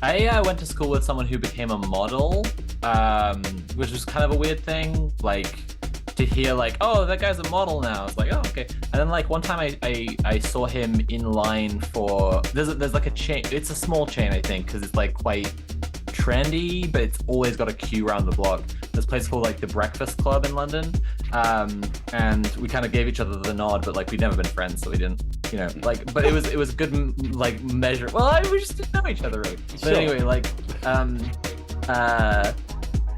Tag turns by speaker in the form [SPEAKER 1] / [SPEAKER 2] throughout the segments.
[SPEAKER 1] I went to school with someone who became a model, which was kind of a weird thing. Like to hear like, oh, that guy's a model now. It's like, oh, okay. And then like one time I saw him in line for there's like a chain. It's a small chain, I think, because it's like quite trendy, but it's always got a queue around the block. This place called like the Breakfast Club in London, and we kind of gave each other the nod, but like we'd never been friends, so we didn't, like. But it was good like measure. Well, we just didn't know each other really. But
[SPEAKER 2] Sure.
[SPEAKER 1] anyway, like,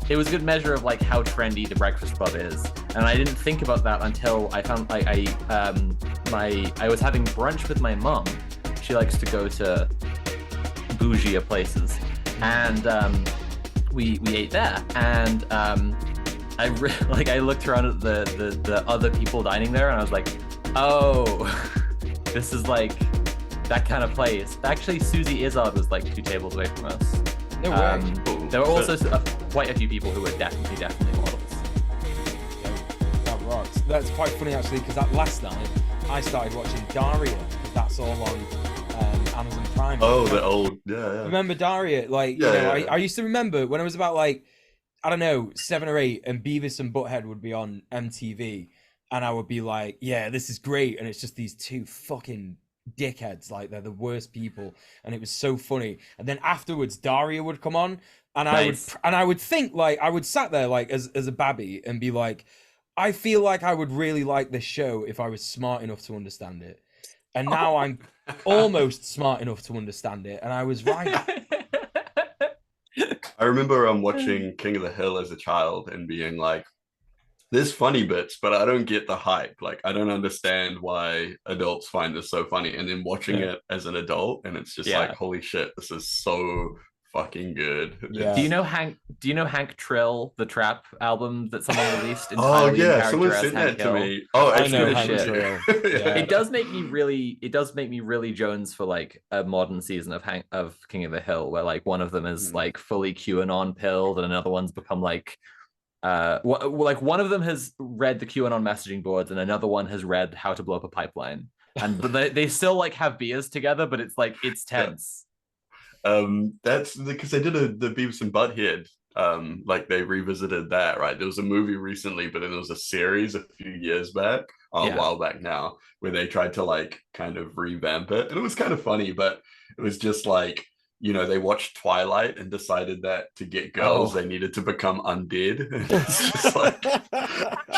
[SPEAKER 1] it was a good measure of like how trendy the Breakfast Club is, and I didn't think about that until I found like I was having brunch with my mum. She likes to go to bougie places, and we ate there, and I looked around at the other people dining there, and I was like, oh, this is like that kind of place. Actually, Susie Izzard was like 2 tables away from us.
[SPEAKER 2] No way.
[SPEAKER 1] There were also quite a few people who were definitely models.
[SPEAKER 2] That rocks. That's quite funny actually, because that last night I started watching Daria. That's all on Amazon Prime.
[SPEAKER 3] Oh, the old, yeah.
[SPEAKER 2] Remember Daria? Like,
[SPEAKER 3] Yeah.
[SPEAKER 2] I used to remember when I was about like, I don't know, 7 or 8, and Beavis and Butthead would be on MTV, and I would be like, yeah, this is great, and it's just these 2 fucking dickheads, like they're the worst people, and it was so funny. And then afterwards Daria would come on, and
[SPEAKER 1] Nice.
[SPEAKER 2] I would think, like, I would sat there like as a babby and be like, I feel like I would really like this show if I was smart enough to understand it. And now I'm almost smart enough to understand it, and I was right.
[SPEAKER 3] I remember watching King of the Hill as a child and being like, there's funny bits, but I don't get the hype. Like, I don't understand why adults find this so funny. And then watching it as an adult, and it's just like, holy shit, this is so fucking good.
[SPEAKER 2] Yeah.
[SPEAKER 1] Do you know Hank Trill, the trap album that someone released?
[SPEAKER 3] Oh
[SPEAKER 1] entirely in
[SPEAKER 3] yeah, someone
[SPEAKER 1] character as
[SPEAKER 3] sent that
[SPEAKER 1] Hank
[SPEAKER 3] to
[SPEAKER 1] Hill?
[SPEAKER 3] me. Oh,
[SPEAKER 2] I
[SPEAKER 3] it's
[SPEAKER 2] know
[SPEAKER 3] good
[SPEAKER 2] Hank
[SPEAKER 3] shit.
[SPEAKER 2] Trill.
[SPEAKER 3] Yeah.
[SPEAKER 1] It does make me really Jones for like a modern season of King of the Hill, where like one of them is like fully QAnon pilled, and another one's become like like one of them has read the QAnon messaging boards, and another one has read How to Blow Up a Pipeline, and they still like have beers together, but it's like it's tense.
[SPEAKER 3] That's because they did the Beavis and Butthead. Like they revisited that, right? There was a movie recently, but then there was a series a few years back, a while back now, where they tried to like kind of revamp it, and it was kind of funny, but it was just like, they watched Twilight and decided that to get girls, they needed to become undead. It's just like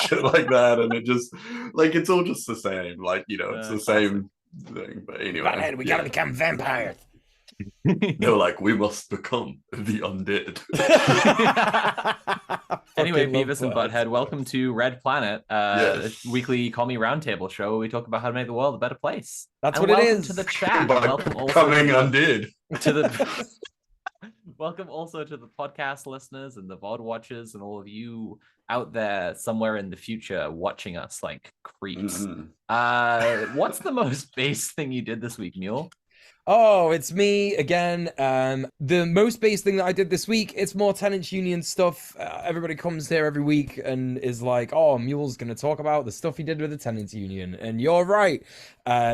[SPEAKER 3] shit like that, and it just like it's all just the same, like it's the same thing. But anyway,
[SPEAKER 2] We gotta become vampires.
[SPEAKER 3] they were like, we must become the undead.
[SPEAKER 1] Anyway,
[SPEAKER 2] Fucking love
[SPEAKER 1] Beavis and Butthead, welcome to Red Planet, a weekly Call Me Roundtable show where we talk about how to make the world a better place.
[SPEAKER 2] That's
[SPEAKER 1] and
[SPEAKER 2] what it
[SPEAKER 1] welcome
[SPEAKER 2] is.
[SPEAKER 1] to the chat.
[SPEAKER 3] By
[SPEAKER 1] Welcome also
[SPEAKER 3] becoming undead.
[SPEAKER 1] to the welcome also to the podcast listeners and the VOD watchers and all of you out there somewhere in the future watching us like creeps. What's the most base thing you did this week, Mule?
[SPEAKER 2] Oh, it's me again. The most base thing that I did this week, it's more tenants union stuff. Everybody comes here every week and is like, oh, Mule's going to talk about the stuff he did with the tenants union. And you're right.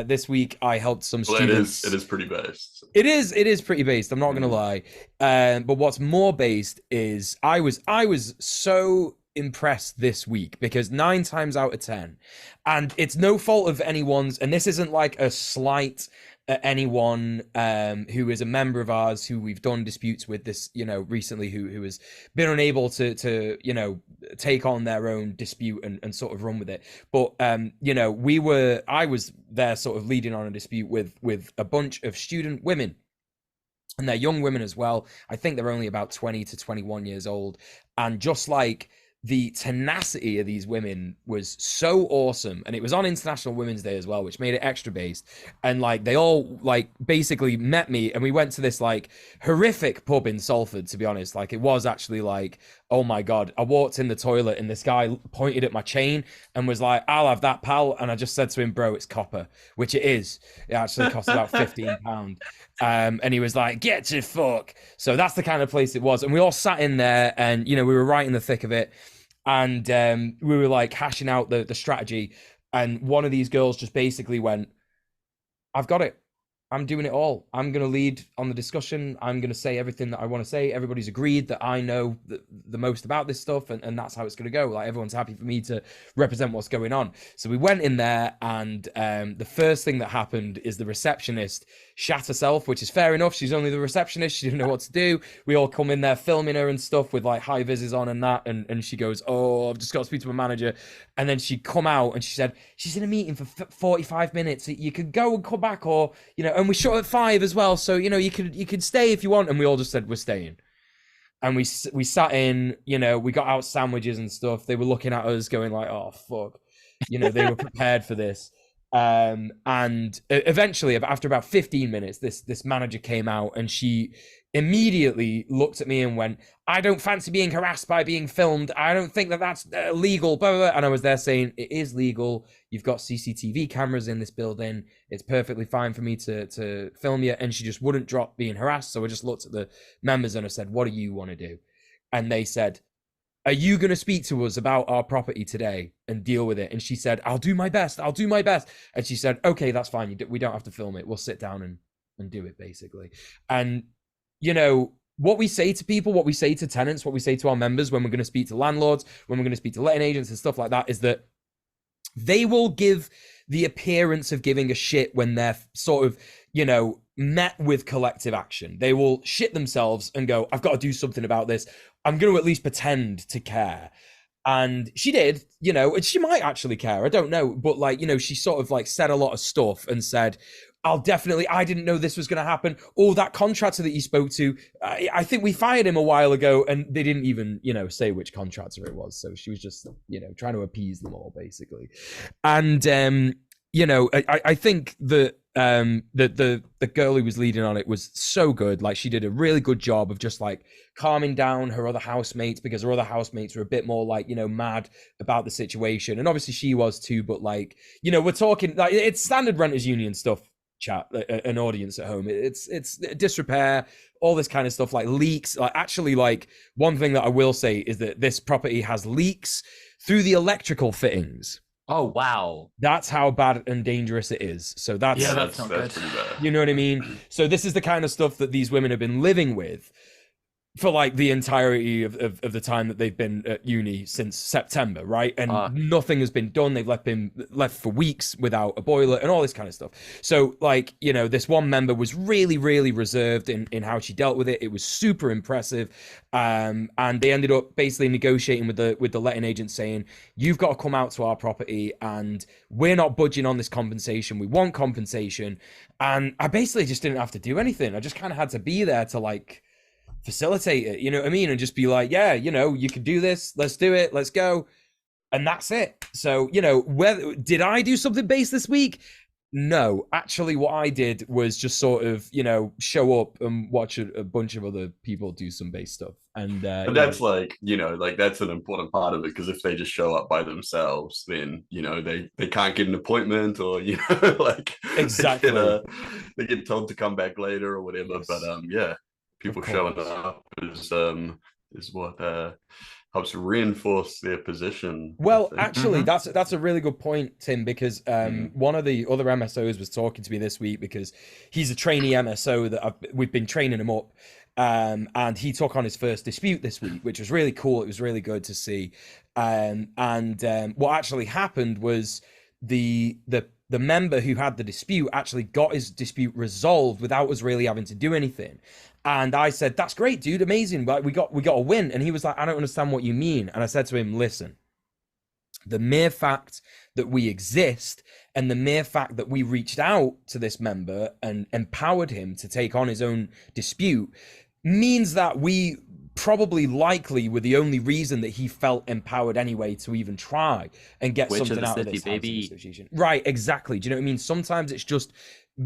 [SPEAKER 2] This week I helped some students.
[SPEAKER 3] It is pretty based.
[SPEAKER 2] It is pretty based. I'm not going to lie. But what's more based is I was so impressed this week, because 9 times out of 10, and it's no fault of anyone's, and this isn't like a slight at anyone who is a member of ours who we've done disputes with this, recently, who has been unable to take on their own dispute and sort of run with it. But I was there sort of leading on a dispute with a bunch of student women. And they're young women as well. I think they're only about 20 to 21 years old. And just like the tenacity of these women was so awesome, and it was on International Women's Day as well, which made it extra based. And like they all like basically met me, and we went to this like horrific pub in Salford, to be honest. Like it was actually like, oh my god, I walked in the toilet and this guy pointed at my chain and was like, I'll have that, pal. And I just said to him, bro, it's copper, which it is. It actually costs about £15. And he was like, get to fuck. So that's the kind of place it was. And we all sat in there, and we were right in the thick of it. And we were like hashing out the strategy. And one of these girls just basically went, I've got it. I'm doing it all. I'm going to lead on the discussion. I'm going to say everything that I want to say. Everybody's agreed that I know the most about this stuff, and that's how it's going to go. Like, everyone's happy for me to represent what's going on. So we went in there, and the first thing that happened is the receptionist shat herself, which is fair enough. She's only the receptionist. She didn't know what to do. We all come in there filming her and stuff with like high vises on and that, and she goes, "Oh, I've just got to speak to my manager." And then she'd come out and she said, she's in a meeting for 45 minutes. You could go and come back, or, you know, and we shut at 5 as well. So, you know, you could stay if you want. And we all just said, we're staying. And we sat in, you know, we got out sandwiches and stuff. They were looking at us going like, oh, fuck. You know, they were prepared for this. And eventually, after about 15 minutes, this manager came out, and she immediately looked at me and went, "I don't fancy being harassed by being filmed. I don't think that that's legal." Blah, blah, blah. And I was there saying, it is legal. You've got CCTV cameras in this building. It's perfectly fine for me to film you. And she just wouldn't drop being harassed. So I just looked at the members and I said, "What do you want to do?" And they said, "Are you going to speak to us about our property today and deal with it?" And she said, "I'll do my best. I'll do my best." And she said, "Okay, that's fine. We don't have to film it. We'll sit down and do it," basically. And, you know, what we say to people, what we say to tenants, what we say to our members when we're going to speak to landlords, when we're going to speak to letting agents and stuff like that, is that they will give the appearance of giving a shit when they're sort of, you know, met with collective action. They will shit themselves and go, "I've got to do something about this. I'm going to at least pretend to care." And she did, you know, and she might actually care. I don't know. But, like, you know, she sort of like said a lot of stuff and said, I didn't know this was going to happen. Oh, that contractor that you spoke to, I think we fired him a while ago. And they didn't even, you know, say which contractor it was. So she was just, you know, trying to appease them all, basically. And, you know, I think that the girl who was leading on it was so good. Like, she did a really good job of just like calming down her other housemates, because her other housemates were a bit more like, you know, mad about the situation. And obviously she was too, but, like, you know, we're talking like it's standard renters union stuff, chat, an audience at home. It's disrepair, all this kind of stuff, like leaks. Like, actually, like, one thing that I will say is that this property has leaks through the electrical fittings.
[SPEAKER 1] Oh, wow.
[SPEAKER 2] That's how bad and dangerous it is. So that's
[SPEAKER 1] not good.
[SPEAKER 3] pretty bad.
[SPEAKER 2] You know what I mean? So this is the kind of stuff that these women have been living with for like the entirety of the time that they've been at uni since September, right? And nothing has been done. They've left for weeks without a boiler and all this kind of stuff. So, like, you know, this one member was really, really reserved in how she dealt with it. It was super impressive. And they ended up basically negotiating with the letting agent, saying, "You've got to come out to our property and we're not budging on this compensation. We want compensation." And I basically just didn't have to do anything. I just kind of had to be there to, like, facilitate it, you know what I mean? And just be like, yeah, you know, you can do this, let's do it, let's go. And that's it. So, you know, did I do something base this week? No, actually what I did was just sort of, you know, show up and watch a bunch of other people do some base stuff. And
[SPEAKER 3] but that's like, you know, like that's an important part of it, because if they just show up by themselves, then, you know, they can't get an appointment, or, you know, like,
[SPEAKER 2] exactly,
[SPEAKER 3] they get told to come back later or whatever. Yes. But yeah, people showing up is what helps reinforce their position.
[SPEAKER 2] Well, actually, that's a really good point, Tim, because one of the other MSOs was talking to me this week, because he's a trainee MSO that we've been training him up, and he took on his first dispute this week, which was really cool. It was really good to see. And what actually happened was the member who had the dispute actually got his dispute resolved without us really having to do anything. And I said, "That's great, dude, amazing. But we got a win." And he was like, "I don't understand what you mean." And I said to him, "Listen, the mere fact that we exist and the mere fact that we reached out to this member and empowered him to take on his own dispute means that we probably likely were the only reason that he felt empowered anyway to even try and get something out of this housing association." Right, exactly. Do you know what I mean? Sometimes it's just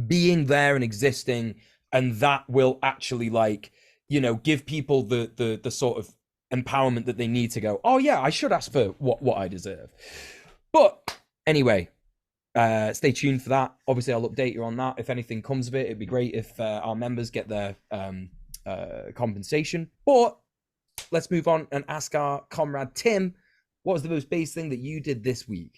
[SPEAKER 2] being there and existing, and that will actually, like, you know, give people the sort of empowerment that they need to go, "Oh yeah, I should ask for what I deserve." But anyway, stay tuned for that. Obviously, I'll update you on that if anything comes of it. It'd be great if our members get their compensation. But let's move on and ask our comrade Tim, what was the most base thing that you did this week?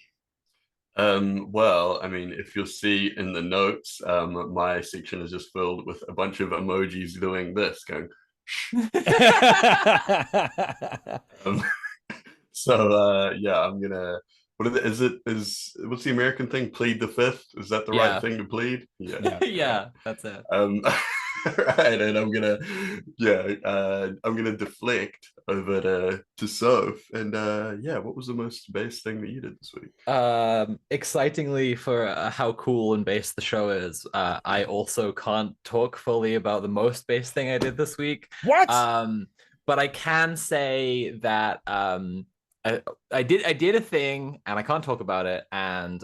[SPEAKER 3] Well, I mean, if you'll see in the notes, my section is just filled with a bunch of emojis doing this, going, shh. Um, so yeah, I'm gonna what's the American thing? Plead the fifth? Is that the right
[SPEAKER 1] Yeah.
[SPEAKER 3] thing to plead?
[SPEAKER 2] Yeah.
[SPEAKER 1] Yeah, that's it.
[SPEAKER 3] Um, right, and I'm gonna deflect over to Soph. And yeah, what was the most base thing that you did this week?
[SPEAKER 1] Excitingly for how cool and based the show is, I also can't talk fully about the most based thing I did this week.
[SPEAKER 2] What?
[SPEAKER 1] But I can say that I did a thing and I can't talk about it, and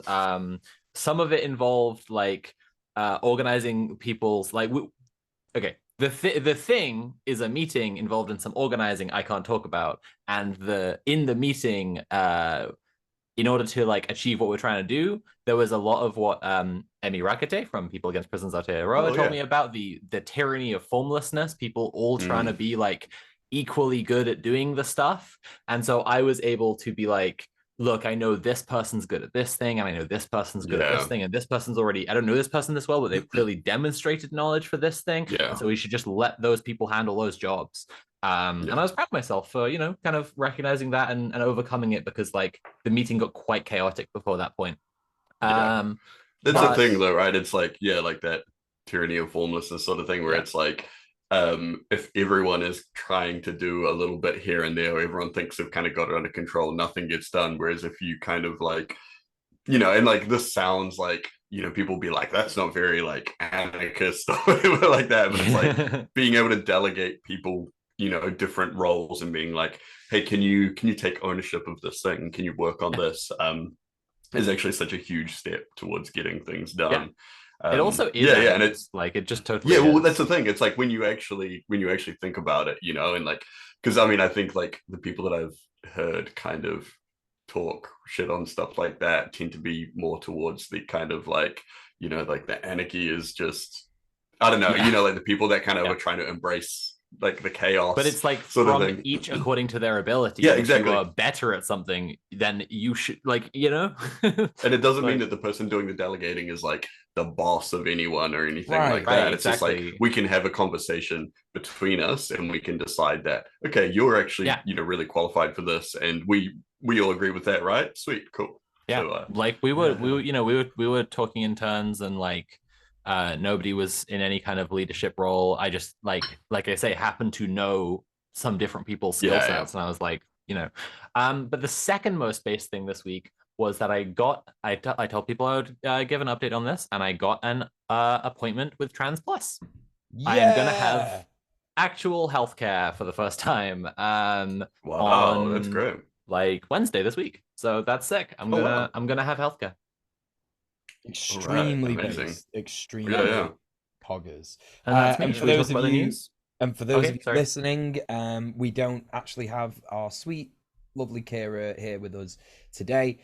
[SPEAKER 1] some of it involved like organizing people's like okay. The thing is a meeting involved in some organizing I can't talk about, and in the meeting in order to like achieve what we're trying to do, there was a lot of what Emi Rakete from People Against Prisons Aotearoa told me about the tyranny of formlessness, people all trying to be like equally good at doing the stuff. And so I was able to be like, look, I know this person's good at this thing, and I know this person's good at this thing, and this person's already, I don't know this person this well, but they've clearly demonstrated knowledge for this thing. And so we should just let those people handle those jobs. And I was proud of myself for, kind of recognizing that and overcoming it, because like the meeting got quite chaotic before that point.
[SPEAKER 3] That's the thing though, right? It's like, like that tyranny of formlessness sort of thing where it's like, if everyone is trying to do a little bit here and there, everyone thinks they've kind of got it under control, nothing gets done. Whereas if you kind of like, and like this sounds like, people be like, that's not very like anarchist or whatever like that. But it's like being able to delegate people, different roles and being like, hey, can you take ownership of this thing? Can you work on this? Is actually such a huge step towards getting things done.
[SPEAKER 1] It also is, and it's like it just totally.
[SPEAKER 3] Yeah, well, that's the thing. It's like when you actually think about it, and like, because I mean, I think like the people that I've heard kind of talk shit on stuff like that tend to be more towards the kind of like, like the anarchy is just, I don't know, like the people that kind of are trying to embrace like the chaos,
[SPEAKER 1] but it's like
[SPEAKER 3] sort
[SPEAKER 1] from
[SPEAKER 3] of thing.
[SPEAKER 1] Each according to their ability.
[SPEAKER 3] Yeah, exactly.
[SPEAKER 1] If you are better at something, then you should like,
[SPEAKER 3] and it doesn't mean that the person doing the delegating is like the boss of anyone or anything like that. It's just like we can have a conversation between us and we can decide that, okay, you're actually really qualified for this, and we all agree with that, right? Sweet, cool.
[SPEAKER 1] Yeah, so, like we were talking in turns, and like nobody was in any kind of leadership role. I just like I say, happened to know some different people's skill sets, and I was like, but the second most base thing this week was that I told people I would give an update on this, and I got an appointment with Trans Plus. I am gonna have actual healthcare for the first time.
[SPEAKER 3] Wow, that's great.
[SPEAKER 1] Like Wednesday this week, so that's sick. I'm gonna have healthcare.
[SPEAKER 2] Extremely based, extremely poggers.
[SPEAKER 1] And for those of you,
[SPEAKER 2] listening, we don't actually have our sweet, lovely Kira here with us today.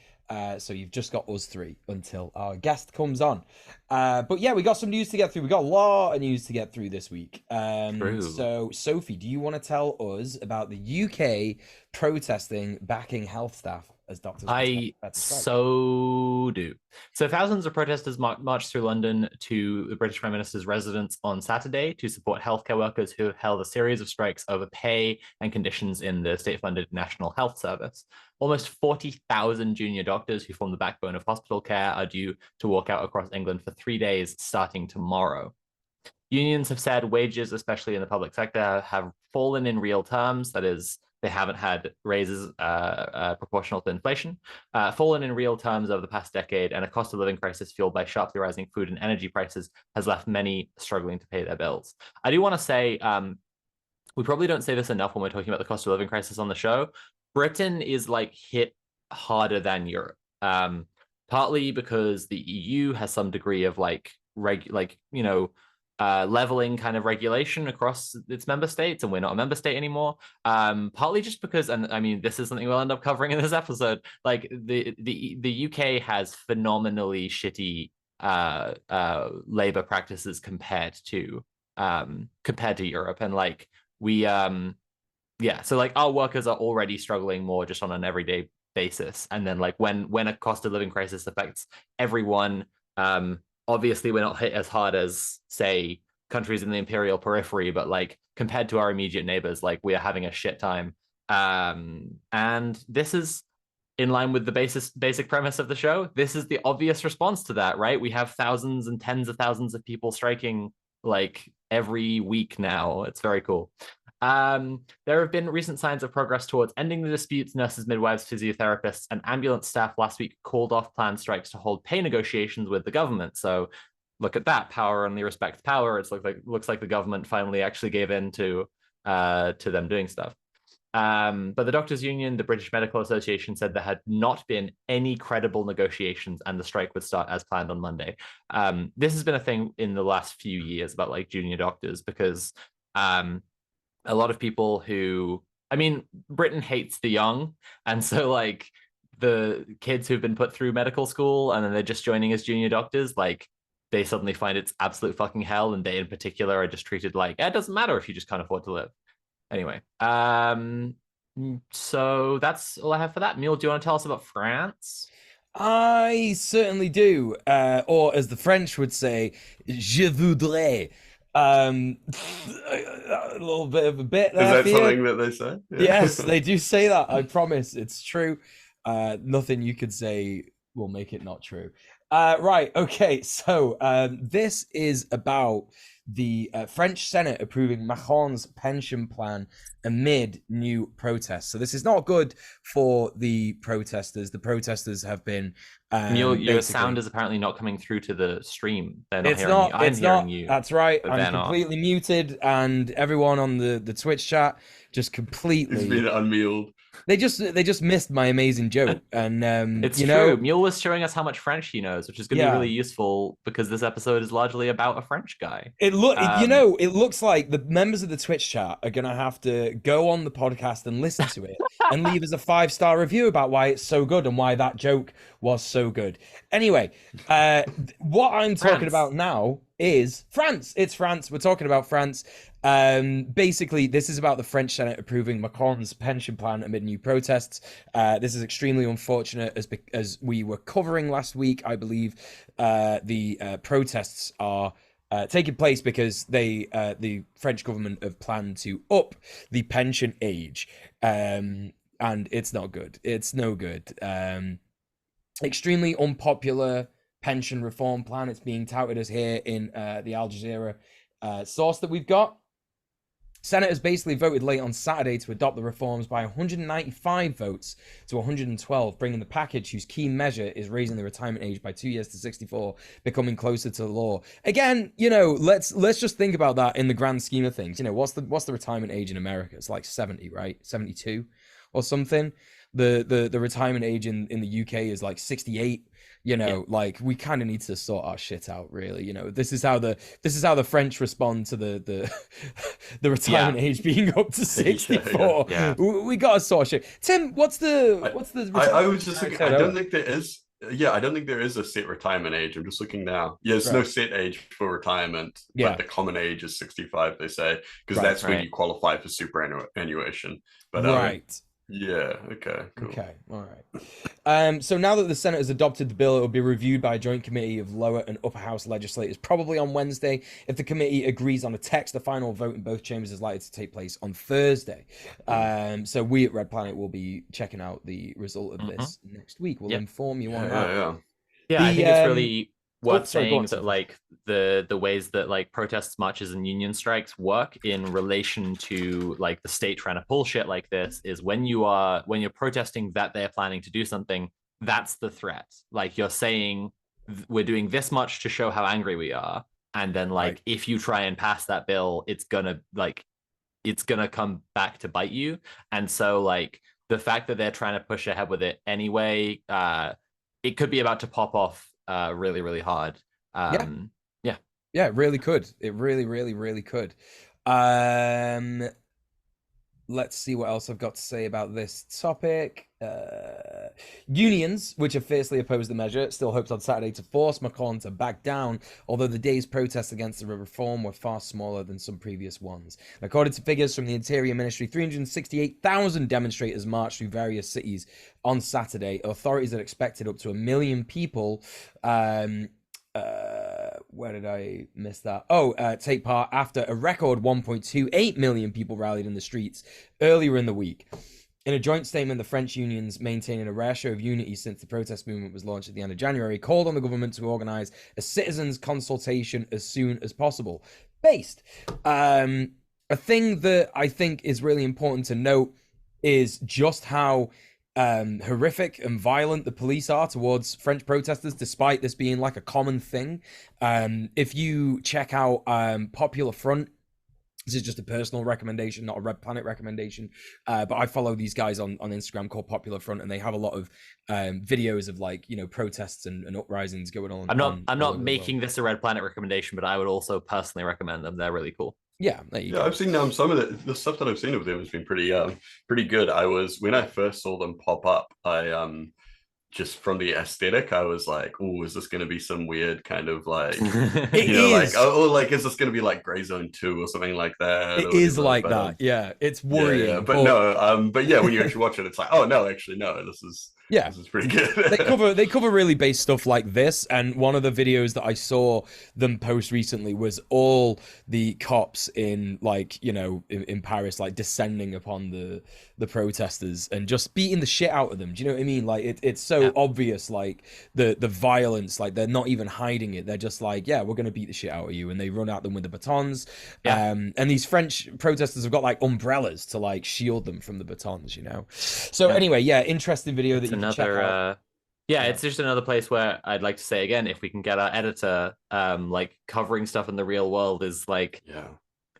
[SPEAKER 2] So you've just got us three until our guest comes on. But yeah, we got some news to get through. We got a lot of news to get through this week. So Sophie, do you want to tell us about the UK protesting backing health staff as doctors?
[SPEAKER 1] I so do. So thousands of protesters marched through London to the British Prime Minister's residence on Saturday to support healthcare workers who have held a series of strikes over pay and conditions in the state-funded National Health Service. Almost 40,000 junior doctors who form the backbone of hospital care are due to walk out across England for 3 days starting tomorrow. Unions have said wages, especially in the public sector, have fallen in real terms. That is, they haven't had raises proportional to inflation, fallen in real terms over the past decade, and a cost of living crisis fueled by sharply rising food and energy prices has left many struggling to pay their bills. I do want to say, we probably don't say this enough when we're talking about the cost of living crisis on the show. Britain is like hit harder than Europe, partly because the EU has some degree of leveling kind of regulation across its member states, and we're not a member state anymore. Partly just because, and I mean, this is something we'll end up covering in this episode. Like the UK has phenomenally shitty labor practices compared to Europe, and like we so like our workers are already struggling more just on an everyday basis. And then like when a cost of living crisis affects everyone, obviously we're not hit as hard as say countries in the imperial periphery, but like compared to our immediate neighbors, like we are having a shit time. And this is in line with the basic premise of the show. This is the obvious response to that, right? We have thousands and tens of thousands of people striking like every week now. It's very cool. There have been recent signs of progress towards ending the disputes. Nurses, midwives, physiotherapists, and ambulance staff last week called off planned strikes to hold pay negotiations with the government. So look at that, power only respects power. It's looks like the government finally actually gave in to them doing stuff. But the Doctors Union, the British Medical Association, said there had not been any credible negotiations and the strike would start as planned on Monday. This has been a thing in the last few years about like junior doctors because a lot of people who, I mean, Britain hates the young. And so like the kids who've been put through medical school and then they're just joining as junior doctors, like they suddenly find it's absolute fucking hell. And they in particular are just treated like, it doesn't matter if you just can't afford to live. Anyway, so that's all I have for that. Mule, do you want to tell us about France?
[SPEAKER 2] I certainly do. Or as the French would say, je voudrais. A little bit of a bit there.
[SPEAKER 3] Is that something that they say?
[SPEAKER 2] Yeah. Yes, they do say that. I promise, it's true. Nothing you could say will make it not true. Right. Okay. So this is about the French Senate approving Macron's pension plan amid new protests. So this is not good for the protesters. The protesters have been
[SPEAKER 1] Your sound is apparently not coming through to the stream. They're not
[SPEAKER 2] it's
[SPEAKER 1] hearing
[SPEAKER 2] not,
[SPEAKER 1] you. I'm hearing you.
[SPEAKER 2] That's right. I'm completely muted, and everyone on the Twitch chat just completely.
[SPEAKER 3] It's been unmuted.
[SPEAKER 2] They just missed my amazing joke, and
[SPEAKER 1] it's true. Mule was showing us how much French he knows, which is going to be really useful because this episode is largely about a French guy.
[SPEAKER 2] It looks like the members of the Twitch chat are going to have to go on the podcast and listen to it and leave us a 5-star review about why it's so good and why that joke was so good. Anyway, what I'm talking about now is France. It's France. We're talking about France. Basically, this is about the French Senate approving Macron's pension plan amid new protests. This is extremely unfortunate, as we were covering last week. I believe the protests are taking place because the French government have planned to up the pension age, and it's not good. It's no good. Extremely unpopular pension reform plan. It's being touted as here in the Al Jazeera source that we've got. Senators basically voted late on Saturday to adopt the reforms by 195 votes to 112, bringing the package, whose key measure is raising the retirement age by 2 years to 64, becoming closer to the law. Again, let's just think about that in the grand scheme of things. What's the retirement age in America? It's like 70, right? 72 or something. The retirement age in the UK is like 68. Like we kind of need to sort our shit out, really. This is how the French respond to the the retirement age being up to 64.
[SPEAKER 1] Yeah.
[SPEAKER 2] We gotta sort shit. Tim, what's the
[SPEAKER 3] I was just looking. I don't think there is. Yeah, I don't think there is a set retirement age. I'm just looking now. Yeah, there's no set age for retirement.
[SPEAKER 2] Yeah.
[SPEAKER 3] But the common age is 65, they say, because that's when you qualify for superannuation. But
[SPEAKER 2] right.
[SPEAKER 3] Yeah, okay, cool.
[SPEAKER 2] Okay, all right. So now that the Senate has adopted the bill, it will be reviewed by a joint committee of lower and upper house legislators, probably on Wednesday. If the committee agrees on a text, the final vote in both chambers is likely to take place on Thursday. So we at Red Planet will be checking out the result of this next week. We'll inform you on that.
[SPEAKER 1] Yeah, I think it's really worth saying that like the ways that like protests, marches, and union strikes work in relation to like the state trying to pull shit like this is when you're protesting that they're planning to do something, that's the threat. Like you're saying we're doing this much to show how angry we are, and then like if you try and pass that bill, it's gonna come back to bite you. And so like the fact that they're trying to push ahead with it anyway, it could be about to pop off really, really hard.
[SPEAKER 2] Yeah, it really could. It really, really, really could. Let's see what else I've got to say about this topic. Unions, which have fiercely opposed the measure, still hoped on Saturday to force Macron to back down, although the day's protests against the reform were far smaller than some previous ones. According to figures from the Interior Ministry, 368,000 demonstrators marched through various cities on Saturday. Authorities had expected up to 1 million people. Where did I miss that? Take part after a record 1.28 million people rallied in the streets earlier in the week. In a joint statement, the French unions, maintaining a rare show of unity since the protest movement was launched at the end of January, called on the government to organise a citizens' consultation as soon as possible. A thing that I think is really important to note is just how horrific and violent the police are towards French protesters, despite this being like a common thing. If you check out Popular Front, this is just a personal recommendation, not a Red Planet recommendation. But I follow these guys on Instagram called Popular Front, and they have a lot of videos of like, you know, protests and uprisings going on.
[SPEAKER 1] I'm not making this a Red Planet recommendation, but I would also personally recommend them. They're really cool.
[SPEAKER 2] Yeah, there you go.
[SPEAKER 3] I've seen some of the stuff that I've seen of them has been pretty good. When I first saw them pop up, I just from the aesthetic, I was like, "Oh, is this going to be some weird kind of like, like is this going to be like Grey Zone 2 or something like that?"
[SPEAKER 2] It is like that, yeah. It's worrying.
[SPEAKER 3] Yeah. But yeah, when you actually watch it, it's like, oh no, actually no, this is pretty good.
[SPEAKER 2] they cover really base stuff like this, and one of the videos that I saw them post recently was all the cops in like, you know, in Paris, like descending upon the protesters and just beating the shit out of them. Do you know what I mean? Like it's so obvious, like the violence, like they're not even hiding it. They're just like, yeah, we're gonna beat the shit out of you, and they run at them with the batons. And these French protesters have got like umbrellas to like shield them from the batons, you know. So anyway, interesting video that
[SPEAKER 1] it's just another place where I'd like to say again, if we can get our editor like covering stuff in the real world, is like,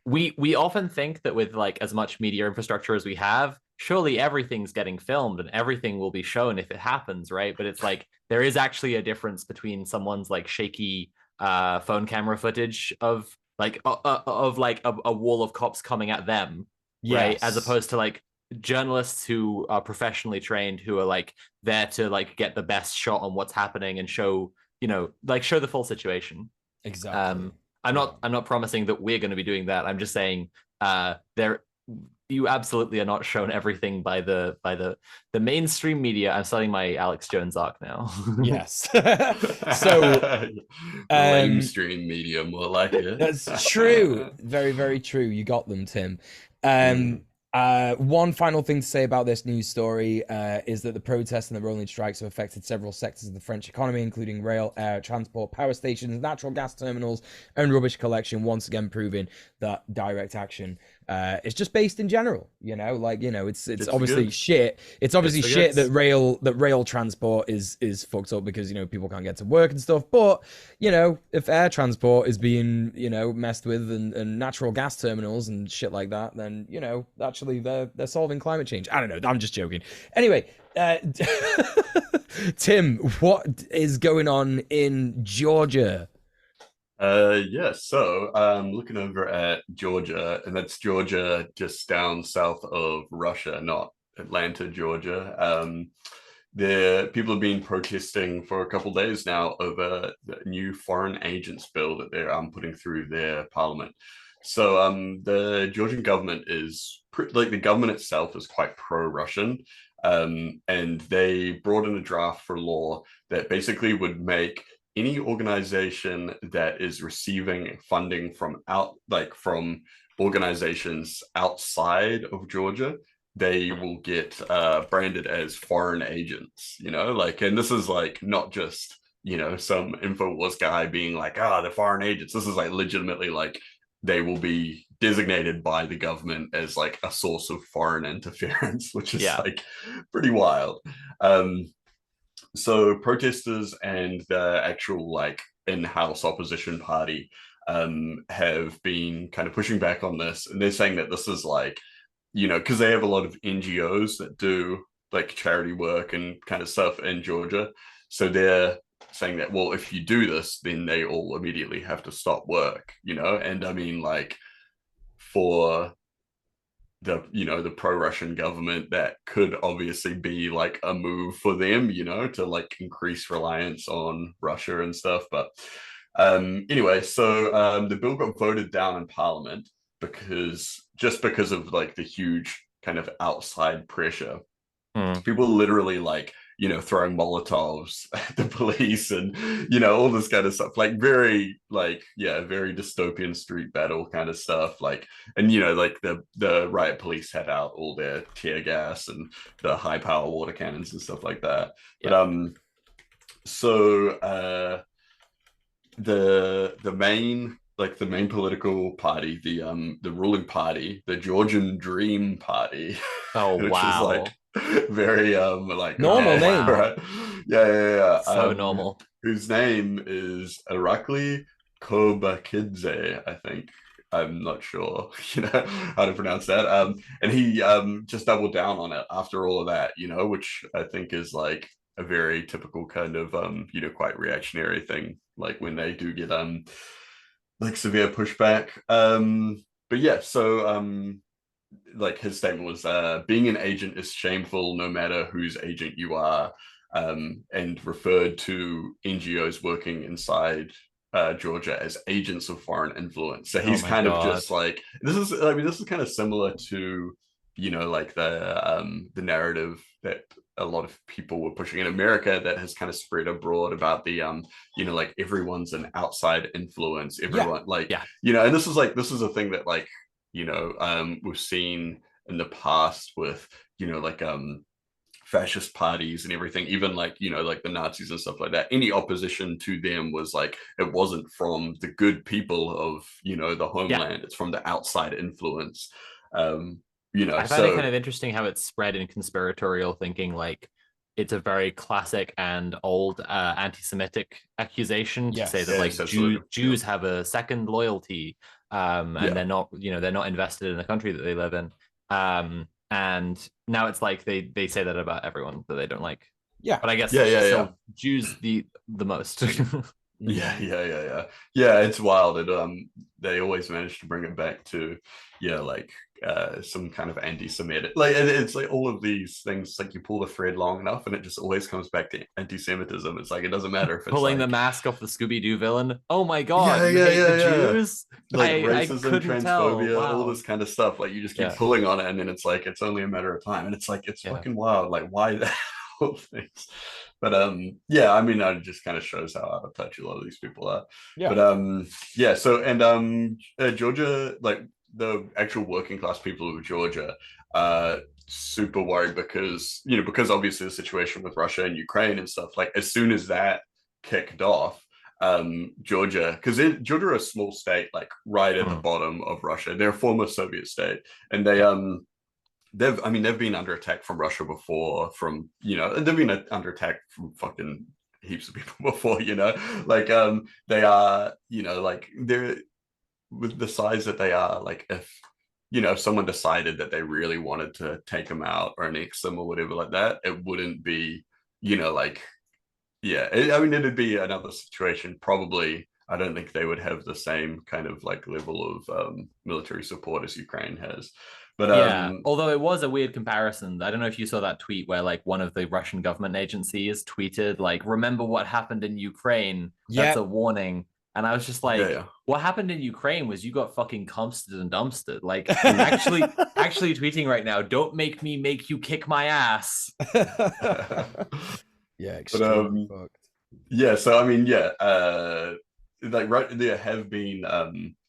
[SPEAKER 1] we often think that with like as much media infrastructure as we have, surely everything's getting filmed and everything will be shown if it happens, right? But it's like there is actually a difference between someone's like shaky phone camera footage of like a wall of cops coming at them, right, as opposed to like journalists who are professionally trained, who are like there to like get the best shot on what's happening and show, you know, like show the full situation.
[SPEAKER 2] Exactly.
[SPEAKER 1] I'm not promising that we're going to be doing that. I'm just saying you absolutely are not shown everything by the mainstream media. I'm starting my Alex Jones arc now.
[SPEAKER 2] Yes. So
[SPEAKER 3] mainstream media, more like it.
[SPEAKER 2] That's true. Very, very true. You got them, Tim. One final thing to say about this news story is that the protests and the rolling strikes have affected several sectors of the French economy, including rail, air, transport, power stations, natural gas terminals, and rubbish collection, once again proving that direct action is just based in general, you know, like, you know, it's obviously good. Shit. It's obviously shit that rail transport is fucked up because, you know, people can't get to work and stuff. But, you know, if air transport is being, you know, messed with and natural gas terminals and shit like that, then, you know, actually they're solving climate change. I don't know. I'm just joking. Anyway, Tim, what is going on in Georgia?
[SPEAKER 3] So I'm looking over at Georgia, and that's Georgia just down south of Russia, not Atlanta, Georgia. The people have been protesting for a couple of days now over the new foreign agents bill that they're putting through their parliament. So the Georgian government is the government itself is quite pro-Russian, and they brought in a draft for law that basically would make any organization that is receiving funding from organizations outside of Georgia, they will get branded as foreign agents, you know, like, and this is like not just, you know, some InfoWars guy being like, they're foreign agents. This is like legitimately like they will be designated by the government as like a source of foreign interference, which is like pretty wild. So protesters and the actual like in-house opposition party have been kind of pushing back on this, and they're saying that this is like, you know, because they have a lot of NGOs that do like charity work and kind of stuff in Georgia. So they're saying that, well, if you do this, then they all immediately have to stop work, you know? And I mean, like, for the pro-Russian government that could obviously be like a move for them, to like increase reliance on Russia and stuff. But anyway, so the bill got voted down in Parliament because of like the huge kind of outside pressure.
[SPEAKER 1] Mm.
[SPEAKER 3] People literally like throwing molotovs at the police and all this kind of stuff, like very like very dystopian street battle kind of stuff, like. And like the riot police had out all their tear gas and the high power water cannons and stuff like that. But
[SPEAKER 1] Yeah.
[SPEAKER 3] so the main political party, the ruling party, the Georgian Dream Party,
[SPEAKER 1] Oh
[SPEAKER 3] which is
[SPEAKER 1] wow.
[SPEAKER 3] like very like
[SPEAKER 2] Normal
[SPEAKER 3] okay,
[SPEAKER 2] name.
[SPEAKER 1] Wow.
[SPEAKER 3] right? Yeah.
[SPEAKER 1] So normal.
[SPEAKER 3] Whose name is Irakli Kobakidze, I think. I'm not sure, how to pronounce that. And he just doubled down on it after all of that, which I think is like a very typical kind of quite reactionary thing, like when they do get like severe pushback. But yeah, so like his statement was being an agent is shameful no matter whose agent you are, and referred to NGOs working inside Georgia as agents of foreign influence. So
[SPEAKER 1] Oh
[SPEAKER 3] he's
[SPEAKER 1] my
[SPEAKER 3] kind of
[SPEAKER 1] God.
[SPEAKER 3] just like, this is kind of similar to like the narrative that a lot of people were pushing in America that has kind of spread abroad about the like everyone's an outside influence,
[SPEAKER 2] Yeah.
[SPEAKER 3] everyone like
[SPEAKER 1] Yeah.
[SPEAKER 3] and this is a thing that like we've seen in the past with like fascist parties and everything, even like like the Nazis and stuff like that. Any opposition to them was like, it wasn't from the good people of the
[SPEAKER 1] Yeah.
[SPEAKER 3] homeland, it's from the outside influence.
[SPEAKER 1] I find it kind
[SPEAKER 3] So
[SPEAKER 1] of interesting how it's spread in conspiratorial thinking. Like, it's a very classic and old anti-Semitic accusation to say
[SPEAKER 2] Yes.
[SPEAKER 1] that
[SPEAKER 3] yes,
[SPEAKER 1] like
[SPEAKER 3] absolutely.
[SPEAKER 1] Jews have a second loyalty, and
[SPEAKER 3] Yeah,
[SPEAKER 1] they're not invested in the country that they live in. And now it's like they say that about everyone that they don't like.
[SPEAKER 2] Yeah.
[SPEAKER 1] But I guess
[SPEAKER 3] yeah.
[SPEAKER 1] still Jews the most.
[SPEAKER 3] Yeah,
[SPEAKER 2] Mhm.
[SPEAKER 3] yeah. It's wild. They always manage to bring it back to, like some kind of anti-Semitic. Like it's like all of these things. Like you pull the thread long enough, and it just always comes back to anti-Semitism. It's like it doesn't matter if it's
[SPEAKER 1] Pulling the
[SPEAKER 3] like,
[SPEAKER 1] mask off the Scooby-Doo villain. Oh my God,
[SPEAKER 3] yeah,
[SPEAKER 1] you hate the
[SPEAKER 3] yeah.
[SPEAKER 1] Jews?
[SPEAKER 3] Like
[SPEAKER 1] I
[SPEAKER 3] racism,
[SPEAKER 1] couldn't tell.
[SPEAKER 3] transphobia, all
[SPEAKER 1] Wow.
[SPEAKER 3] this kind of stuff. Like you just keep
[SPEAKER 1] Yeah.
[SPEAKER 3] pulling on it, and then it's like it's only a matter of time. And it's like it's
[SPEAKER 1] Yeah.
[SPEAKER 3] fucking wild. Like why that whole things. But yeah, I mean, it just kind of shows how out of touch a lot of these people are.
[SPEAKER 2] Yeah.
[SPEAKER 3] But yeah. So and Georgia, like the actual working class people of Georgia, super worried because obviously the situation with Russia and Ukraine and stuff. Like as soon as that kicked off, Georgia, because Georgia is a small state, like right at the
[SPEAKER 1] Mm.
[SPEAKER 3] bottom of Russia. They're a former Soviet state, and
[SPEAKER 1] Yeah.
[SPEAKER 3] they've been under attack from Russia before, and they've been under attack from fucking heaps of people before, like they are, like they're with the size that they are, like if if someone decided that they really wanted to take them out or annex them or whatever like that, it wouldn't be, like I mean, it'd be another situation. Probably, I don't think they would have the same kind of like level of military support as Ukraine has. But
[SPEAKER 1] Yeah, although it was a weird comparison. I don't know if you saw that tweet where like one of the Russian government agencies tweeted like, "Remember what happened in Ukraine? That's
[SPEAKER 2] Yeah.
[SPEAKER 1] a warning." And I was just
[SPEAKER 3] yeah,
[SPEAKER 1] like,
[SPEAKER 3] yeah.
[SPEAKER 1] "What happened in Ukraine was you got fucking comstered and dumpstered." Like
[SPEAKER 3] Mm.
[SPEAKER 1] actually tweeting right now, "Don't make me make you kick my ass."
[SPEAKER 2] Yeah,
[SPEAKER 3] But
[SPEAKER 2] extremely fucked.
[SPEAKER 3] yeah, so I mean, yeah, like right there have been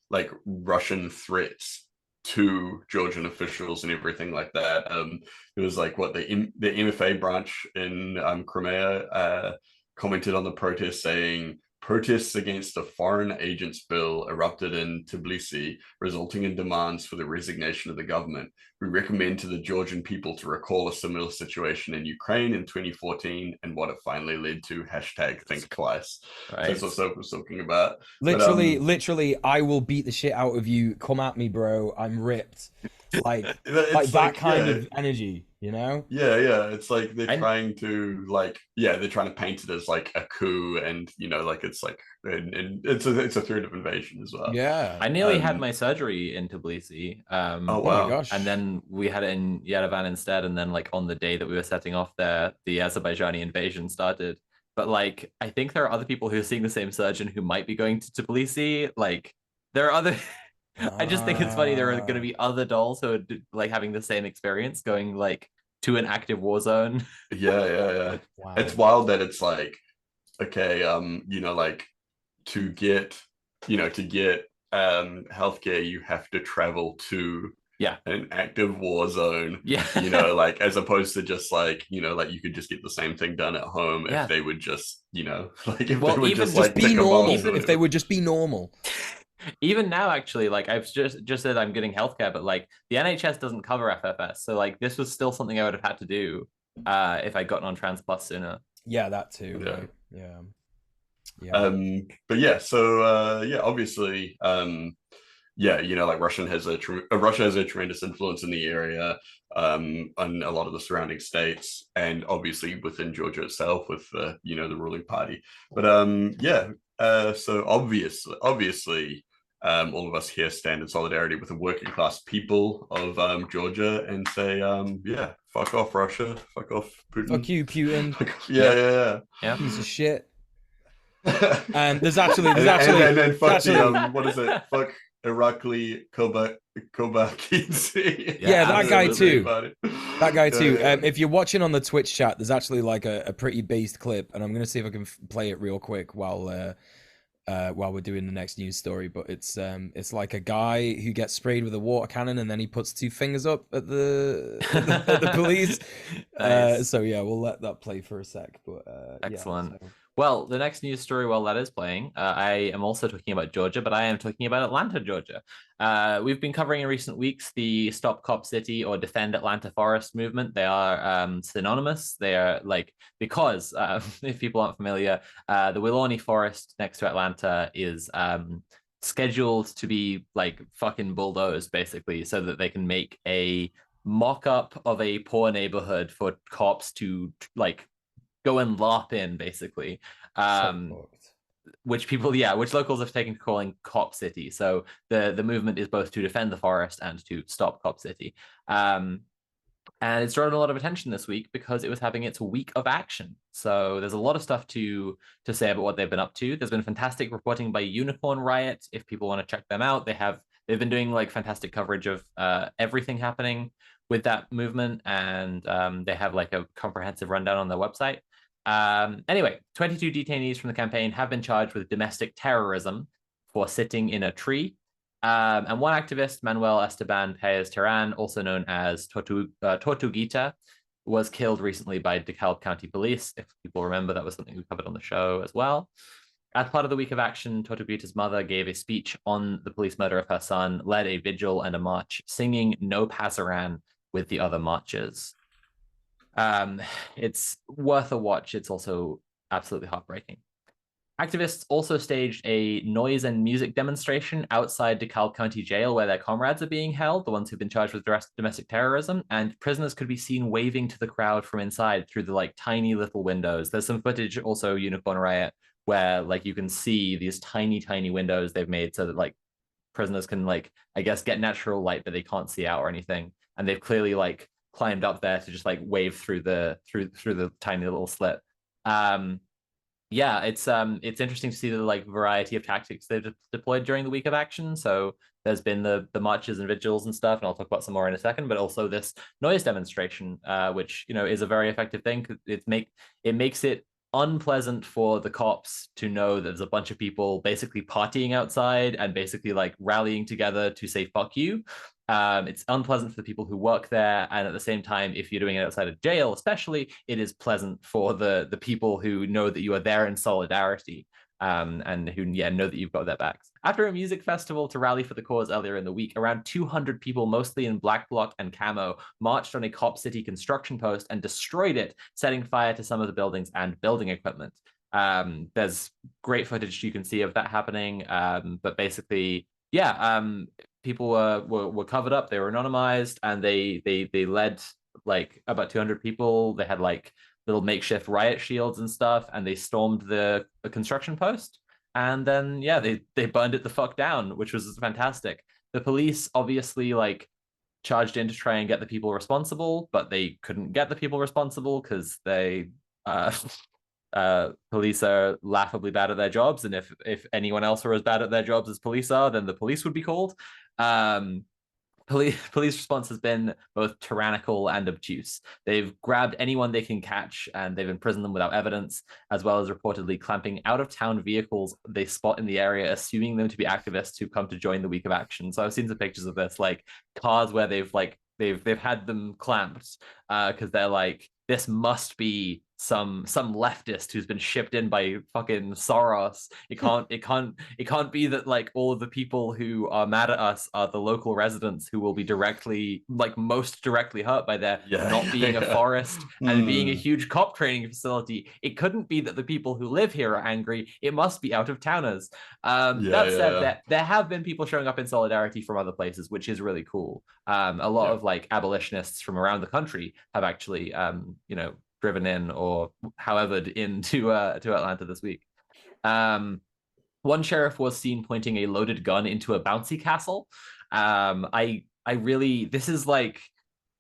[SPEAKER 3] like Russian threats to Georgian officials and everything like that. It was like what the MFA branch in Crimea commented on the protest, saying protests against the Foreign Agents Bill erupted in Tbilisi, resulting in demands for the resignation of the government. We recommend to the Georgian people to recall a similar situation in Ukraine in 2014 and what it finally led to. Hashtag think twice. So
[SPEAKER 1] Right.
[SPEAKER 3] that's what Soap was talking about. But
[SPEAKER 2] Literally, I will beat the shit out of you. Come at me, bro. I'm ripped.
[SPEAKER 3] It's
[SPEAKER 2] that
[SPEAKER 3] like,
[SPEAKER 2] kind
[SPEAKER 3] yeah,
[SPEAKER 2] of energy, you know?
[SPEAKER 3] yeah. It's like they're
[SPEAKER 1] I
[SPEAKER 3] trying to like, yeah, they're trying to paint it as like a coup, and like it's like, and it's a threat of invasion as well.
[SPEAKER 2] Yeah.
[SPEAKER 1] I nearly had
[SPEAKER 3] Um,
[SPEAKER 1] my surgery in Tbilisi.
[SPEAKER 3] oh
[SPEAKER 2] Oh my
[SPEAKER 3] wow,
[SPEAKER 1] And
[SPEAKER 2] gosh.
[SPEAKER 1] then we had it in Yerevan instead. And then, like, on the day that we were setting off there, the Azerbaijani invasion started. But, like, I think there are other people who are seeing the same surgeon who might be going to Tbilisi. Like, there are other. I just think it's funny. There are going to
[SPEAKER 2] Ah.
[SPEAKER 1] be other dolls who are like having the same experience, going like to an active war zone.
[SPEAKER 3] yeah. It's
[SPEAKER 2] Wow.
[SPEAKER 3] wild that it's like, okay, like to get, to get healthcare, you have to travel to
[SPEAKER 1] Yeah,
[SPEAKER 3] an active war zone,
[SPEAKER 1] yeah,
[SPEAKER 3] like as opposed to just like, like you could just get the same thing done at home if
[SPEAKER 1] yeah.
[SPEAKER 3] they would just, like if they
[SPEAKER 1] Well,
[SPEAKER 3] would just
[SPEAKER 2] Just
[SPEAKER 3] like
[SPEAKER 2] be
[SPEAKER 3] tick a box or
[SPEAKER 2] normal.
[SPEAKER 1] even
[SPEAKER 2] If they
[SPEAKER 3] whatever.
[SPEAKER 2] would just be normal.
[SPEAKER 1] even now, actually, like I've just said, I'm getting healthcare, but like the NHS doesn't cover FFS, so like this was still something I would have had to do if I'd gotten on Trans Plus sooner.
[SPEAKER 2] Yeah, that too,
[SPEAKER 3] Yeah.
[SPEAKER 2] right? Yeah. Yeah.
[SPEAKER 3] But yeah, so yeah, obviously, yeah, like Russia has a tremendous influence in the area, and a lot of the surrounding states, and obviously within Georgia itself with the the ruling party. But yeah, so obviously, all of us here stand in solidarity with the working class people of Georgia and say, yeah, fuck off Russia, fuck off
[SPEAKER 2] Fuck
[SPEAKER 3] Putin,
[SPEAKER 2] you, Putin.
[SPEAKER 3] yeah,
[SPEAKER 1] Yep,
[SPEAKER 3] yeah,
[SPEAKER 1] yep.
[SPEAKER 2] Piece of shit. And
[SPEAKER 3] and then
[SPEAKER 2] there's
[SPEAKER 3] fuck the
[SPEAKER 2] actually,
[SPEAKER 3] what is it? Fuck Irakli Kobakidze.
[SPEAKER 1] Yeah,
[SPEAKER 2] yeah, that guy
[SPEAKER 3] The main
[SPEAKER 1] absolutely.
[SPEAKER 2] too.
[SPEAKER 3] party.
[SPEAKER 2] That guy
[SPEAKER 3] Yeah,
[SPEAKER 2] too.
[SPEAKER 3] yeah.
[SPEAKER 2] If you're watching on the Twitch chat, there's actually like a pretty based clip, and I'm gonna see if I can play it real quick while we're doing the next news story. But it's like a guy who gets sprayed with a water cannon, and then he puts two fingers up at the police.
[SPEAKER 1] Nice.
[SPEAKER 2] So yeah, we'll let that play for a sec. But yeah,
[SPEAKER 1] Excellent.
[SPEAKER 2] so
[SPEAKER 1] Well, the next news story, while that is playing, I am also talking about Georgia, but I am talking about Atlanta, Georgia. We've been covering in recent weeks the Stop Cop City or Defend Atlanta Forest movement. They are synonymous. They are like, because if people aren't familiar, the Willownee Forest next to Atlanta is scheduled to be like fucking bulldozed, basically, so that they can make a mock-up of a poor neighborhood for cops to like go and lop in, basically.
[SPEAKER 2] so
[SPEAKER 1] Um,
[SPEAKER 2] fucked.
[SPEAKER 1] which locals have taken to calling Cop City. So the movement is both to defend the forest and to stop Cop City. And it's drawn a lot of attention this week because it was having its week of action. So there's a lot of stuff to say about what they've been up to. There's been fantastic reporting by Unicorn Riot. If people want to check them out, they've been doing like fantastic coverage of everything happening with that movement, and they have like a comprehensive rundown on their website. Anyway, 22 detainees from the campaign have been charged with domestic terrorism for sitting in a tree. And one activist, Manuel Esteban Paez Terán, also known as Tortuguita, was killed recently by DeKalb County Police. If people remember, that was something we covered on the show as well. As part of the week of action, Tortuguita's mother gave a speech on the police murder of her son, led a vigil and a march, singing No Pasaran with the other marchers. It's worth a watch. It's also absolutely heartbreaking. Activists also staged a noise and music demonstration outside DeKalb County Jail where their comrades are being held, the ones who've been charged with domestic terrorism, and prisoners could be seen waving to the crowd from inside through the like tiny little windows. There's some footage also Unicorn Riot where like you can see these tiny windows they've made so that like prisoners can like I guess get natural light but they can't see out or anything, and they've clearly like climbed up there to just like wave through the tiny little slit. Yeah, it's interesting to see the like variety of tactics they've deployed during the week of action. So there's been the marches and vigils and stuff, and I'll talk about some more in a second, but also this noise demonstration, which is a very effective thing. It makes it unpleasant for the cops to know that there's a bunch of people basically partying outside and basically like rallying together to say fuck you. It's unpleasant for the people who work there, and at the same time, if you're doing it outside of jail, especially, it is pleasant for the people who know that you are there in solidarity, and who know that you've got their backs. After a music festival to rally for the cause earlier in the week, around 200 people, mostly in black bloc and camo, marched on a Cop City construction post and destroyed it, setting fire to some of the buildings and building equipment. There's great footage you can see of that happening, but basically yeah, people were covered up. They were anonymized, and they led like about 200 people. They had like little makeshift riot shields and stuff, and they stormed the construction post. And then yeah, they burned it the fuck down, which was fantastic. The police obviously like charged in to try and get the people responsible, but they couldn't get the people responsible because they police are laughably bad at their jobs, and if anyone else were as bad at their jobs as police are, then the police would be called. Um, police response has been both tyrannical and obtuse. They've grabbed anyone they can catch and they've imprisoned them without evidence, as well as reportedly clamping out of town vehicles they spot in the area, assuming them to be activists who've come to join the week of action. So I've seen some pictures of this, like cars where they've had them clamped because they're like, this must be some leftist who's been shipped in by fucking Soros. It can't be that like all of the people who are mad at us are the local residents who will be directly, like most directly hurt by there not being a forest and being a huge cop training facility. It couldn't be that the people who live here are angry. It must be out of towners. That said, there have been people showing up in solidarity from other places, which is really cool. A lot of like abolitionists from around the country have actually driven in or howevered into to Atlanta this week. One sheriff was seen pointing a loaded gun into a bouncy castle. I really, this is like,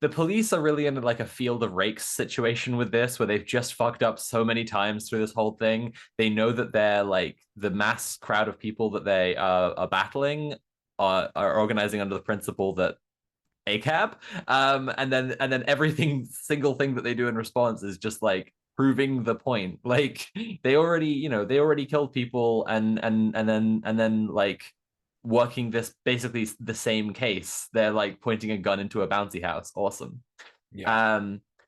[SPEAKER 1] the police are really in like a field of rakes situation with this, where they've just fucked up so many times through this whole thing. They know that they're like the mass crowd of people that they are battling are organizing under the principle that ACAB. And then everything single thing that they do in response is just like proving the point. Like they already killed people and then like working this basically the same case. They're like pointing a gun into a bouncy house. Awesome. Yeah.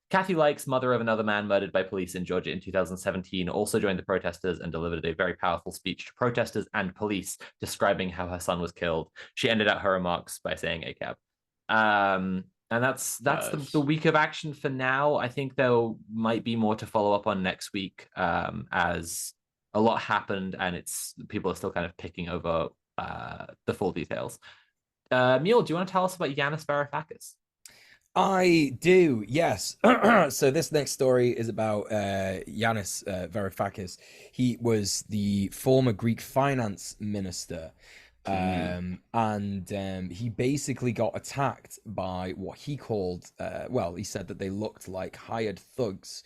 [SPEAKER 1] Kathy Likes, mother of another man murdered by police in Georgia in 2017, also joined the protesters and delivered a very powerful speech to protesters and police describing how her son was killed. She ended out her remarks by saying ACAB. And that's nice. The week of action for now. I think there might be more to follow up on next week, as a lot happened and people are still kind of picking over the full details. Mule, do you want to tell us about Yanis Varoufakis?
[SPEAKER 2] I do, yes. So this next story is about Yanis Varoufakis. He was the former Greek finance minister. And he basically got attacked by what he called, he said that they looked like hired thugs.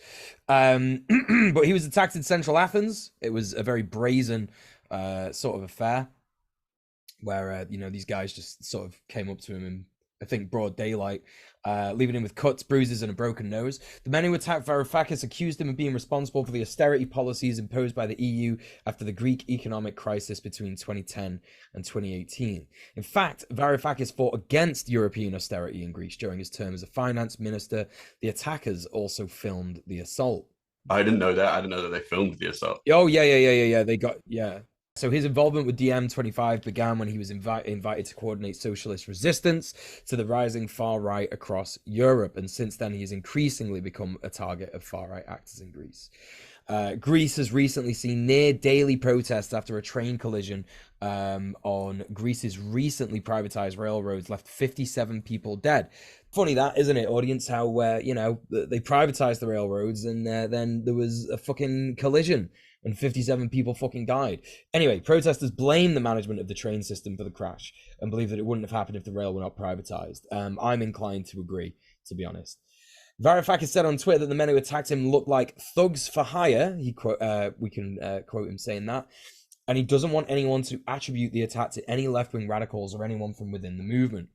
[SPEAKER 2] But he was attacked in central Athens. It was a very brazen sort of affair where, these guys just sort of came up to him in, I think, broad daylight, leaving him with cuts, bruises, and a broken nose. The men who attacked Varoufakis accused him of being responsible for the austerity policies imposed by the EU after the Greek economic crisis between 2010 and 2018. In fact, Varoufakis fought against European austerity in Greece during his term as a finance minister. The attackers also filmed the assault.
[SPEAKER 3] I didn't know that. I didn't know that they filmed the assault.
[SPEAKER 2] Oh, yeah. So his involvement with DiEM25 began when he was invited to coordinate socialist resistance to the rising far right across Europe. And since then, he has increasingly become a target of far right actors in Greece. Greece has recently seen near daily protests after a train collision on Greece's recently privatized railroads left 57 people dead. Funny that, isn't it, audience, how, they privatized the railroads and then there was a fucking collision and 57 people fucking died. Anyway, protesters blame the management of the train system for the crash and believe that it wouldn't have happened if the rail were not privatized. I'm inclined to agree, to be honest. Varoufakis said on Twitter that the men who attacked him looked like thugs for hire. We can quote him saying that. And he doesn't want anyone to attribute the attack to any left-wing radicals or anyone from within the movement.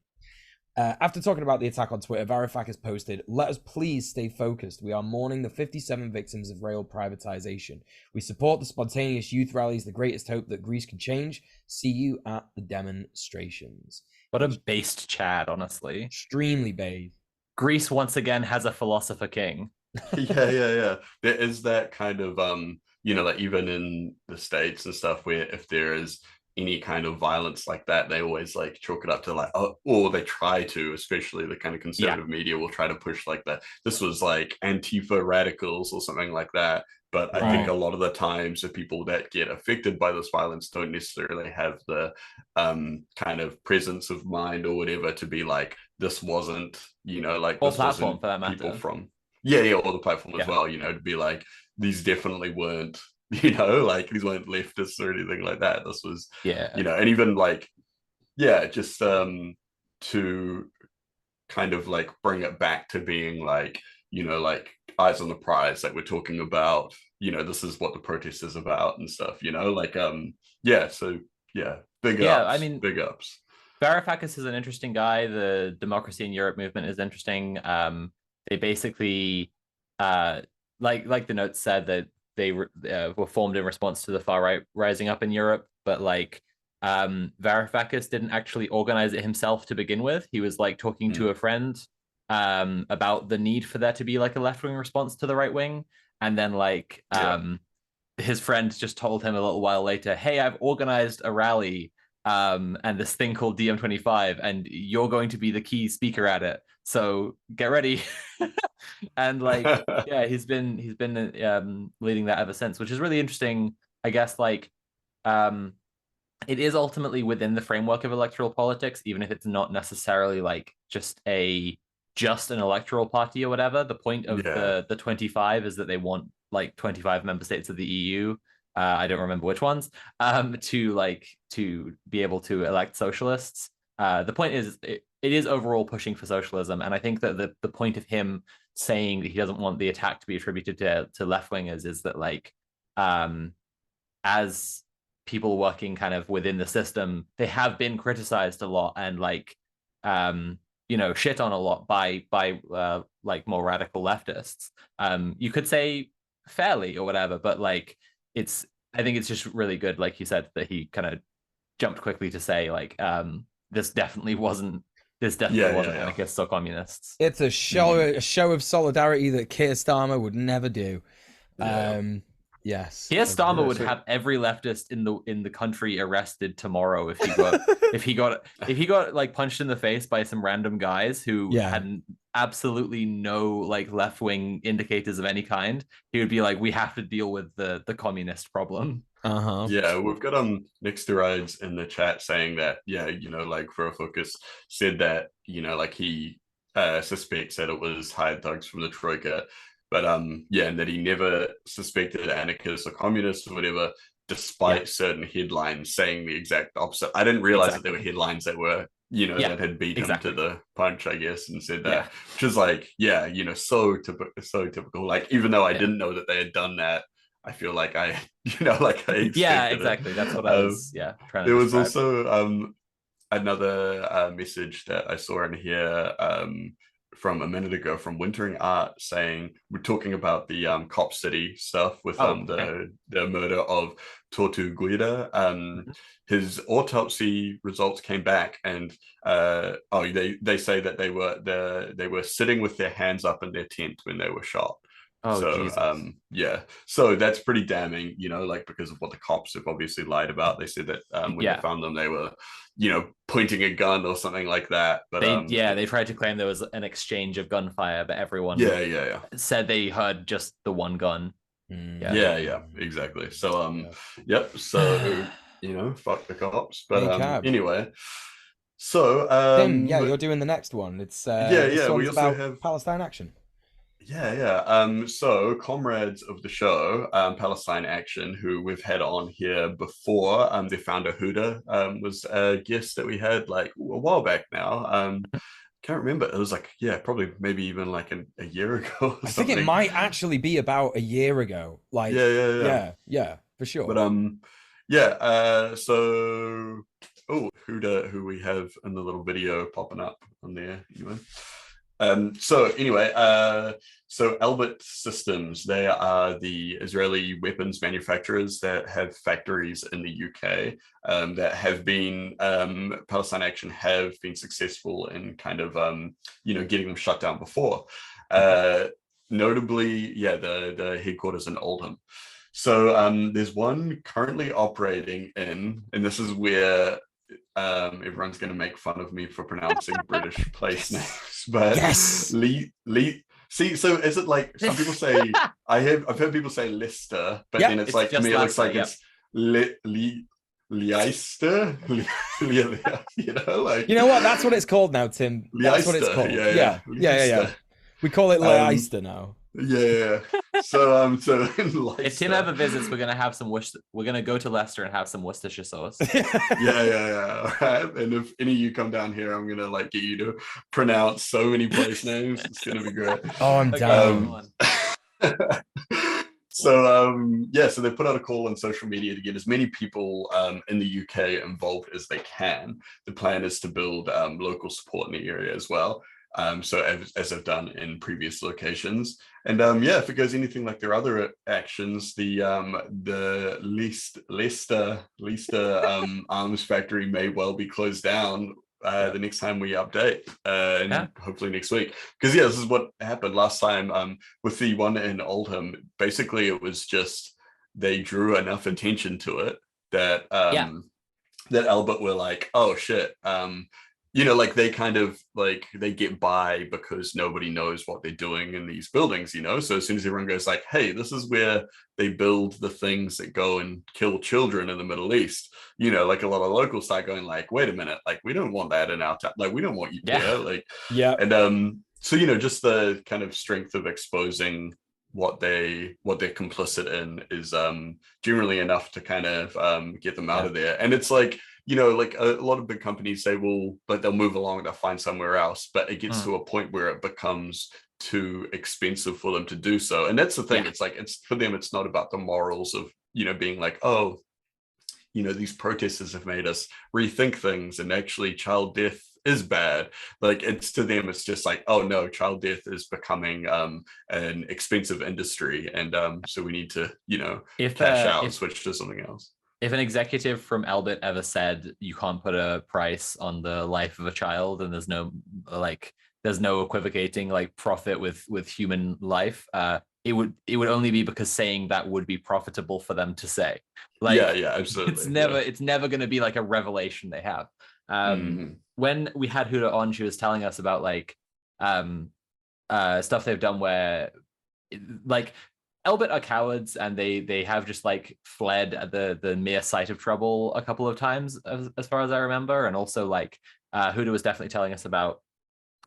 [SPEAKER 2] After talking about the attack on Twitter, Varoufakis posted, "Let us please stay focused. We are mourning the 57 victims of rail privatization. We support the spontaneous youth rallies, the greatest hope that Greece can change. See you at the demonstrations."
[SPEAKER 1] What a based Chad, honestly.
[SPEAKER 2] Extremely based.
[SPEAKER 1] Greece once again has a philosopher king.
[SPEAKER 3] Yeah. There is that kind of, like even in the States and stuff, where if there is any kind of violence like that, they always like chalk it up to like, or they try to, especially the kind of conservative media will try to push like that. This was like Antifa radicals or something like that. But I think
[SPEAKER 1] Right.
[SPEAKER 3] a lot of the times the people that get affected by this violence don't necessarily have the kind of presence of mind or whatever to be like, this wasn't, like
[SPEAKER 1] Or
[SPEAKER 3] this
[SPEAKER 1] platform
[SPEAKER 3] wasn't
[SPEAKER 1] for that
[SPEAKER 3] people
[SPEAKER 1] matter.
[SPEAKER 3] from, yeah, or the platform as
[SPEAKER 1] Yeah.
[SPEAKER 3] well, to be like, these definitely weren't, like these weren't leftists or anything like that. This was,
[SPEAKER 1] Yeah.
[SPEAKER 3] and even like, yeah, just to kind of like bring it back to being like, like eyes on the prize, like we're talking about, this is what the protest is about and stuff, like yeah, so yeah,
[SPEAKER 1] Yeah. I mean,
[SPEAKER 3] big ups.
[SPEAKER 1] Varoufakis is an interesting guy. The Democracy in Europe movement is interesting. They basically, uh, like the notes said, that they were formed in response to the far right rising up in Europe. But like, Varoufakis didn't actually organize it himself to begin with. He was like talking to a friend, about the need for there to be like a left wing response to the right wing, and then like,
[SPEAKER 3] Yeah.
[SPEAKER 1] his friend just told him a little while later, "Hey, I've organized a rally, and this thing called DM25, and you're going to be the key speaker at it. So get ready." And like, yeah, he's been leading that ever since, which is really interesting. I guess like, um, it is ultimately within the framework of electoral politics, even if it's not necessarily like just an electoral party or whatever. The point of
[SPEAKER 3] Yeah.
[SPEAKER 1] the 25 is that they want like 25 member states of the EU. I don't remember which ones, to be able to elect socialists. The point is, it is overall pushing for socialism, and I think that the point of him saying that he doesn't want the attack to be attributed to left wingers is that like, um, as people working kind of within the system, they have been criticized a lot and like, shit on a lot by like more radical leftists. You could say fairly or whatever, but like, it's I think it's just really good, like you said, that he kind of jumped quickly to say like, this definitely wasn't
[SPEAKER 3] Yeah, yeah, yeah.
[SPEAKER 1] anarchists or communists.
[SPEAKER 2] It's
[SPEAKER 3] Mhm.
[SPEAKER 2] a show of solidarity that Keir Starmer would never do.
[SPEAKER 3] Yeah.
[SPEAKER 2] Yes.
[SPEAKER 1] Keir Starmer
[SPEAKER 3] Yeah,
[SPEAKER 1] would
[SPEAKER 3] so
[SPEAKER 1] have every leftist in the country arrested tomorrow if he got like punched in the face by some random guys who
[SPEAKER 2] Yeah.
[SPEAKER 1] had absolutely no like left wing indicators of any kind. He would be like, we have to deal with the communist problem.
[SPEAKER 2] Uh-huh.
[SPEAKER 3] yeah, we've got next to rides in the chat saying that, yeah, like Varoufakis said that, like he suspects that it was hired thugs from the Troika, but yeah, and that he never suspected anarchists or communists or whatever,
[SPEAKER 1] Yeah,
[SPEAKER 3] despite certain headlines saying the exact opposite. I didn't realize that there were
[SPEAKER 1] exactly.
[SPEAKER 3] headlines that were,
[SPEAKER 1] Yeah,
[SPEAKER 3] that had beat him to
[SPEAKER 1] exactly.
[SPEAKER 3] the punch, I guess, and said
[SPEAKER 1] Yeah,
[SPEAKER 3] that, which is like, yeah, so typical. Like, even though I
[SPEAKER 1] yeah.
[SPEAKER 3] didn't know that they had done that, I feel like I, like I
[SPEAKER 1] Yeah,
[SPEAKER 3] expected it.
[SPEAKER 1] exactly. That's what I was, yeah, trying to
[SPEAKER 3] There was
[SPEAKER 1] describe.
[SPEAKER 3] also another message that I saw in here from a minute ago from Wintering Art saying we're talking about the Cop City stuff with
[SPEAKER 1] Oh, okay.
[SPEAKER 3] the murder of Tortu Guida.
[SPEAKER 1] Mhm.
[SPEAKER 3] His autopsy results came back, and they say that they were sitting with their hands up in their tent when they were shot.
[SPEAKER 1] Oh,
[SPEAKER 3] So
[SPEAKER 1] Jesus.
[SPEAKER 3] yeah, so that's pretty damning, like because of what the cops have obviously lied about. They said that when they
[SPEAKER 1] Yeah.
[SPEAKER 3] found them, they were, pointing a gun or something like that. But
[SPEAKER 1] They tried to claim there was an exchange of gunfire, but everyone
[SPEAKER 3] yeah, yeah, yeah,
[SPEAKER 1] said they heard just the one gun. Yeah.
[SPEAKER 3] yeah, yeah,
[SPEAKER 2] Mm.
[SPEAKER 3] exactly. So
[SPEAKER 2] Yeah.
[SPEAKER 3] yep. So fuck the cops. But
[SPEAKER 2] Hey, Cab.
[SPEAKER 3] anyway, so
[SPEAKER 2] Tim, yeah, you're doing the next one. It's
[SPEAKER 3] yeah,
[SPEAKER 2] this
[SPEAKER 3] yeah. We
[SPEAKER 2] one's
[SPEAKER 3] also
[SPEAKER 2] about
[SPEAKER 3] have
[SPEAKER 2] Palestine Action.
[SPEAKER 3] Yeah, yeah. So comrades of the show, Palestine Action, who we've had on here before, the founder Huda was a guest that we had like a while back now. Can't remember. It was like, yeah, probably maybe even like a year ago or
[SPEAKER 2] I think it
[SPEAKER 3] something.
[SPEAKER 2] might actually be about a year ago.
[SPEAKER 3] Yeah,
[SPEAKER 2] Like,
[SPEAKER 3] yeah, yeah.
[SPEAKER 2] yeah, for
[SPEAKER 3] But
[SPEAKER 2] sure.
[SPEAKER 3] yeah. So Huda, who we have in the little video popping up on there. Anyway. So anyway, so Elbit Systems, they are the Israeli weapons manufacturers that have factories in the UK that have been, Palestine Action have been successful in kind of, getting them shut down before. Notably, yeah, the headquarters in Oldham. So there's one currently operating in, and this is where everyone's going to make fun of me for pronouncing British place
[SPEAKER 2] Yes.
[SPEAKER 3] names, but
[SPEAKER 2] Yes.
[SPEAKER 3] See, so is it like some people say? I've heard people say Lister, but
[SPEAKER 2] Yeah,
[SPEAKER 3] then it's
[SPEAKER 1] it's
[SPEAKER 3] like to
[SPEAKER 1] just
[SPEAKER 3] me it looks
[SPEAKER 1] Leicester,
[SPEAKER 3] like
[SPEAKER 1] yep.
[SPEAKER 3] it's Leicester, you know, like
[SPEAKER 2] You know what? That's what it's called now, Tim. That's what it's
[SPEAKER 3] Leicester.
[SPEAKER 2] called.
[SPEAKER 3] Yeah,
[SPEAKER 2] Yeah. We call it
[SPEAKER 3] Um,
[SPEAKER 2] Leicester now.
[SPEAKER 3] yeah. So in
[SPEAKER 1] If Tim
[SPEAKER 3] Leicester,
[SPEAKER 1] ever visits, we're gonna have some we're gonna go to Leicester and have some Worcestershire sauce.
[SPEAKER 3] yeah. Right? And if any of you come down here, I'm gonna like get you to pronounce so many place names. It's gonna be great.
[SPEAKER 2] Oh, I'm
[SPEAKER 1] Okay,
[SPEAKER 2] down.
[SPEAKER 1] go on.
[SPEAKER 3] So they put out a call on social media to get as many people in the UK involved as they can. The plan is to build local support in the area as well. So as I've done in previous locations, and if it goes anything like their other actions, the Leicester arms factory may well be closed down the next time we update, and hopefully next week. Because this is what happened last time with the one in Oldham. Basically, it was just they drew enough attention to it that that Elbit were like, oh shit. Like they kind of like they get by because nobody knows what they're doing in these buildings, so as soon as everyone goes like, hey, this is where they build the things that go and kill children in the Middle East, like a lot of locals start going like, wait a minute, like we don't want that in our town, like we don't want you there, like and so just the kind of strength of exposing what they're complicit in is generally enough to kind of get them out of there. And it's like, like a lot of big companies say, well, but they'll move along, they'll find somewhere else, but it gets to a point where it becomes too expensive for them to do so. And that's the thing. It's like, it's for them, it's not about the morals of being like, oh, these protesters have made us rethink things, and actually child death is bad. Like, it's to them, it's just like, oh no, child death is becoming an expensive industry, and so we need to cash out and switch to something else.
[SPEAKER 1] If an executive from Elbit ever said you can't put a price on the life of a child, and there's no equivocating like profit with human life, it would only be because saying that would be profitable for them to say. Like,
[SPEAKER 3] yeah, absolutely.
[SPEAKER 1] It's never going to be like a revelation they have. When we had Huda on, she was telling us about like stuff they've done where like Elbit are cowards, and they have just like fled at the mere sight of trouble a couple of times, as far as I remember. And also like Huda was definitely telling us about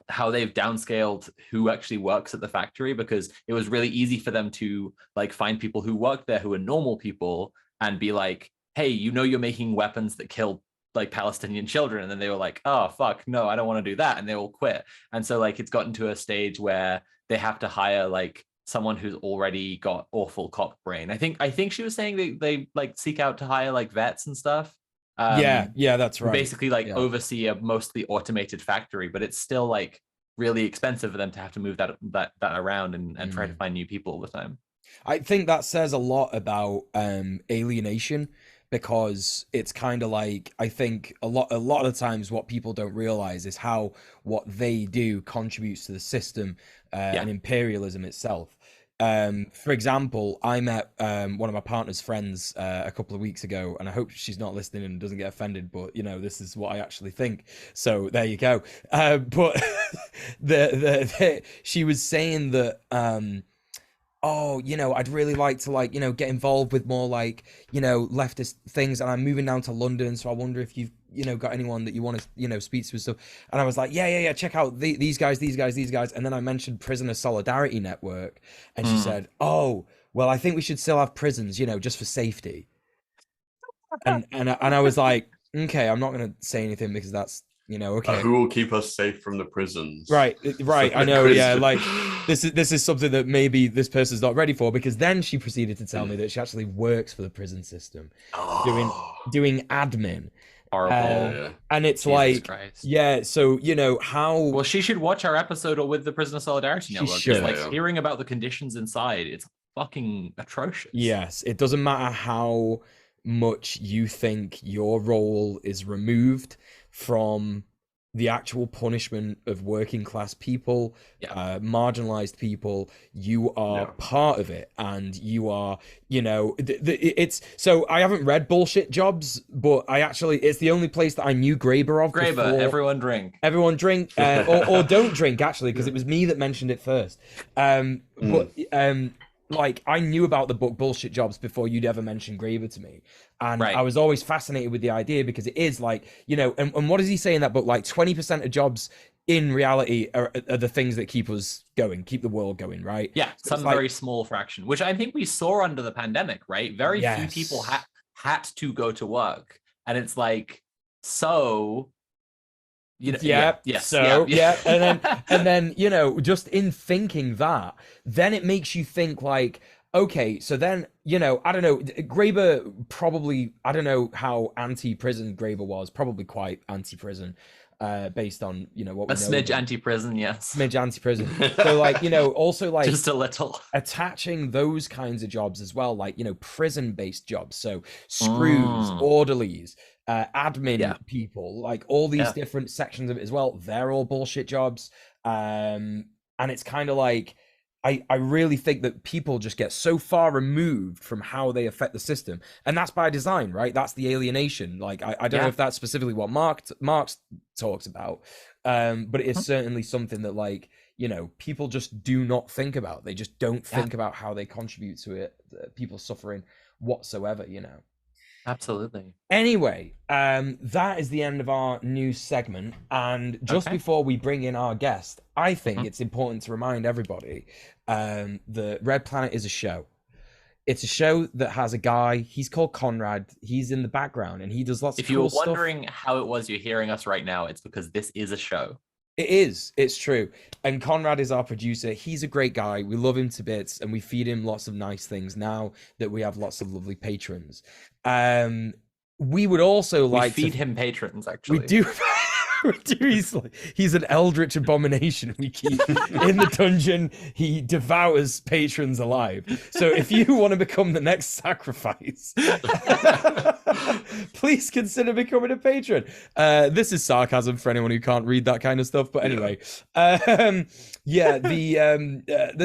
[SPEAKER 1] how they've downscaled who actually works at the factory, because it was really easy for them to like find people who work there who are normal people and be like, hey, you're making weapons that kill like Palestinian children. And then they were like, oh fuck, no, I don't want to do that, and they all quit. And so like it's gotten to a stage where they have to hire like someone who's already got awful cop brain. I think she was saying they like seek out to hire like vets and stuff.
[SPEAKER 2] Yeah, that's right.
[SPEAKER 1] Basically like oversee a mostly automated factory, but it's still like really expensive for them to have to move that around and try to find new people all the time.
[SPEAKER 2] I think that says a lot about alienation, because it's kind of like, I think a lot of times what people don't realize is how what they do contributes to the system and imperialism itself. For example, I met one of my partner's friends a couple of weeks ago, and I hope she's not listening and doesn't get offended, but this is what I actually think. So there you go. But she was saying that I'd really like to get involved with more leftist things, and I'm moving down to London, so I wonder if you've got anyone that you want to speak to and stuff. And I was like, yeah, check out these guys. And then I mentioned Prisoner Solidarity Network, and she said, oh, well, I think we should still have prisons, just for safety. And I was like, okay, I'm not gonna say anything because that's okay.
[SPEAKER 3] Who will keep us safe from the prisons?
[SPEAKER 2] Right. I know. Yeah, like this is something that maybe this person's not ready for, because then she proceeded to tell me that she actually works for the prison system, doing admin.
[SPEAKER 1] Horrible.
[SPEAKER 2] And it's
[SPEAKER 1] Jesus
[SPEAKER 2] like,
[SPEAKER 1] Christ.
[SPEAKER 2] yeah. So how?
[SPEAKER 1] Well, she should watch our episode with the Prisoner Solidarity Network.
[SPEAKER 2] Should.
[SPEAKER 1] Like hearing about the conditions inside, it's fucking atrocious.
[SPEAKER 2] Yes, it doesn't matter how much you think your role is removed from the actual punishment of working class people, marginalized people. You are part of it, and you are, it's so I haven't read Bullshit Jobs, but it's the only place that I knew Graeber of.
[SPEAKER 1] Graeber, everyone drink,
[SPEAKER 2] or don't drink, actually, because it was me that mentioned it first. Like, I knew about the book Bullshit Jobs before you'd ever mentioned Graeber to me. And I was always fascinated with the idea, because it is like, and what does he say in that book? Like 20% of jobs in reality are the things that keep us going, keep the world going, right?
[SPEAKER 1] Yeah,
[SPEAKER 2] so
[SPEAKER 1] some very small fraction, which I think we saw under the pandemic, right? Very few people had to go to work. And it's like, so... and
[SPEAKER 2] then just in thinking that, then it makes you think like, okay, so then I don't know, Graeber probably, I don't know how anti-prison Graeber was, probably quite anti-prison, based on what we know.
[SPEAKER 1] Smidge anti-prison, yes.
[SPEAKER 2] Smidge anti-prison. So like, also like
[SPEAKER 1] just a little
[SPEAKER 2] attaching those kinds of jobs as well, like prison-based jobs, so screws, orderlies, admin people, like all these different sections of it as well, they're all bullshit jobs. And it's kind of like, I really think that people just get so far removed from how they affect the system, and that's by design, right? That's the alienation. Like I don't know if that's specifically what Marx talks about, but it is certainly something that, like, people just do not think about. They just don't think about how they contribute to it, people suffering whatsoever.
[SPEAKER 1] Absolutely.
[SPEAKER 2] Anyway, that is the end of our news segment. And just before we bring in our guest, I think it's important to remind everybody that Red Planet is a show. It's a show that has a guy. He's called Conrad. He's in the background, and he does lots of cool stuff.
[SPEAKER 1] If you were wondering how it was you're hearing us right now, it's because this is a show.
[SPEAKER 2] It is. It's true. And Conrad is our producer. He's a great guy. We love him to bits, and we feed him lots of nice things now that we have lots of lovely patrons. We would also like
[SPEAKER 1] to feed him patrons, actually.
[SPEAKER 2] We do. He's an eldritch abomination we keep in the dungeon. He devours patrons alive. So if you want to become the next sacrifice, please consider becoming a patron. This is sarcasm for anyone who can't read that kind of stuff. But anyway, the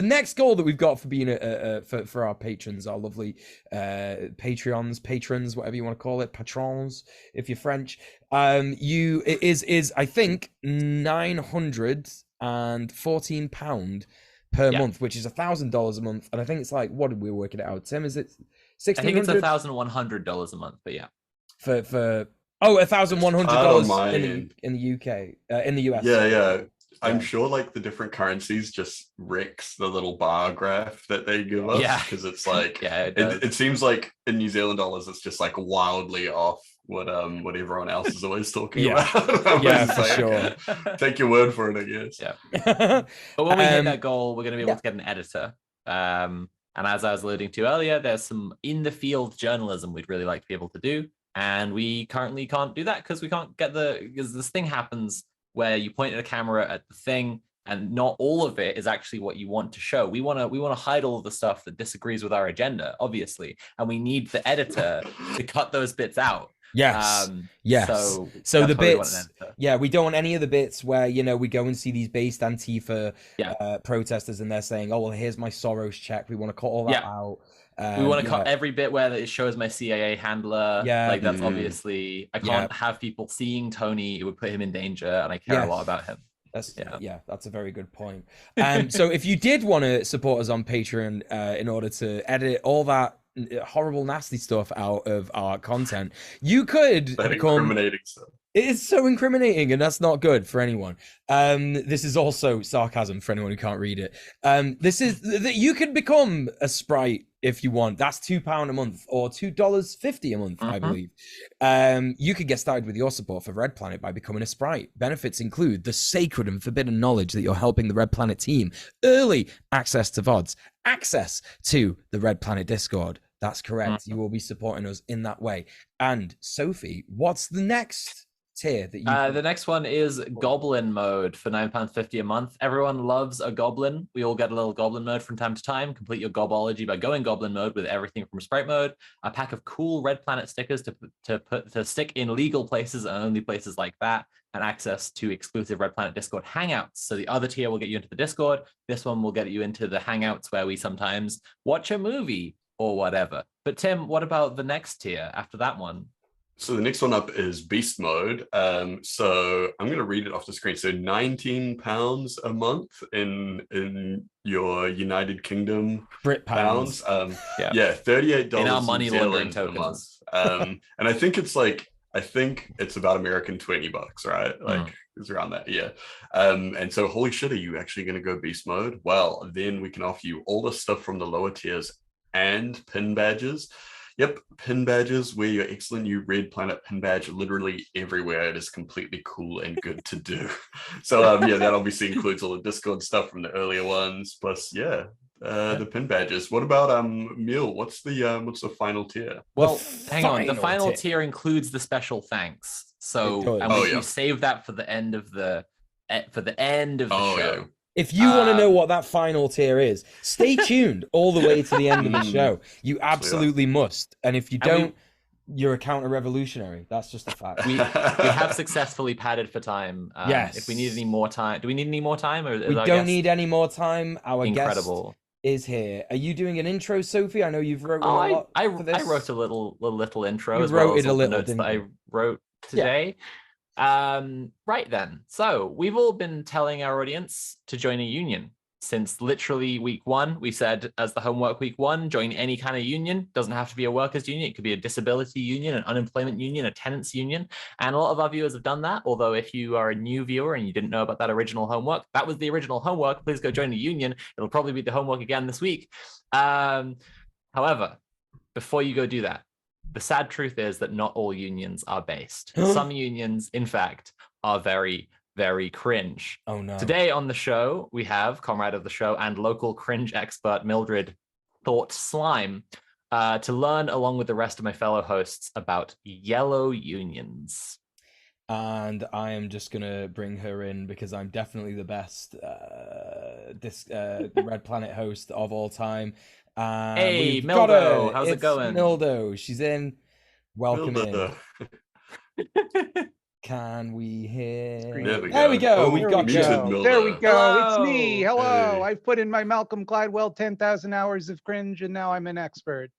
[SPEAKER 2] next goal that we've got for being for our patrons, our lovely patrons, whatever you want to call it, patrons, if you're French. It is I think £914 per month, which is $1,000 a month, and I think it's like, what did we work it out, Tim? Is it 1600?
[SPEAKER 1] I think it's $1,100 a month, but
[SPEAKER 2] for $1,100 in the UK, in the US.
[SPEAKER 3] I'm sure like the different currencies just wrecks the little bar graph that they give us, because it's like it seems like in New Zealand dollars it's just like wildly off what everyone else is always talking about.
[SPEAKER 2] For sure.
[SPEAKER 3] Take your word for it, I guess.
[SPEAKER 1] But when we hit that goal, we're going to be able to get an editor. And as I was alluding to earlier, there's some in the field journalism we'd really like to be able to do, and we currently can't do that because we can't get because this thing happens where you point at a camera at the thing, and not all of it is actually what you want to show. We want to hide all of the stuff that disagrees with our agenda, obviously, and we need the editor to cut those bits out.
[SPEAKER 2] Yes. So the bits, we don't want any of the bits where we go and see these based Antifa protesters, and they're saying, "Oh well, here's my Soros check." We want to cut all that out.
[SPEAKER 1] We want to cut every bit where it shows my CIA handler. Like that's obviously, I can't have people seeing Tony. It would put him in danger, and I care a lot about him.
[SPEAKER 2] That's a very good point. So if you did want to support us on Patreon in order to edit all that horrible, nasty stuff out of our content, you could become
[SPEAKER 3] incriminating stuff.
[SPEAKER 2] It is so incriminating, and that's not good for anyone. This is also sarcasm for anyone who can't read it. This is that you can become a Sprite if you want. That's £2 a month or $2.50 a month, I believe. You could get started with your support for Red Planet by becoming a Sprite. Benefits include the sacred and forbidden knowledge that you're helping the Red Planet team, early access to VODs, access to the Red Planet Discord. That's correct. You will be supporting us in that way. And Sophie, what's the next tier that you?
[SPEAKER 1] The next one is Goblin mode for £9.50 a month. Everyone loves a goblin. We all get a little goblin mode from time to time. Complete your gobology by going goblin mode with everything from sprite mode, a pack of cool Red Planet stickers to stick in legal places and only places like that, and access to exclusive Red Planet Discord hangouts. So the other tier will get you into the Discord. This one will get you into the hangouts where we sometimes watch a movie or whatever. But Tim, what about the next tier after that one?
[SPEAKER 3] So the next one up is Beast Mode. So I'm going to read it off the screen. So £19 a month in your United Kingdom
[SPEAKER 2] Brit pounds.
[SPEAKER 3] Yeah, $38
[SPEAKER 1] in our money laundering tokens.
[SPEAKER 3] And I think it's about American $20, right? Like it's around that, yeah. And so holy shit, are you actually going to go Beast Mode? Well, then we can offer you all the stuff from the lower tiers and pin badges. Yep, pin badges, wear your excellent new Red Planet pin badge literally everywhere. It is completely cool and good to do. So yeah, that obviously includes all the Discord stuff from the earlier ones. Plus, the pin badges. What about Mule? What's the final tier?
[SPEAKER 1] Well, hang on. The final tier includes the special thanks. So you save that for the end of the show.
[SPEAKER 3] Yeah.
[SPEAKER 2] If you want to know what that final tier is, stay tuned all the way to the end of the show. You absolutely must. And if you don't, you're a counter-revolutionary. That's just a fact.
[SPEAKER 1] We have successfully padded for time.
[SPEAKER 2] Yes.
[SPEAKER 1] If we need any more time, do we need any more time? Or
[SPEAKER 2] we don't need any more time. Our
[SPEAKER 1] Incredible.
[SPEAKER 2] guest is here. Are you doing an intro, Sophie? I know you've wrote a lot for this.
[SPEAKER 1] I wrote a little intro.
[SPEAKER 2] You wrote it a little,
[SPEAKER 1] notes that I wrote today. Right then. So we've all been telling our audience to join a union since literally week one. We said as the homework week one, join any kind of union. Doesn't have to be a workers union. It could be a disability union, an unemployment union, a tenants union. And a lot of our viewers have done that. Although if you are a new viewer and you didn't know about that original homework, that was the original homework. Please go join the union. It'll probably be the homework again this week. However, before you go do that, the sad truth is that not all unions are based. Some unions, in fact, are very, very cringe.
[SPEAKER 2] Oh no.
[SPEAKER 1] Today on the show, we have comrade of the show and local cringe expert Mildred Thought Slime to learn along with the rest of my fellow hosts about yellow unions.
[SPEAKER 2] And I am just gonna bring her in because I'm definitely the best Red Planet host of all time.
[SPEAKER 1] Hey, Mildo, how's it going?
[SPEAKER 2] Mildo, she's in. Welcome
[SPEAKER 3] Mildo.
[SPEAKER 2] in. Can we hear?
[SPEAKER 3] There we go.
[SPEAKER 2] We've got
[SPEAKER 3] Mildo.
[SPEAKER 4] There we go.
[SPEAKER 1] Hello.
[SPEAKER 4] It's me. Hello.
[SPEAKER 3] Hey.
[SPEAKER 4] I've put in my Malcolm Gladwell 10,000 hours of cringe, and now I'm an expert.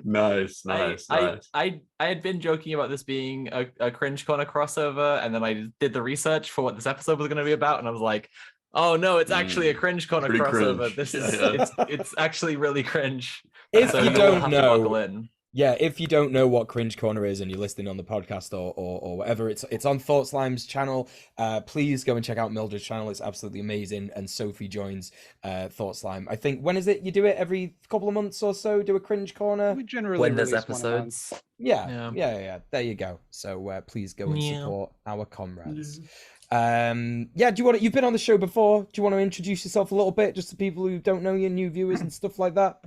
[SPEAKER 3] Nice.
[SPEAKER 1] I had been joking about this being a cringe corner crossover, and then I did the research for what this episode was going to be about, and I was like, oh no, it's actually a cringe corner crossover.
[SPEAKER 3] Cringe.
[SPEAKER 1] It's actually really cringe.
[SPEAKER 2] If
[SPEAKER 1] So
[SPEAKER 2] you
[SPEAKER 1] you'll
[SPEAKER 2] don't
[SPEAKER 1] have to
[SPEAKER 2] know,
[SPEAKER 1] buckle in.
[SPEAKER 2] yeah, if you don't know what Cringe Corner is and you're listening on the podcast or whatever, it's on Thought Slime's channel. Please go and check out Mildred's channel. It's absolutely amazing. And Sophie joins Thought Slime. I think, when is it? You do it every couple of months or so? Do a Cringe Corner?
[SPEAKER 4] We generally
[SPEAKER 1] When there's
[SPEAKER 4] release one a month.
[SPEAKER 1] episodes.
[SPEAKER 2] Yeah. There you go. So please go and
[SPEAKER 1] Yeah.
[SPEAKER 2] support our comrades. You've been on the show before. Do you want to introduce yourself a little bit, just to people who don't know you, new viewers and stuff like that?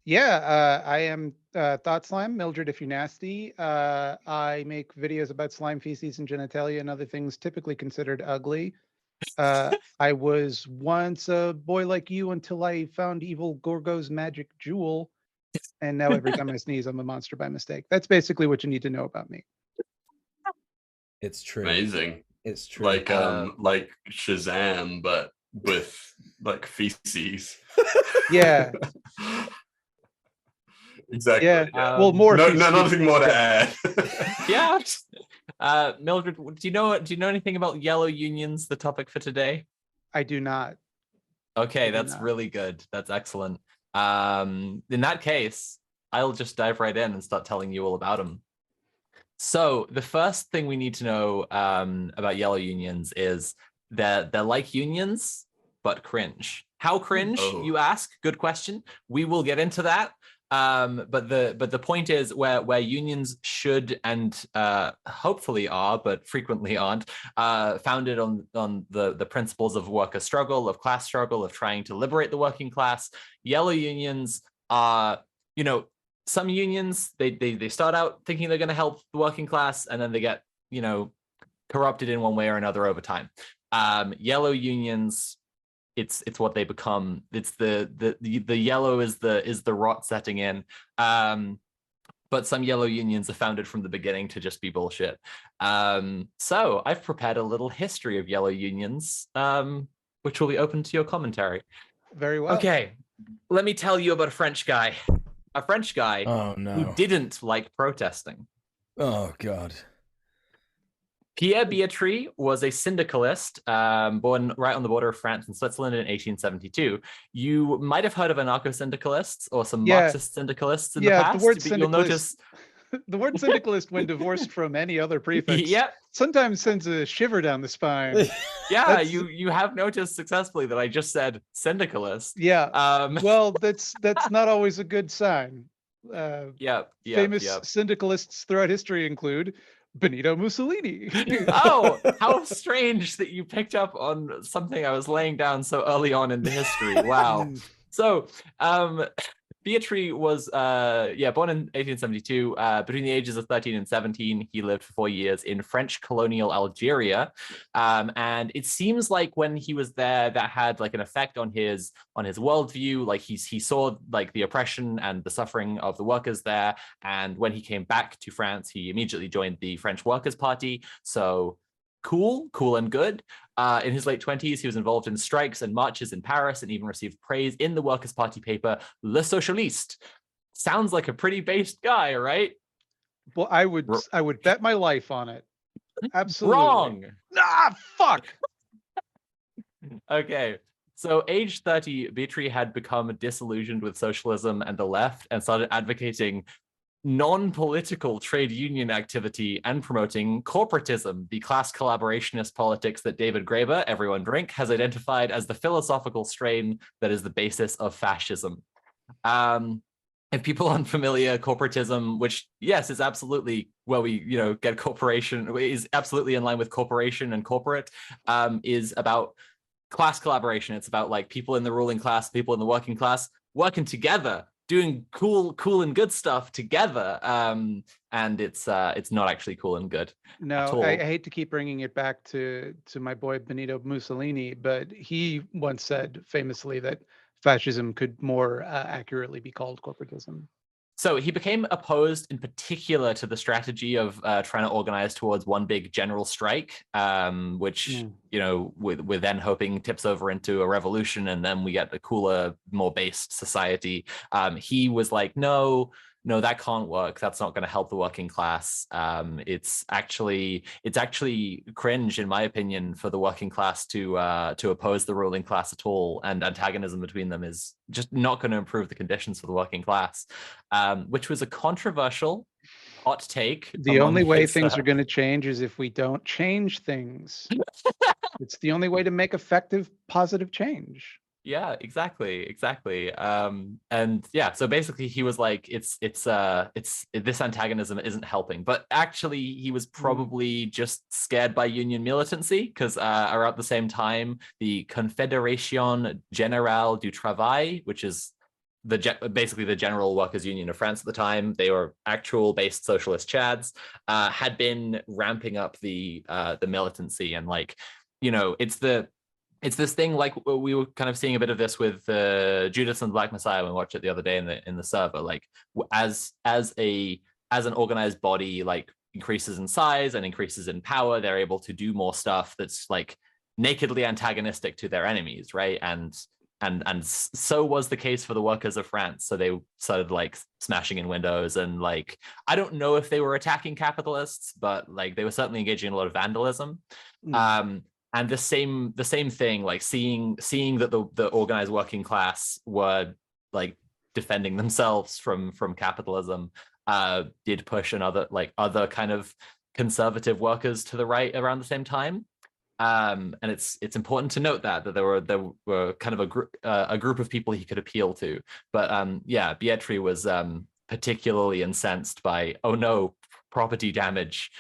[SPEAKER 4] Yeah, I am Thought Slime, Mildred if you're nasty. I make videos about slime feces and genitalia and other things typically considered ugly. I was once a boy like you until I found evil Gorgo's magic jewel. And now every time I sneeze, I'm a monster by mistake. That's basically what you need to know about me.
[SPEAKER 2] It's true.
[SPEAKER 3] Amazing.
[SPEAKER 2] It's true.
[SPEAKER 3] Like Shazam, but with like feces.
[SPEAKER 4] Yeah.
[SPEAKER 3] Exactly.
[SPEAKER 4] Yeah.
[SPEAKER 3] Yeah.
[SPEAKER 4] More.
[SPEAKER 3] Nothing more to add.
[SPEAKER 1] Yeah. Mildred, do you know anything about yellow unions, the topic for today?
[SPEAKER 4] I do not.
[SPEAKER 1] Okay, that's really good. That's excellent. In that case, I'll just dive right in and start telling you all about them. So the first thing we need to know about yellow unions is that they're like unions, but cringe. How cringe, you ask? Good question. We will get into that. But the point is where unions should and hopefully are, but frequently aren't, founded on the principles of worker struggle, of class struggle, of trying to liberate the working class. Yellow unions are, some unions, they start out thinking they're going to help the working class, and then they get, you know, corrupted in one way or another over time. Yellow unions, it's what they become. It's the yellow is the rot setting in. But some yellow unions are founded from the beginning to just be bullshit. So I've prepared a little history of yellow unions, which will be open to your commentary.
[SPEAKER 4] Very well.
[SPEAKER 1] Okay, let me tell you about a French guy. A French guy who didn't like protesting.
[SPEAKER 2] Oh, God.
[SPEAKER 1] Pierre Bietri was a syndicalist born right on the border of France and Switzerland in 1872. You might have heard of anarcho-syndicalists or some Marxist syndicalists in the past.
[SPEAKER 4] The word
[SPEAKER 1] but you'll notice
[SPEAKER 4] the word syndicalist, when divorced from any other prefix,
[SPEAKER 1] yep,
[SPEAKER 4] sometimes sends a shiver down the spine.
[SPEAKER 1] Yeah, you have noticed successfully that I just said syndicalist.
[SPEAKER 4] Yeah. Well, that's not always a good sign. Famous syndicalists throughout history include Benito Mussolini.
[SPEAKER 1] Oh, how strange that you picked up on something I was laying down so early on in the history. Wow. So, Bietri was born in 1872. Between the ages of 13 and 17, he lived for 4 years in French colonial Algeria, and it seems like when he was there, that had like an effect on his worldview. Like he saw like the oppression and the suffering of the workers there, and when he came back to France, he immediately joined the French Workers' Party. So cool and good. In his late 20s, he was involved in strikes and marches in Paris and even received praise in the Workers' Party paper, Le Socialiste. Sounds like a pretty based guy, right?
[SPEAKER 4] Well, I would bet my life on it. Absolutely.
[SPEAKER 1] Wrong.
[SPEAKER 4] Ah, fuck.
[SPEAKER 1] Okay. So age 30, Bietri had become disillusioned with socialism and the left and started advocating non-political trade union activity and promoting corporatism, the class collaborationist politics that David Graeber, everyone drink, has identified as the philosophical strain that is the basis of fascism. If people aren't familiar, corporatism, which yes, is absolutely where we get corporation, is absolutely in line with corporation and corporate, is about class collaboration. It's about like people in the ruling class, people in the working class working together, doing cool and good stuff together, and it's not actually cool and good.
[SPEAKER 4] No, I hate to keep bringing it back to my boy Benito Mussolini, but he once said famously that fascism could more accurately be called corporatism.
[SPEAKER 1] So he became opposed in particular to the strategy of trying to organize towards one big general strike, which, we're then hoping tips over into a revolution, and then we get a cooler, more based society. He was like, no, that can't work. That's not going to help the working class. It's actually cringe, in my opinion, for the working class to oppose the ruling class at all, and antagonism between them is just not going to improve the conditions for the working class, which was a controversial hot take.
[SPEAKER 4] The only way things are going to change is if we don't change things. It's the only way to make effective, positive change.
[SPEAKER 1] Yeah, exactly. And yeah, so basically he was like, it's this antagonism isn't helping, but actually he was probably just scared by union militancy, because around the same time, the Confédération Générale du Travail, which is basically the General Workers' Union of France at the time, they were actual based socialist chads, had been ramping up the militancy, and like, it's this thing, like we were kind of seeing a bit of this with Judas and the Black Messiah when we watched it the other day in the server. Like as an organized body like increases in size and increases in power, they're able to do more stuff that's like nakedly antagonistic to their enemies, right? And so was the case for the workers of France. So they started like smashing in windows, and like I don't know if they were attacking capitalists, but like they were certainly engaging in a lot of vandalism. And the same thing, like seeing that the organized working class were like defending themselves from capitalism, did push other kind of conservative workers to the right around the same time. And it's important to note that there were kind of a group of people he could appeal to. But Bietri was particularly incensed by, oh no, property damage.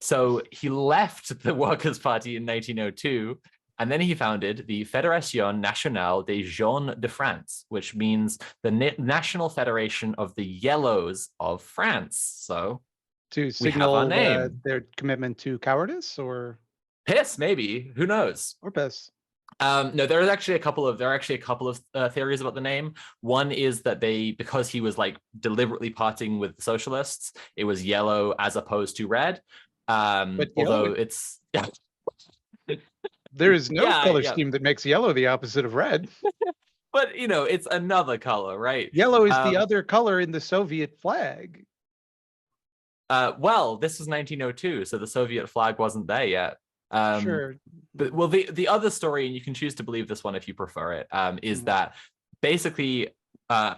[SPEAKER 1] So he left the Workers' Party in 1902 And then he founded the Fédération Nationale des Jaunes de France, which means the National Federation of the Yellows of France. So
[SPEAKER 4] To
[SPEAKER 1] we have our
[SPEAKER 4] signal
[SPEAKER 1] name.
[SPEAKER 4] their commitment to cowardice or
[SPEAKER 1] Piss, maybe. Who knows?
[SPEAKER 4] piss.
[SPEAKER 1] No, there are actually a couple of theories about the name. One is that because he was like deliberately partying with the socialists, it was yellow as opposed to red.
[SPEAKER 4] But
[SPEAKER 1] Although
[SPEAKER 4] yellow,
[SPEAKER 1] it's
[SPEAKER 4] there is no
[SPEAKER 1] Yeah,
[SPEAKER 4] color
[SPEAKER 1] yeah.
[SPEAKER 4] scheme that makes yellow the opposite of red.
[SPEAKER 1] But it's another color, right?
[SPEAKER 4] Yellow is the other color in the Soviet flag.
[SPEAKER 1] Well, this was 1902, so the Soviet flag wasn't there yet.
[SPEAKER 4] Sure.
[SPEAKER 1] But well, the other story, and you can choose to believe this one if you prefer it, is that basically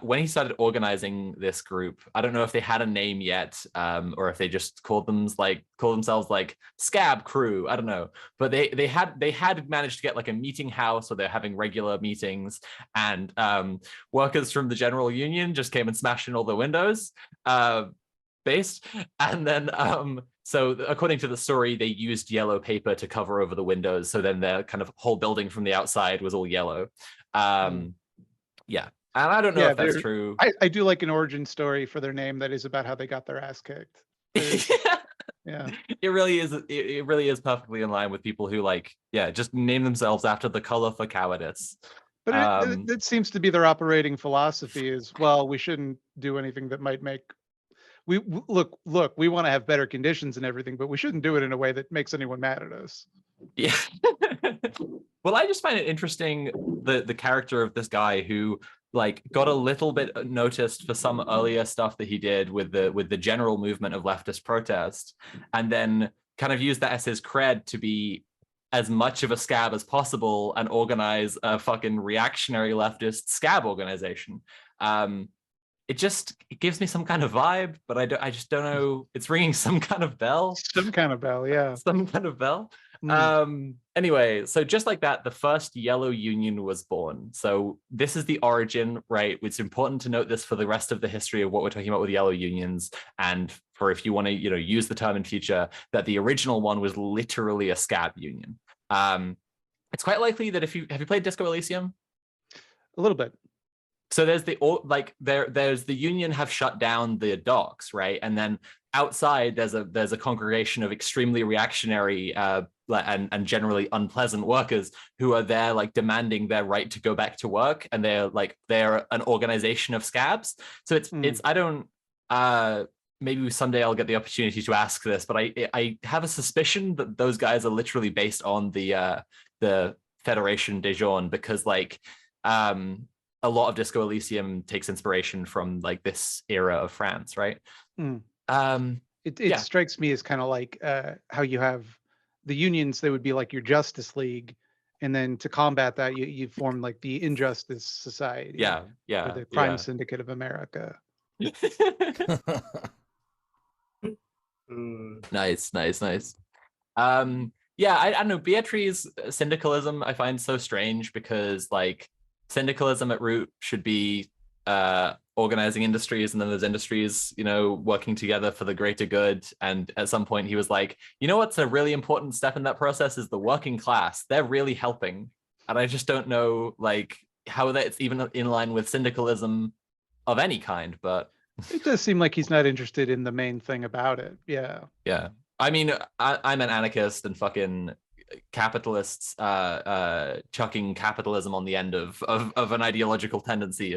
[SPEAKER 1] when he started organizing this group, I don't know if they had a name yet, or if they just called themselves like Scab Crew. I don't know, but they had managed to get like a meeting house, so they're having regular meetings, and workers from the General Union just came and smashed in all the windows. Based, and then so according to the story, they used yellow paper to cover over the windows, so then the kind of whole building from the outside was all yellow. Yeah, and I don't know if that's true.
[SPEAKER 4] I do like an origin story for their name that is about how they got their ass kicked. Yeah,
[SPEAKER 1] it really is perfectly in line with people who just name themselves after the color for cowardice.
[SPEAKER 4] But it seems to be their operating philosophy is, well, we shouldn't do anything that might make we want to have better conditions and everything, but we shouldn't do it in a way that makes anyone mad at us.
[SPEAKER 1] Yeah. Well, I just find it interesting the character of this guy who got a little bit noticed for some earlier stuff that he did with the general movement of leftist protest, and then kind of used that as his cred to be as much of a scab as possible and organize a fucking reactionary leftist scab organization. It gives me some kind of vibe, but I just don't know. It's ringing some kind of bell.
[SPEAKER 4] Some kind of bell, yeah.
[SPEAKER 1] Some kind of bell. Anyway, so just like that, the first Yellow Union was born. So this is the origin, right? It's important to note this for the rest of the history of what we're talking about with Yellow Unions, and for if you want to, use the term in future, that the original one was literally a scab union. It's quite likely that have you played Disco Elysium?
[SPEAKER 4] A little bit.
[SPEAKER 1] So there's there's the union have shut down the docks, right? And then outside there's a congregation of extremely reactionary and generally unpleasant workers who are there demanding their right to go back to work, and they're an organization of scabs. So it's I don't maybe someday I'll get the opportunity to ask this, but I have a suspicion that those guys are literally based on the Fédération des Jaunes, because a lot of Disco Elysium takes inspiration from this era of France, right?
[SPEAKER 4] It strikes me as kind of like how you have the unions. They would be like your Justice League, and then to combat that, you form the Injustice Society.
[SPEAKER 1] Or
[SPEAKER 4] the Crime Syndicate of America.
[SPEAKER 1] Nice. I don't know. Beatrice's syndicalism I find so strange, because syndicalism at root should be organizing industries, and then there's industries working together for the greater good. And at some point he was like, what's a really important step in that process is the working class. They're really helping. And I just don't know how that's even in line with syndicalism of any kind. But
[SPEAKER 4] it does seem like he's not interested in the main thing about it. Yeah
[SPEAKER 1] I mean, I'm an anarchist, and fucking capitalists chucking capitalism on the end of an ideological tendency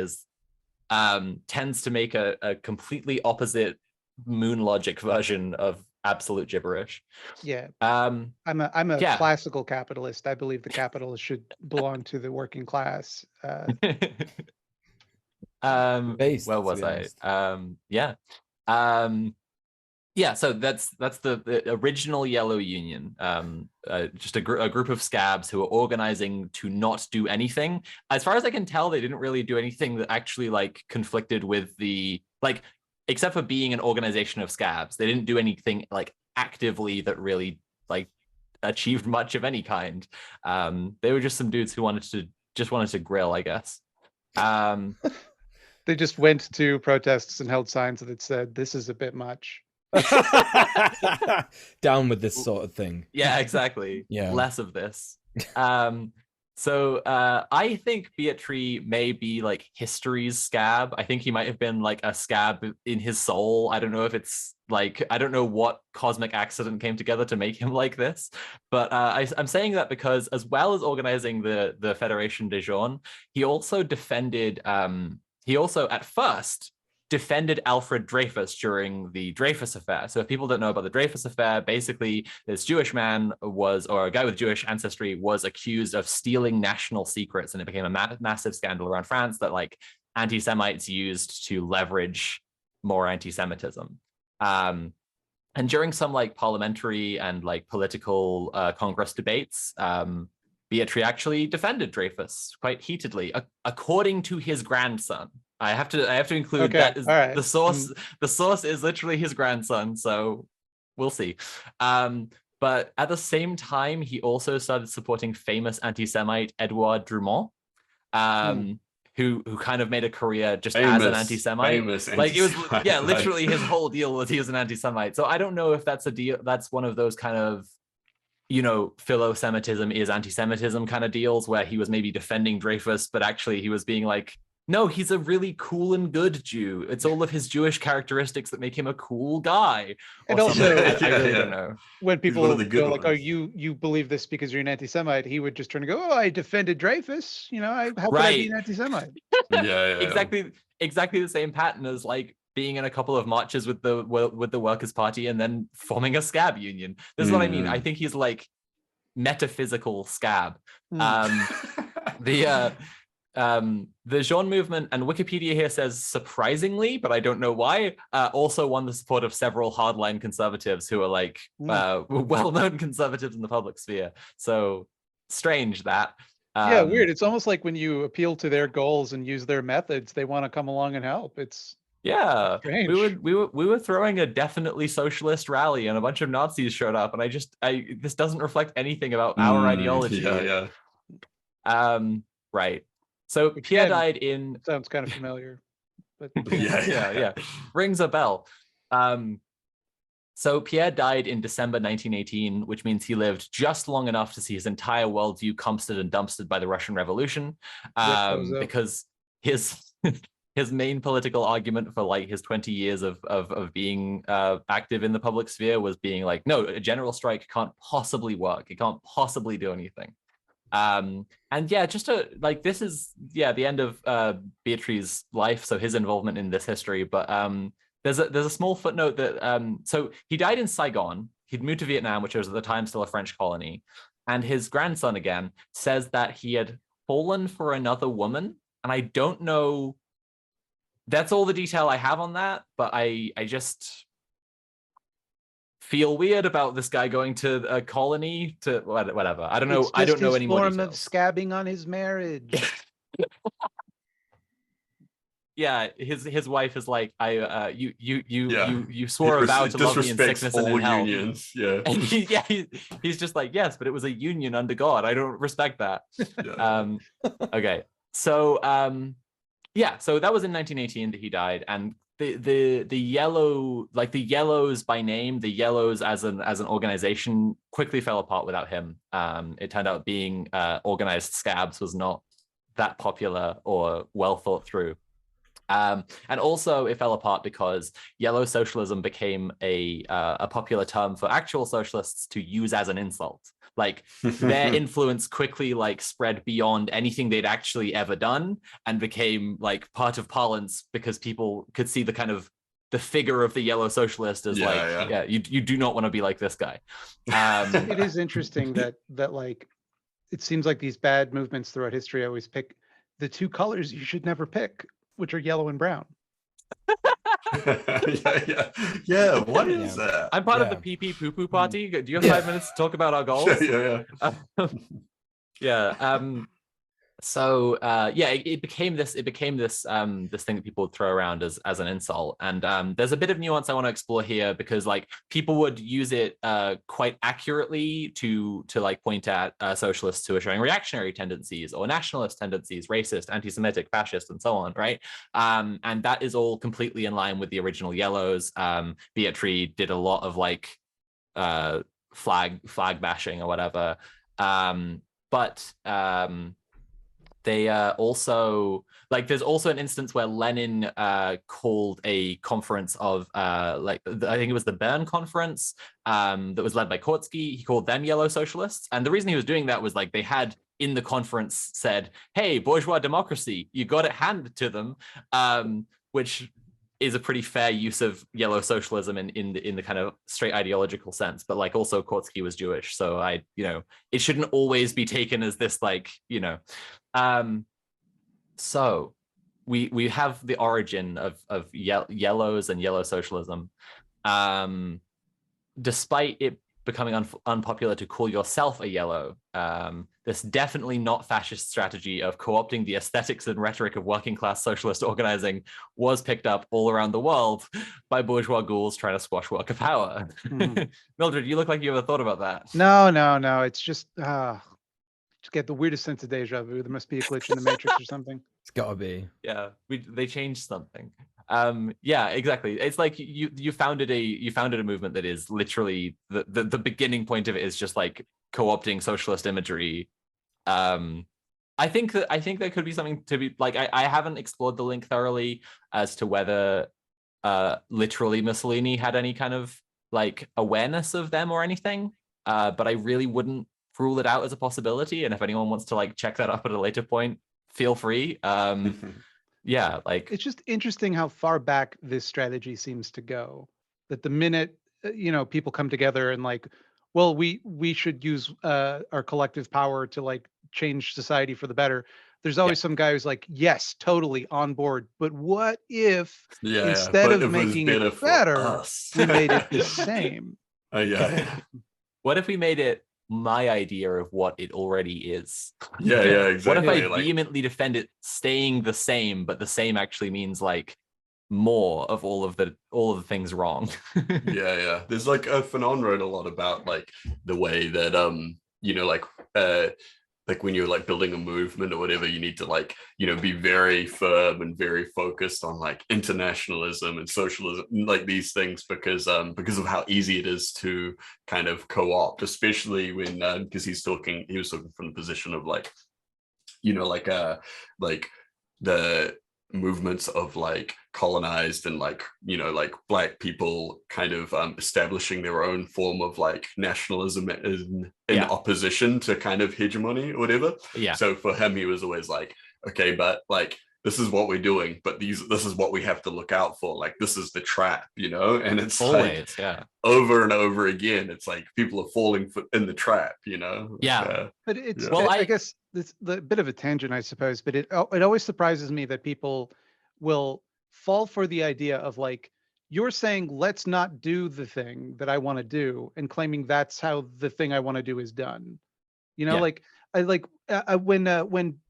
[SPEAKER 1] tends to make a completely opposite moon logic version of absolute gibberish. I'm a
[SPEAKER 4] classical capitalist. I believe the capitalist should belong to the working class.
[SPEAKER 1] Where was I? So that's the original Yellow Union, just a group of scabs who are organizing to not do anything. As far as I can tell, they didn't really do anything that actually conflicted with the except for being an organization of scabs. They didn't do anything actively that really achieved much of any kind. They were just some dudes who wanted to grill, I guess.
[SPEAKER 4] They just went to protests and held signs that said, "This is a bit much."
[SPEAKER 2] Down with this sort of thing.
[SPEAKER 1] Yeah, exactly.
[SPEAKER 2] Yeah.
[SPEAKER 1] Less of this. So I think Beatrice may be like history's scab. I think he might have been like a scab in his soul. I don't know if it's like, I don't know what cosmic accident came together to make him like this. But I'm saying that because as well as organizing the Fédération des Jaunes, he also defended, he also at first defended Alfred Dreyfus during the Dreyfus affair. So if people don't know about the Dreyfus affair, basically this Jewish man was, or a guy with Jewish ancestry was accused of stealing national secrets. And it became a massive scandal around France that like anti-Semites used to leverage more anti-Semitism. And during some like parliamentary and like political Congress debates, Beatrice actually defended Dreyfus quite heatedly, according to his grandson. I have to include that is the source. The source is literally his grandson, so we'll see. But at the same time, he also started supporting famous anti-Semite Edouard Drumont, who kind of made a career just as an anti-Semite. Like it was, yeah, literally his whole deal was he was an anti-Semite. So I don't know if that's a deal. That's one of those kind of, you know, philo-Semitism is anti-Semitism kind of deals where he was maybe defending Dreyfus, but actually he was being like, no, he's a really cool and good Jew. It's all of his Jewish characteristics that make him a cool guy.
[SPEAKER 4] And also,
[SPEAKER 1] I really don't know.
[SPEAKER 4] When people go like, "Oh, you believe this because you're an anti-Semite," he would just turn and go, "Oh, I defended Dreyfus. You know, how could I be an anti-Semite?"
[SPEAKER 1] Exactly the same pattern as like being in a couple of marches with the Workers' Party and then forming a scab union. This is what I mean. I think he's like metaphysical scab. The Jean movement, and Wikipedia here says surprisingly, but I don't know why, also won the support of several hardline conservatives who are like well-known conservatives in the public sphere. So strange that.
[SPEAKER 4] Yeah, weird. It's almost like when you appeal to their goals and use their methods, they want to come along and help. It's strange.
[SPEAKER 1] we were throwing a definitely socialist rally and a bunch of Nazis showed up, and this doesn't reflect anything about our ideology. Right. So Pierre died in...
[SPEAKER 4] Sounds kind of familiar, but
[SPEAKER 1] yeah, rings a bell. So Pierre died in December 1918, which means he lived just long enough to see his entire worldview comstered and dumpstered by the Russian Revolution, because his main political argument for like his 20 years of being active in the public sphere was being like, no, a general strike can't possibly work. It can't possibly do anything. And yeah, just to like, this is the end of Beatrice's life, so his involvement in this history. But there's a small footnote that so he died in Saigon. He'd moved to Vietnam, which was at the time still a French colony, and his grandson again says that he had fallen for another woman, and I don't know. That's all the detail I have on that, but I just feel weird about this guy going to a colony to whatever. I don't know. I don't know any more details.
[SPEAKER 4] Form of scabbing on his marriage.
[SPEAKER 2] yeah,
[SPEAKER 1] his wife is like, you swore a vow to love me in sickness and in health.
[SPEAKER 3] Unions. Yeah.
[SPEAKER 1] And he's just like, yes, but it was a union under God. I don't respect that.
[SPEAKER 3] Yeah.
[SPEAKER 1] Okay. So so that was in 1918 that he died, and the yellow, like the Yellows by name, the Yellows as an organization quickly fell apart without him. It turned out being organized scabs was not that popular or well thought through. And also it fell apart because yellow socialism became a popular term for actual socialists to use as an insult. Like their influence quickly like spread beyond anything they'd actually ever done and became like part of parlance because people could see the kind of the figure of the yellow socialist as you do not want to be like this guy.
[SPEAKER 4] It is interesting that like it seems like these bad movements throughout history always pick the two colors you should never pick, which are yellow and brown.
[SPEAKER 3] Yeah. What is that?
[SPEAKER 1] I'm part of the pee poo poo party. Do you have 5 minutes to talk about our goals? So it became this this thing that people would throw around as an insult, and there's a bit of nuance I want to explore here, because like people would use it quite accurately to like point at socialists who are showing reactionary tendencies or nationalist tendencies, racist, anti-Semitic, fascist, and so on, right? And that is all completely in line with the original Yellows. Beatrice did a lot of like flag bashing or whatever. but they also, like, there's also an instance where Lenin called a conference of I think it was the Bern conference that was led by Kautsky. He called them yellow socialists, and the reason he was doing that was like they had in the conference said, hey, bourgeois democracy, you got it handed to them, which is a pretty fair use of yellow socialism in the kind of straight ideological sense. But like also Kautsky was Jewish, so it shouldn't always be taken as this like, so we have the origin of yellows and yellow socialism. Despite it becoming unpopular to call yourself a yellow, this definitely not fascist strategy of co-opting the aesthetics and rhetoric of working class socialist organizing was picked up all around the world by bourgeois ghouls trying to squash worker power. Mildred, you look like you ever thought about that.
[SPEAKER 4] No. It's just get the weirdest sense of deja vu. There must be a glitch in the matrix or something.
[SPEAKER 2] It's gotta be.
[SPEAKER 1] Yeah, they changed something. Yeah, exactly. It's like you founded a movement that is literally the beginning point of it is just like co-opting socialist imagery. I think there could be something to be like, I haven't explored the link thoroughly as to whether literally Mussolini had any kind of like awareness of them or anything, but I really wouldn't rule it out as a possibility. And if anyone wants to like check that up at a later point, feel free. Yeah, like
[SPEAKER 4] it's just interesting how far back this strategy seems to go. That the minute people come together and like, well, we should use our collective power to like change society for the better. There's always some guy who's like, yes, totally on board. But what if instead of making it better, we made it the same?
[SPEAKER 1] What if we made it my idea of what it already is?
[SPEAKER 3] Yeah, exactly.
[SPEAKER 1] What if I vehemently defend it staying the same, but the same actually means like more of all of the things wrong?
[SPEAKER 3] Yeah. There's like Fanon wrote a lot about like the way that like when you're like building a movement or whatever, you need to like, be very firm and very focused on like internationalism and socialism, like these things, because of how easy it is to kind of co-opt, especially when, because he was talking from the position of like, like the movements of like colonized and like like Black people kind of establishing their own form of like nationalism in opposition to kind of hegemony or whatever. So for him, he was always like, okay, but like this is what we're doing, but this is what we have to look out for, like this is the trap, and it's
[SPEAKER 1] always
[SPEAKER 3] like over and over again, it's like people are falling in the trap,
[SPEAKER 4] but it's I guess it's the bit of a tangent, I suppose, but it always surprises me that people will fall for the idea of like, you're saying let's not do the thing that I want to do and claiming that's how the thing I want to do is done. Like when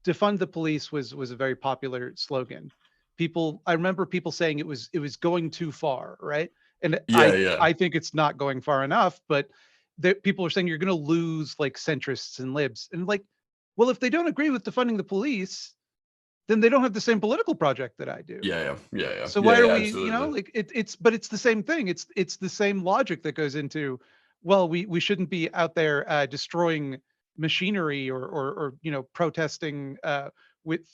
[SPEAKER 4] defund the police was a very popular slogan. I remember people saying it was going too far, right? And I think it's not going far enough, but people are saying you're going to lose like centrists and libs, and like, well, if they don't agree with defunding the police, then they don't have the same political project that I do.
[SPEAKER 3] Yeah.
[SPEAKER 4] So why are we,
[SPEAKER 3] absolutely.
[SPEAKER 4] like but it's the same thing. It's the same logic that goes into, well, we shouldn't be out there destroying machinery or protesting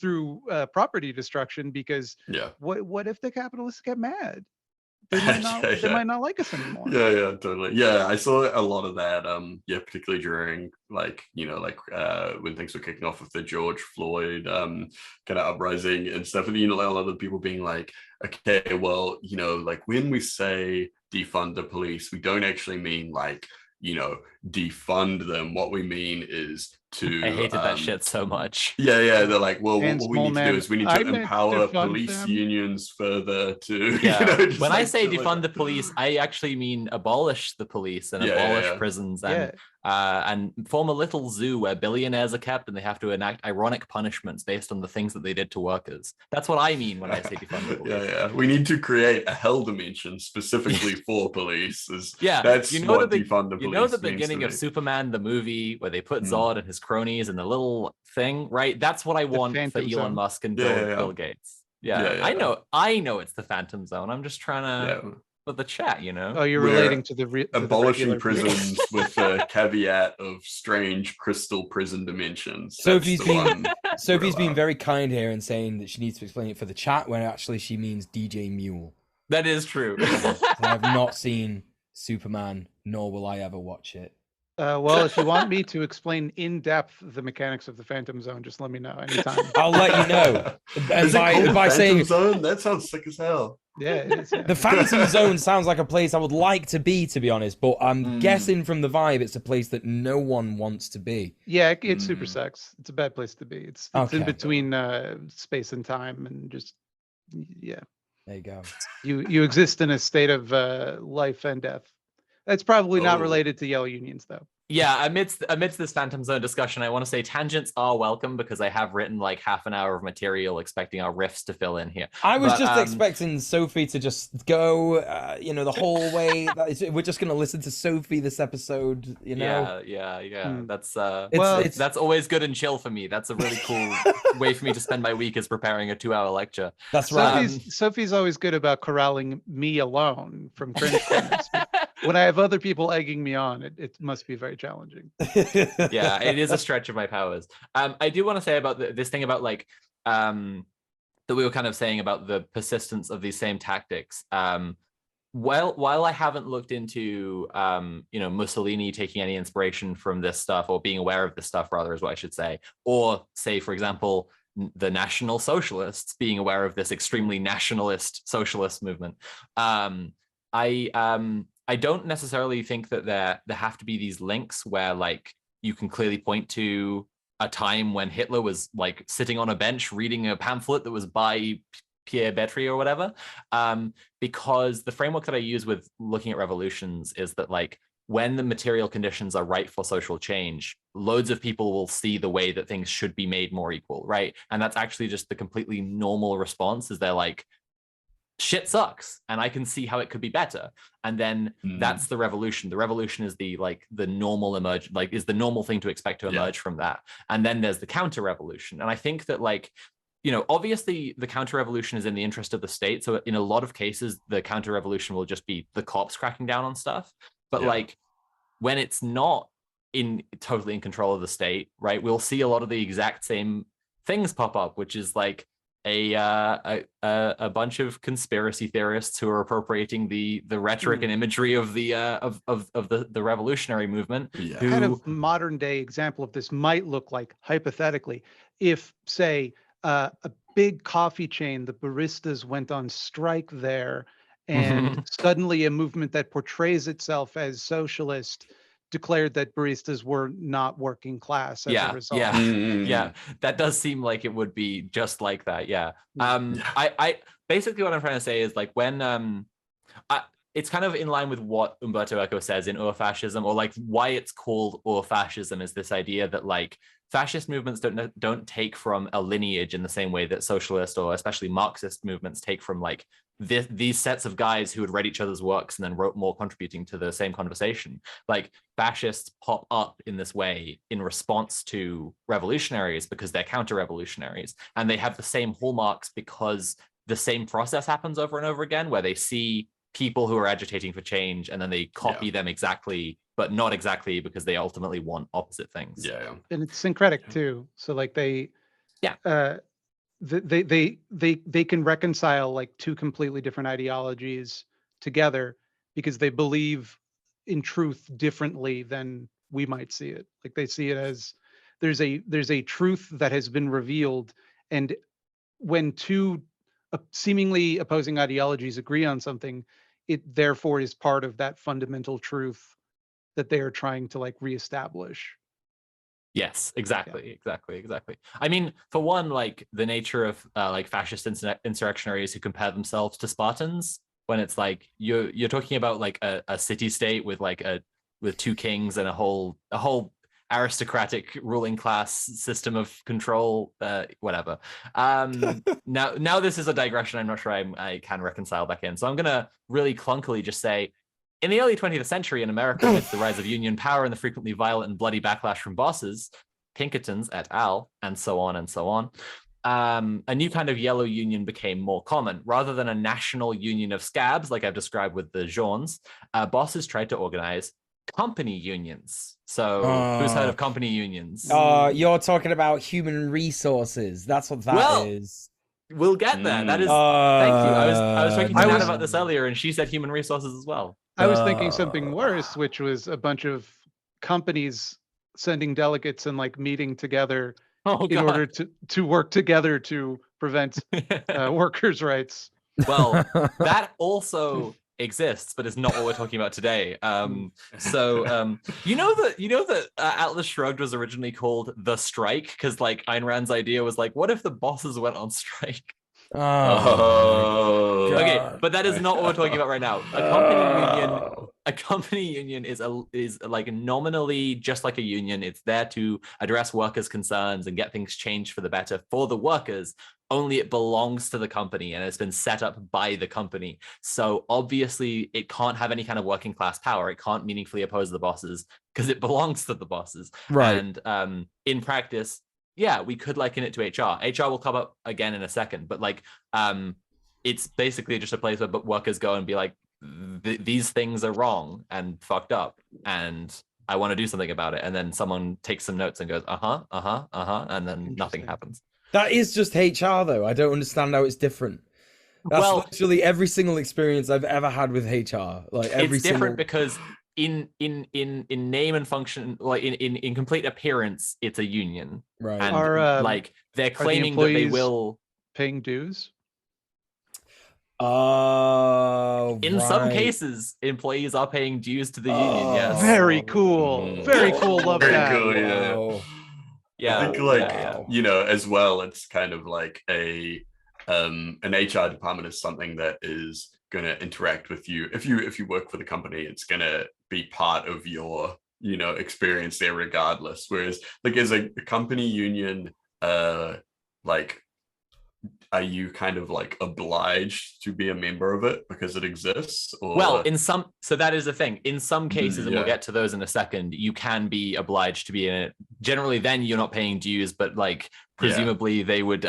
[SPEAKER 4] through property destruction, because what if the capitalists get mad? They might not like us anymore.
[SPEAKER 3] Yeah, totally. Yeah, I saw a lot of that. Particularly during like when things were kicking off with the George Floyd kind of uprising and stuff, and a lot of people being like, okay, well, like when we say defund the police, we don't actually mean like defund them. What we mean is to
[SPEAKER 1] I hated that shit so much.
[SPEAKER 3] They're like, well, what we need to do is we need to empower police unions further to
[SPEAKER 1] when I say defund the police, I actually mean abolish the police and abolish prisons and form a little zoo where billionaires are kept and they have to enact ironic punishments based on the things that they did to workers. That's what I mean when I say defund the police.
[SPEAKER 3] We need to create a hell dimension specifically for police. That's what defund the police
[SPEAKER 1] the beginning of Superman the movie where they put Zod and his cronies in the little thing, right? That's what I want for Elon Musk and Bill Gates. I know it's the Phantom Zone. I'm just trying to But the chat, you know.
[SPEAKER 4] Oh, you're
[SPEAKER 3] We're
[SPEAKER 4] relating to the
[SPEAKER 3] abolishing
[SPEAKER 4] regular people.
[SPEAKER 3] prisons with a caveat of strange crystal prison dimensions.
[SPEAKER 2] Sophie's
[SPEAKER 3] That's the
[SPEAKER 2] been
[SPEAKER 3] one
[SPEAKER 2] Sophie's
[SPEAKER 3] we're
[SPEAKER 2] been
[SPEAKER 3] allowed.
[SPEAKER 2] very kind here and saying that she needs to explain it for the chat, when actually she means DJ Mule.
[SPEAKER 1] That is true.
[SPEAKER 2] So I have not seen Superman, nor will I ever watch it.
[SPEAKER 4] Well, if you want me to explain in depth the mechanics of the Phantom Zone, just let me know anytime.
[SPEAKER 2] I'll let you know. And
[SPEAKER 3] Is it called
[SPEAKER 2] by
[SPEAKER 3] Phantom
[SPEAKER 2] saying
[SPEAKER 3] Zone? That sounds sick as hell.
[SPEAKER 4] Yeah, it is. Yeah.
[SPEAKER 2] the Phantom Zone sounds like a place I would like to be honest, but I'm guessing from the vibe it's a place that no one wants to be.
[SPEAKER 4] Yeah, it's super sex. It's a bad place to be. It's
[SPEAKER 2] Okay.
[SPEAKER 4] in between space and time, and just yeah.
[SPEAKER 2] There you go.
[SPEAKER 4] You exist in a state of life and death. That's probably not
[SPEAKER 3] Oh.
[SPEAKER 4] related to yellow unions, though.
[SPEAKER 1] Yeah, amidst this Phantom Zone discussion, I want to say tangents are welcome, because I have written like half an hour of material expecting our riffs to fill in here.
[SPEAKER 2] I was
[SPEAKER 1] But,
[SPEAKER 2] just expecting Sophie to just go, the whole way. We're just going to listen to Sophie this episode, you know?
[SPEAKER 1] Yeah. That's
[SPEAKER 2] It's
[SPEAKER 1] always good and chill for me. That's a really cool way for me to spend my week, is preparing a 2-hour lecture.
[SPEAKER 2] That's right.
[SPEAKER 4] Sophie's always good about corralling me alone from cringe corners. When I have other people egging me on, it must be very challenging.
[SPEAKER 1] Yeah, it is a stretch of my powers. I do want to say about this thing about like that we were kind of saying about the persistence of these same tactics. While I haven't looked into Mussolini taking any inspiration from this stuff, or being aware of this stuff rather, is what I should say, or say, for example, the National Socialists being aware of this extremely nationalist socialist movement. I don't necessarily think that there have to be these links where like you can clearly point to a time when Hitler was like sitting on a bench reading a pamphlet that was by Pierre Bétry or whatever, because the framework that I use with looking at revolutions is that like when the material conditions are right for social change, loads of people will see the way that things should be made more equal, right? And that's actually just the completely normal response, is they're like, shit sucks and I can see how it could be better. And then that's the revolution. The revolution is the normal is the normal thing to expect to emerge from that. And then there's the counter revolution. And I think that obviously the counter revolution is in the interest of the state. So in a lot of cases, the counter revolution will just be the cops cracking down on stuff. But like when it's not totally in control of the state, right, we'll see a lot of the exact same things pop up, which is like a bunch of conspiracy theorists who are appropriating the rhetoric and imagery of the revolutionary movement.
[SPEAKER 3] Yeah.
[SPEAKER 4] Kind of modern day example of this might look like, hypothetically, if say a big coffee chain, the baristas went on strike there, and suddenly a movement that portrays itself as socialist declared that baristas were not working class as a result.
[SPEAKER 1] Yeah, that does seem like it would be just like that. I basically what I'm trying to say is like when it's kind of in line with what Umberto Eco says in Ur-fascism, or like why it's called Ur-fascism, is this idea that like fascist movements don't take from a lineage in the same way that socialist or especially Marxist movements take from like these sets of guys who had read each other's works and then wrote more, contributing to the same conversation. Like fascists pop up in this way in response to revolutionaries because they're counter-revolutionaries, and they have the same hallmarks because the same process happens over and over again, where they see people who are agitating for change and then they copy them exactly, but not exactly, because they ultimately want opposite things.
[SPEAKER 4] And it's syncretic too. So like they can reconcile like two completely different ideologies together because they believe in truth differently than we might see it. Like they see it as there's a truth that has been revealed, and when two seemingly opposing ideologies agree on something, it therefore is part of that fundamental truth that they are trying to like reestablish.
[SPEAKER 1] Yes, exactly. I mean, for one, like the nature of like fascist insurrectionaries who compare themselves to Spartans, when it's like you're talking about like a city state with with two kings and a whole aristocratic ruling class system of control, whatever. Now this is a digression. I'm not sure I can reconcile back in. So I'm gonna really clunkily just say, in the early 20th century in America, amidst the rise of union power and the frequently violent and bloody backlash from bosses, Pinkertons et al., and so on, a new kind of yellow union became more common. Rather than a national union of scabs, like I've described with the Jeans, bosses tried to organize company unions. So who's heard of company unions?
[SPEAKER 2] You're talking about human resources. That's what that is.
[SPEAKER 1] We'll get there. That is. Thank you. I was talking to Nat about this earlier, and she said human resources as well.
[SPEAKER 4] I was thinking something worse, which was a bunch of companies sending delegates and like meeting together in order to work together to prevent workers' rights.
[SPEAKER 1] Well, that also exists, but it's not what we're talking about today. You know that Atlas Shrugged was originally called The Strike because like Ayn Rand's idea was like, what if the bosses went on strike? Okay, but that is not what we're talking about right now. A company union is like nominally just like a union. It's there to address workers' concerns and get things changed for the better for the workers. Only it belongs to the company and it's been set up by the company. So obviously it can't have any kind of working class power. It can't meaningfully oppose the bosses because it belongs to the bosses.
[SPEAKER 2] Right.
[SPEAKER 1] And in practice, yeah, we could liken it to HR. HR will come up again in a second, but like it's basically just a place where workers go and be like, these things are wrong and fucked up, and I want to do something about it. And then someone takes some notes and goes, and then nothing happens.
[SPEAKER 2] That is just HR, though. I don't understand how it's different. That's literally every single experience I've ever had with HR. Like
[SPEAKER 1] it's different because in name and function, like in complete appearance, it's a union.
[SPEAKER 2] Right.
[SPEAKER 1] And like they're claiming that they will
[SPEAKER 4] paying dues.
[SPEAKER 1] In some cases, employees are paying dues to the union. Yes.
[SPEAKER 4] Very cool. Very cool. Love that.
[SPEAKER 3] Cool, yeah.
[SPEAKER 2] Wow.
[SPEAKER 3] Yeah, I think like you know, as well, it's kind of like an HR department is something that is going to interact with you. If you work for the company, it's going to be part of your experience there regardless. Whereas like as a company union, like are you kind of like obliged to be a member of it because it exists? Or...
[SPEAKER 1] Well, so that is the thing. In some cases, and we'll get to those in a second, you can be obliged to be in it. Generally, then you're not paying dues, but like presumably they would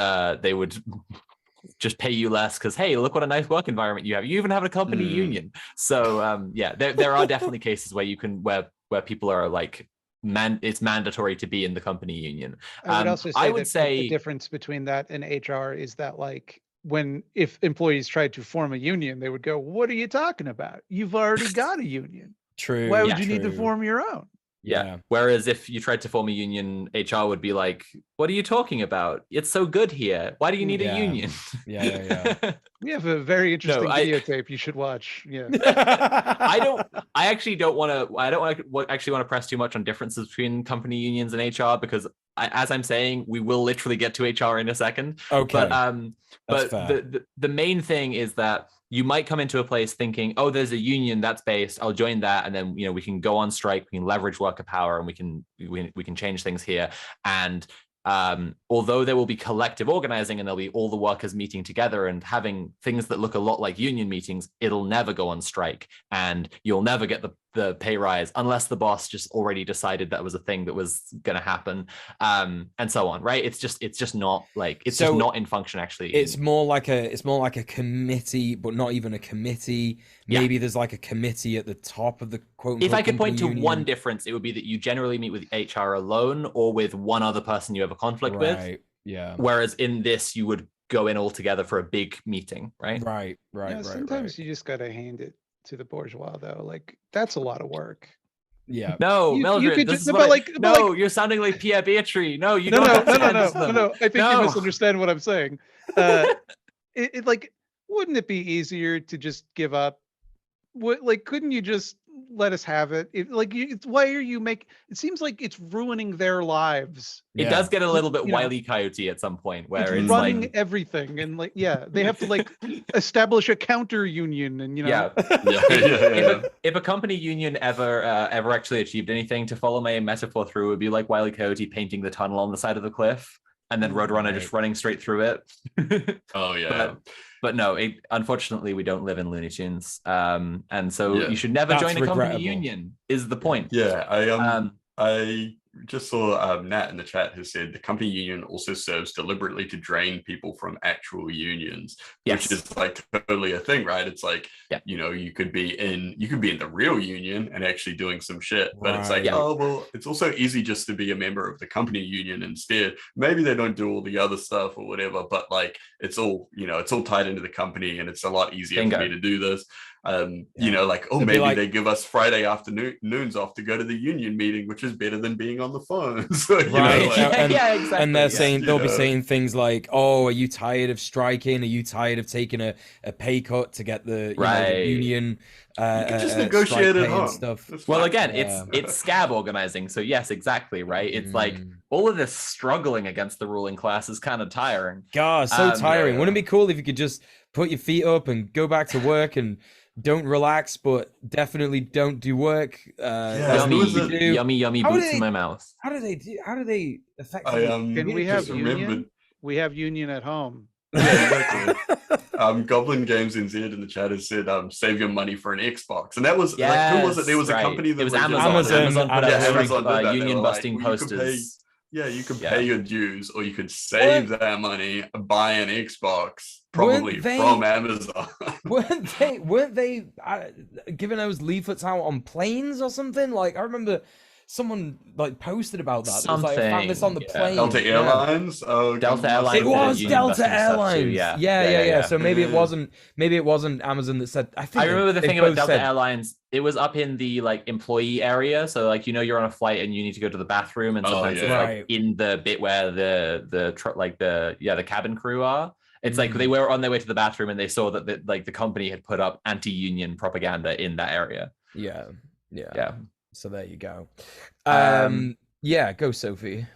[SPEAKER 1] just pay you less because hey, look what a nice work environment you have. You even have a company union. So there are definitely cases where you can where people are like it's mandatory to be in the company union.
[SPEAKER 4] I would also say the difference between that and HR is that like if employees tried to form a union, they would go, "What are you talking about? You've already got a union.
[SPEAKER 2] True.
[SPEAKER 4] Why would you need to form your own?"
[SPEAKER 1] Yeah. Whereas if you tried to form a union, HR would be like, "What are you talking about? It's so good here. Why do you need a union?"
[SPEAKER 2] Yeah.
[SPEAKER 4] We have a very interesting videotape you should watch. Yeah.
[SPEAKER 1] I actually don't want to press too much on differences between company unions and HR because as I'm saying, we will literally get to HR in a second.
[SPEAKER 2] Okay.
[SPEAKER 1] But the main thing is that you might come into a place thinking, oh, there's a union that's based, I'll join that. And then, we can go on strike, we can leverage worker power and we can change things here. And although there will be collective organizing and there'll be all the workers meeting together and having things that look a lot like union meetings, it'll never go on strike and you'll never get the pay rise unless the boss just already decided that was a thing that was going to happen, and so on, right? It's just not like just not in function actually.
[SPEAKER 2] It's more like a committee, but not even a committee. Maybe there's like a committee at the top of the quote.
[SPEAKER 1] If I could point to one difference, it would be that you generally meet with HR alone or with one other person you have a conflict with.
[SPEAKER 2] Yeah.
[SPEAKER 1] Whereas in this, you would go in all together for a big meeting, right?
[SPEAKER 2] Right.
[SPEAKER 4] Sometimes you just gotta hand it to the bourgeois, though. Like that's a lot of work.
[SPEAKER 2] Yeah.
[SPEAKER 1] No, Mildred, you're sounding like Pierre Beatrice. No, you don't.
[SPEAKER 4] No. I think you misunderstand what I'm saying. It like, wouldn't it be easier to just give up? Couldn't you just let us have it? Why are you it seems like it's ruining their lives.
[SPEAKER 1] It does get a little bit Wile E. Coyote at some point where it's
[SPEAKER 4] running
[SPEAKER 1] like
[SPEAKER 4] everything and they have to establish a counter union and
[SPEAKER 1] If a company union ever actually achieved anything, to follow my metaphor through, it would be like Wile E. Coyote painting the tunnel on the side of the cliff and then Roadrunner just running straight through it.
[SPEAKER 3] Oh yeah.
[SPEAKER 1] But no, unfortunately, we don't live in Looney Tunes, and so you should never join a company union. Is the point?
[SPEAKER 3] Yeah, I just saw Nat in the chat has said the company union also serves deliberately to drain people from actual unions, which is like totally a thing, right? It's like, you know, you could be in the real union and actually doing some shit, but it's like, oh, well, it's also easy just to be a member of the company union instead. Maybe they don't do all the other stuff or whatever, but like, it's all, you know, it's all tied into the company, and it's a lot easier for me to do this. You know, like, oh, maybe they give us Friday afternoons off to go to the union meeting, which is better than being on the phone. So, you know, like,
[SPEAKER 2] exactly. And they're saying, they'll be saying things like, oh, are you tired of striking? Are you tired of taking a pay cut to get the, you know, the union
[SPEAKER 3] you can just negotiate it
[SPEAKER 2] and stuff?
[SPEAKER 1] Well, again, it's scab organizing. So yes, exactly, right? It's like all of this struggling against the ruling class is kind of tiring.
[SPEAKER 2] God, so tiring. Wouldn't it be cool if you could just put your feet up and go back to work and don't relax, but definitely don't do work. Yummy
[SPEAKER 1] boots in my mouth.
[SPEAKER 2] How do they affect?
[SPEAKER 4] Can we have union? We have union at home.
[SPEAKER 3] Yeah, exactly. Goblin Games NZ in the chat has said, save your money for an Xbox. And that was like, who was it? There was a company that was
[SPEAKER 1] Amazon
[SPEAKER 3] put
[SPEAKER 1] union busting posters.
[SPEAKER 3] You could pay your dues, or you could save that money, buy an Xbox, probably from Amazon.
[SPEAKER 2] weren't they giving those leaflets out on planes or something? Like, I remember someone like posted about that. It was like, I found this on the plane.
[SPEAKER 3] Delta Airlines. Oh,
[SPEAKER 1] Delta Airlines.
[SPEAKER 2] It was Delta Airlines. Yeah. So maybe it wasn't Amazon that said. I
[SPEAKER 1] remember the thing about Delta Airlines. It was up in the like employee area. So like, you know, you're on a flight and you need to go to the bathroom, and sometimes it's like in the bit where the cabin crew are. It's like they were on their way to the bathroom and they saw that the company had put up anti-union propaganda in that area. Yeah.
[SPEAKER 2] So there you go. Go, Sophie.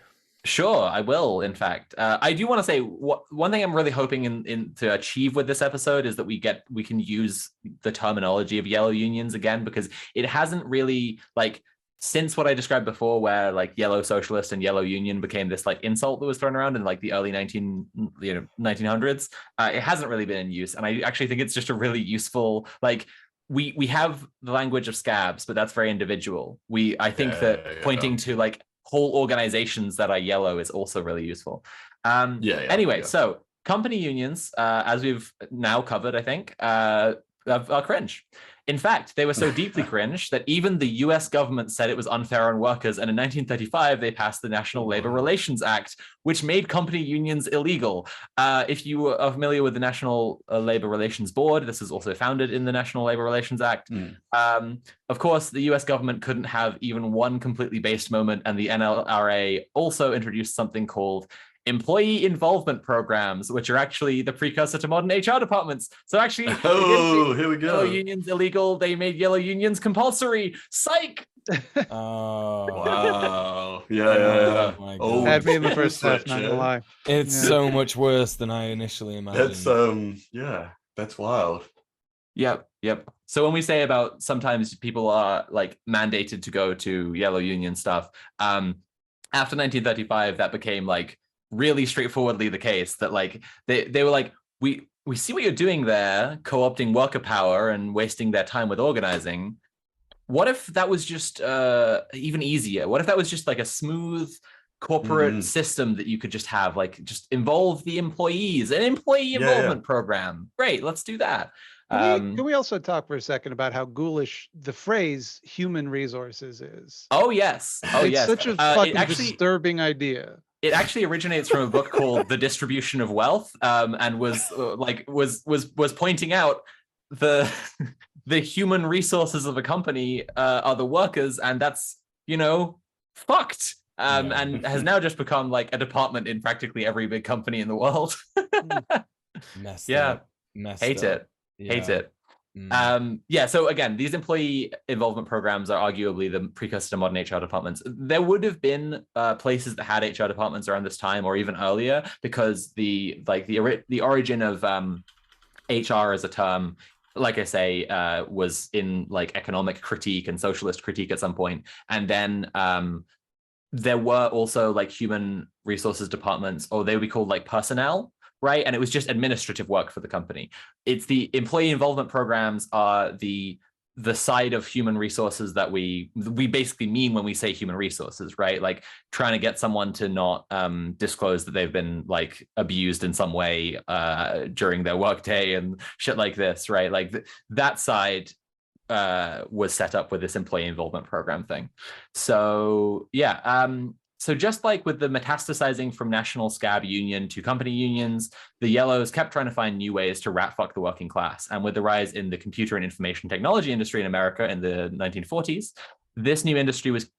[SPEAKER 1] Sure, I will. In fact, I do want to say one thing I'm really hoping to achieve with this episode is that we can use the terminology of yellow unions again, because it hasn't really, like, since what I described before, where like yellow socialist and yellow union became this like insult that was thrown around in like the early 1900s. It hasn't really been in use, and I actually think it's just a really useful, like, we have the language of scabs, but that's very individual. I think that pointing to like whole organizations that are yellow is also really useful. So company unions, as we've now covered, I think, are cringe. In fact, they were so deeply cringe that even the US government said it was unfair on workers, and in 1935, they passed the National Labor Relations Act, which made company unions illegal. If you are familiar with the National Labor Relations Board, this is also founded in the National Labor Relations Act. Of course, the US government couldn't have even one completely based moment, and the NLRA also introduced something called employee involvement programs, which are actually the precursor to modern HR departments. So actually,
[SPEAKER 3] here we go.
[SPEAKER 1] Yellow unions illegal. They made yellow unions compulsory. Psych.
[SPEAKER 2] Oh
[SPEAKER 3] wow! Yeah.
[SPEAKER 4] That made the first half. Not gonna lie.
[SPEAKER 2] It's so much worse than I initially imagined.
[SPEAKER 3] That's wild.
[SPEAKER 1] Yep. So when we say about sometimes people are like mandated to go to yellow union stuff, after 1935, that became like really straightforwardly the case that like they were like, we see what you're doing there, co-opting worker power and wasting their time with organizing. What if that was just even easier? What if that was just like a smooth corporate system that you could just have, like just involve the employees, an employee involvement program? Great, let's do that.
[SPEAKER 4] Can we also talk for a second about how ghoulish the phrase human resources is?
[SPEAKER 1] Oh, yes.
[SPEAKER 4] It's such a fucking disturbing idea.
[SPEAKER 1] It actually originates from a book called The Distribution of Wealth, and was pointing out the human resources of a company are the workers, and that's, fucked. And has now just become like a department in practically every big company in the world. Hate it. So again, these employee involvement programs are arguably the precursor to modern HR departments. There would have been places that had HR departments around this time or even earlier, because the origin of HR as a term, like I say, was in like economic critique and socialist critique at some point. And then there were also like human resources departments, or they would be called like personnel, right? And it was just administrative work for the company. It's the employee involvement programs are the the side of human resources that we basically mean when we say human resources, right? Like trying to get someone to not disclose that they've been like abused in some way during their workday and shit like this, right? Like that side was set up with this employee involvement program thing. So yeah, so just like with the metastasizing from national scab union to company unions, the yellows kept trying to find new ways to rat fuck the working class. And with the rise in the computer and information technology industry in America in the 1940s, this new industry was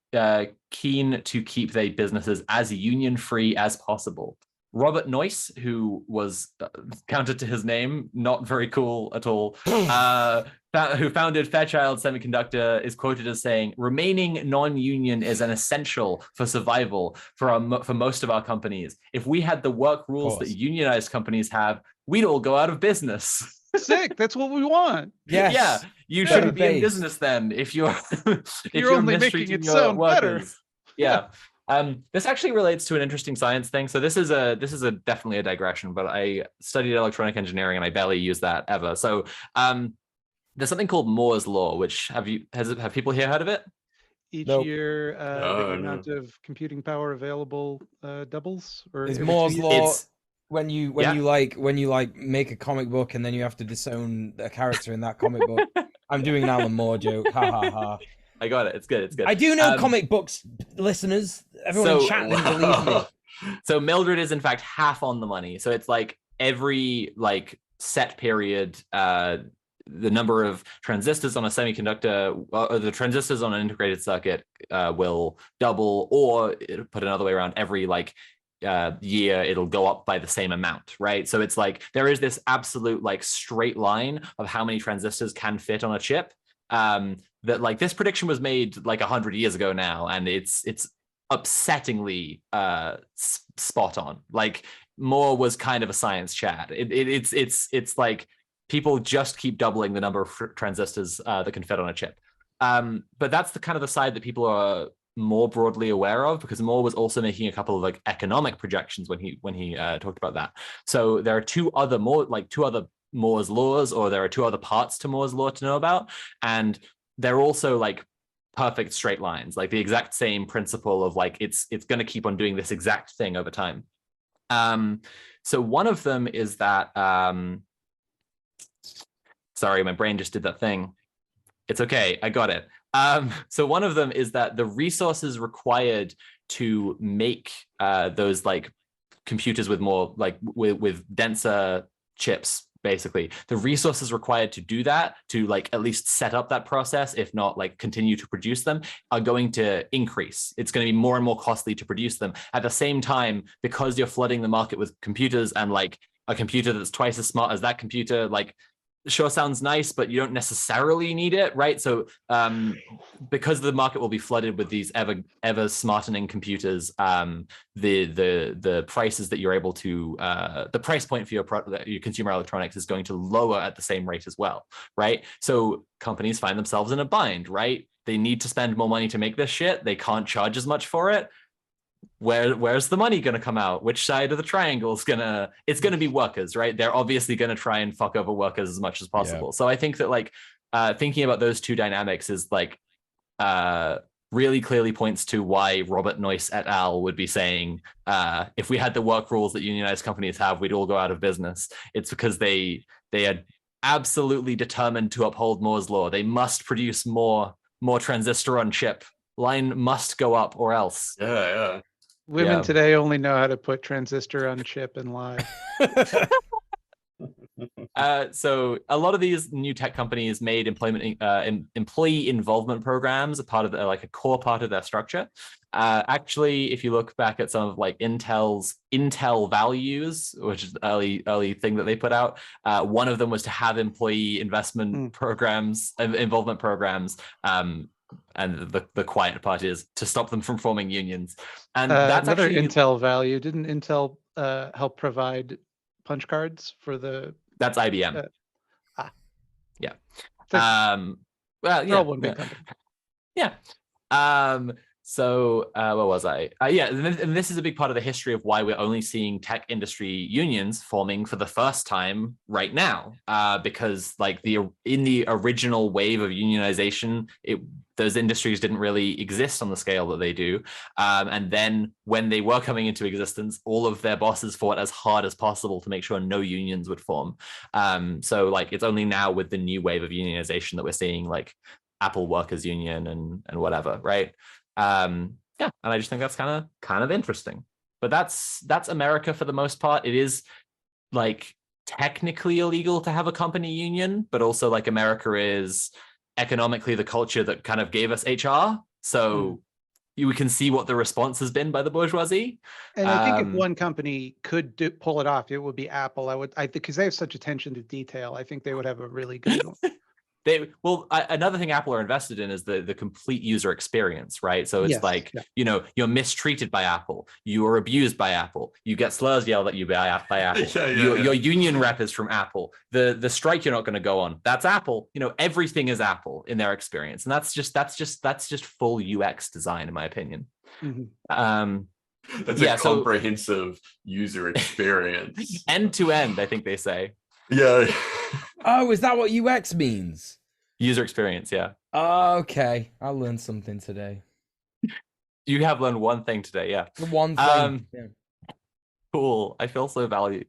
[SPEAKER 1] keen to keep their businesses as union-free as possible. Robert Noyce, who was counter to his name, not very cool at all, who founded Fairchild Semiconductor, is quoted as saying, "Remaining non-union is an essential for survival for most of our companies. If we had the work rules that unionized companies have, we'd all go out of business."
[SPEAKER 4] Sick. That's what we want.
[SPEAKER 2] Yes.
[SPEAKER 1] Yeah, you shouldn't be in business then if you're if
[SPEAKER 4] you're only making it sound better.
[SPEAKER 1] Yeah. This actually relates to an interesting science thing. So this is definitely a digression, but I studied electronic engineering and I barely use that ever. So there's something called Moore's law, which have people here heard of it?
[SPEAKER 4] Each year, the amount of computing power available doubles. Or
[SPEAKER 2] is Moore's law when you make a comic book and then you have to disown a character in that comic book? I'm doing an Alan Moore joke. Ha ha ha.
[SPEAKER 1] I got it. It's good. It's good.
[SPEAKER 2] I do know comic books, listeners. Everyone in chat didn't believe me.
[SPEAKER 1] So Mildred is in fact half on the money. So it's like every like set period, the number of transistors on a semiconductor or the transistors on an integrated circuit will double, or put another way around, every like year it'll go up by the same amount, right? So it's like there is this absolute like straight line of how many transistors can fit on a chip. That like this prediction was made like 100 years ago now, and it's upsettingly spot on. Like Moore was kind of a science chat. It's like people just keep doubling the number of transistors that can fit on a chip. But that's the kind of the side that people are more broadly aware of, because Moore was also making a couple of like economic projections when he talked about that. So there are two other Moore's laws, or there are two other parts to Moore's law to know about, and they're also like perfect straight lines, like the exact same principle of like it's going to keep on doing this exact thing over time. So one of them is that sorry, my brain just did that thing. It's okay, I got it. So one of them is that the resources required to make those like computers with more like with denser chips, basically the resources required to do that, to like at least set up that process, if not like continue to produce them, are going to increase. It's going to be more and more costly to produce them. At the same time, because you're flooding the market with computers, and like a computer that's twice as smart as that computer, like sure sounds nice, but you don't necessarily need it, right? So because the market will be flooded with these ever smartening computers, the prices that you're able to the price point for your consumer electronics is going to lower at the same rate as well, right? So companies find themselves in a bind, right? They need to spend more money to make this shit. They can't charge as much for it. Where's the money going to come out? Which side of the triangle is it's going to be workers, right? They're obviously going to try and fuck over workers as much as possible. Yeah. So I think that like thinking about those two dynamics is like really clearly points to why Robert Noyce et al. Would be saying if we had the work rules that unionized companies have, we'd all go out of business. It's because they are absolutely determined to uphold Moore's law. They must produce more transistor on chip. Line must go up or else.
[SPEAKER 3] Yeah.
[SPEAKER 4] Women today only know how to put transistor on chip and lie.
[SPEAKER 1] So a lot of these new tech companies made employee involvement programs a part of like a core part of their structure. Actually, if you look back at some of like Intel's Intel values, which is the early thing that they put out, one of them was to have employee investment programs, involvement programs. And the quiet part is to stop them from forming unions. And that's
[SPEAKER 4] another
[SPEAKER 1] actually
[SPEAKER 4] Intel value. Didn't Intel help provide punch cards for the?
[SPEAKER 1] That's IBM.
[SPEAKER 4] Well,
[SPEAKER 1] yeah.
[SPEAKER 4] one big company.
[SPEAKER 1] Yeah. So where was I? Yeah, and this is a big part of the history of why we're only seeing tech industry unions forming for the first time right now, because like in the original wave of unionization, those industries didn't really exist on the scale that they do, and then when they were coming into existence, all of their bosses fought as hard as possible to make sure no unions would form. So like it's only now with the new wave of unionization that we're seeing like Apple Workers Union and whatever, right? Yeah, and I just think that's kind of interesting. But that's America for the most part. It is like technically illegal to have a company union, but also like America is economically the culture that kind of gave us HR. So we can see what the response has been by the bourgeoisie.
[SPEAKER 4] And I think if one company could pull it off, it would be Apple. I think because they have such attention to detail, I think they would have a really good one.
[SPEAKER 1] Another thing Apple are invested in is the complete user experience, right? So it's you're mistreated by Apple, you are abused by Apple, you get slurs yelled at you by Apple, your union rep is from Apple, the strike you're not going to go on, that's Apple. Everything is Apple in their experience, and that's just full UX design, in my opinion.
[SPEAKER 3] That's a comprehensive user experience,
[SPEAKER 1] end to end, I think they say.
[SPEAKER 3] Yeah.
[SPEAKER 2] Oh, is that what UX means?
[SPEAKER 1] User experience, yeah.
[SPEAKER 2] Okay, I learned something today.
[SPEAKER 1] You have learned one thing today, yeah.
[SPEAKER 2] One thing.
[SPEAKER 1] Cool. I feel so valued.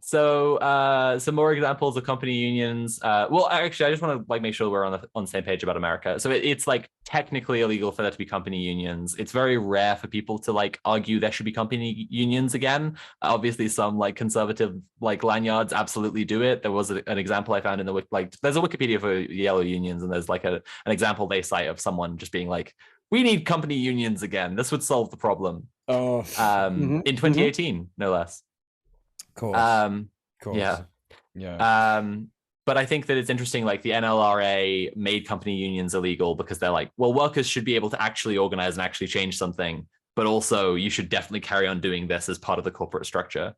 [SPEAKER 1] So some more examples of company unions. Well, actually, I just want to make sure we're on the same page about America. So it's like technically illegal for there to be company unions. It's very rare for people to argue there should be company unions again. Obviously, some conservative lanyards absolutely do it. There was an example I found in there's a Wikipedia for yellow unions, and there's an example they cite of someone just being like, we need company unions again. This would solve the problem.
[SPEAKER 2] Oh,
[SPEAKER 1] in 2018, no less.
[SPEAKER 2] Cool.
[SPEAKER 1] Yeah. But I think that it's interesting, the NLRA made company unions illegal because they're like, well, workers should be able to actually organize and actually change something, but also you should definitely carry on doing this as part of the corporate structure.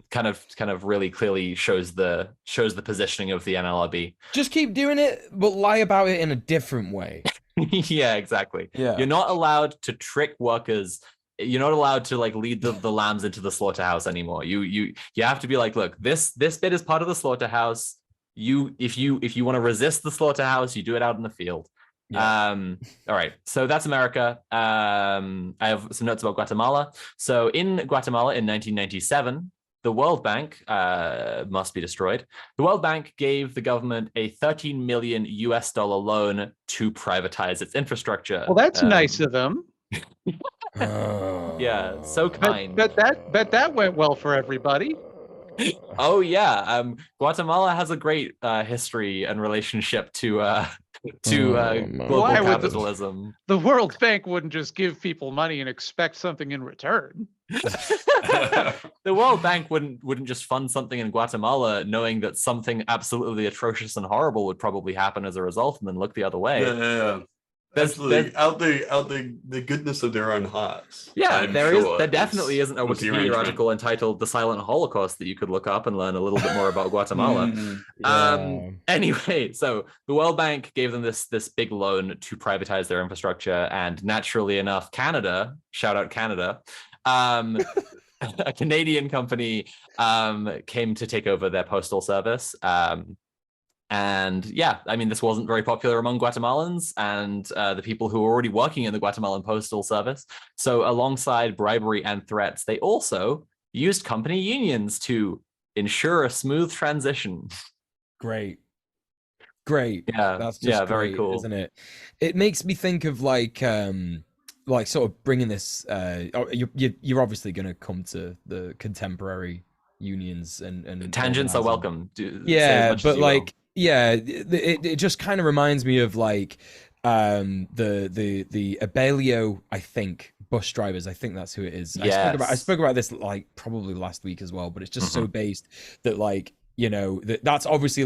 [SPEAKER 1] kind of really clearly shows the positioning of the NLRB.
[SPEAKER 2] Just keep doing it, but lie about it in a different way.
[SPEAKER 1] Yeah, exactly.
[SPEAKER 2] Yeah.
[SPEAKER 1] You're not allowed to trick workers. You're not allowed to lead the lambs into the slaughterhouse anymore. You have to be like, look, this bit is part of the slaughterhouse. If you want to resist the slaughterhouse, you do it out in the field.
[SPEAKER 2] Yeah.
[SPEAKER 1] All right. So that's America. I have some notes about Guatemala. So in Guatemala in 1997, the World Bank must be destroyed. The World Bank gave the government a $13 million loan to privatize its infrastructure.
[SPEAKER 4] Well, that's nice of them.
[SPEAKER 1] Yeah, so kind.
[SPEAKER 4] Bet that went well for everybody.
[SPEAKER 1] Oh yeah, Guatemala has a great history and relationship to global capitalism.
[SPEAKER 4] The World Bank wouldn't just give people money and expect something in return.
[SPEAKER 1] The World Bank wouldn't just fund something in Guatemala knowing that something absolutely atrocious and horrible would probably happen as a result, and then look the other way.
[SPEAKER 3] Yeah. Absolutely, out the goodness of their own hearts.
[SPEAKER 1] Yeah, there definitely isn't a Wikipedia article entitled "The Silent Holocaust" that you could look up and learn a little bit more about Guatemala. Anyway, so the World Bank gave them this big loan to privatize their infrastructure, and naturally enough, Canada, shout out Canada, a Canadian company came to take over their postal service. And yeah, I mean, this wasn't very popular among Guatemalans and the people who were already working in the Guatemalan Postal Service. So alongside bribery and threats, they also used company unions to ensure a smooth transition. Great.
[SPEAKER 2] Yeah, that's just
[SPEAKER 1] very cool,
[SPEAKER 2] isn't it? It makes me think of sort of bringing this. You're obviously going to come to the contemporary unions and
[SPEAKER 1] tangents are welcome.
[SPEAKER 2] Yeah, it just kind of reminds me of the Abellio, I think, bus drivers. I think that's who it is.
[SPEAKER 1] Yes.
[SPEAKER 2] I spoke about this probably last week as well, but it's just so based that that's obviously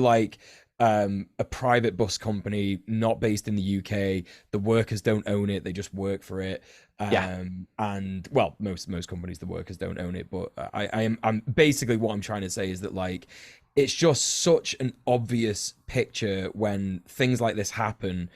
[SPEAKER 2] a private bus company, not based in the UK. The workers don't own it; they just work for it. And well, most companies, the workers don't own it. But I'm basically what I'm trying to say is that it's just such an obvious picture when things like this happen,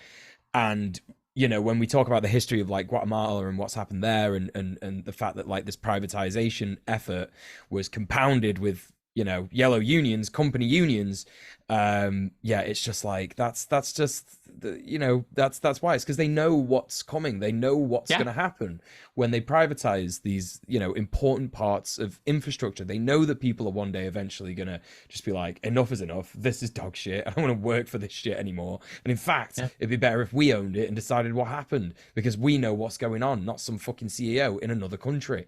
[SPEAKER 2] and you know, when we talk about the history of like Guatemala and what's happened there, and the fact that like this privatization effort was compounded with, you know, yellow unions, company unions, yeah, it's just like that's just the, you know, that's why. It's because they know what's coming, they know what's going to happen when they privatize these, you know, important parts of infrastructure. They know that people are one day eventually going to just be like, enough is enough, this is dog shit, I don't want to work for this shit anymore. And in fact, it'd be better if we owned it and decided what happened, because we know what's going on, not some fucking CEO in another country.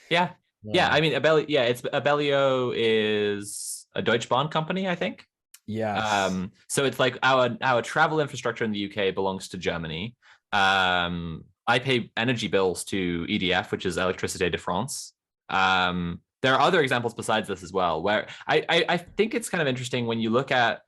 [SPEAKER 1] Yeah, I mean, Abellio is a Deutsche Bahn company, I think.
[SPEAKER 2] Yes.
[SPEAKER 1] So it's like our travel infrastructure in the UK belongs to Germany. I pay energy bills to EDF, which is Électricité de France. There are other examples besides this as well, where I think it's kind of interesting when you look at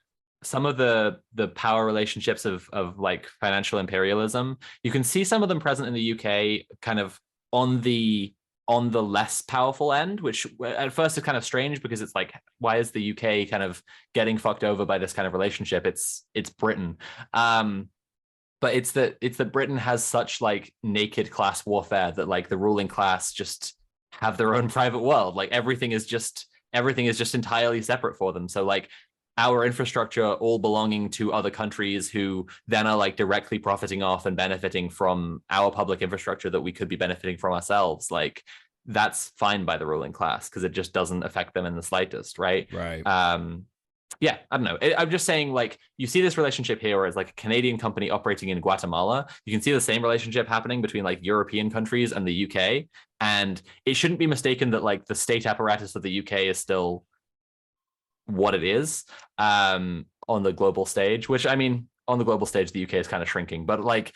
[SPEAKER 1] some of the power relationships of like financial imperialism. You can see some of them present in the UK, kind of on the less powerful end, which at first is kind of strange, because it's like, why is the UK kind of getting fucked over by this kind of relationship? It's Britain. But it's that Britain has such like naked class warfare that like the ruling class just have their own private world. Like everything is just entirely separate for them. So like our infrastructure all belonging to other countries who then are like directly profiting off and benefiting from our public infrastructure that we could be benefiting from ourselves. Like that's fine by the ruling class because it just doesn't affect them in the slightest, right?
[SPEAKER 2] Right.
[SPEAKER 1] Yeah, I don't know. I'm just saying, like, you see this relationship here where it's like a Canadian company operating in Guatemala. You can see the same relationship happening between like European countries and the UK. And it shouldn't be mistaken that like the state apparatus of the UK is still what it is on the global stage, which I mean, on the global stage, the UK is kind of shrinking, but like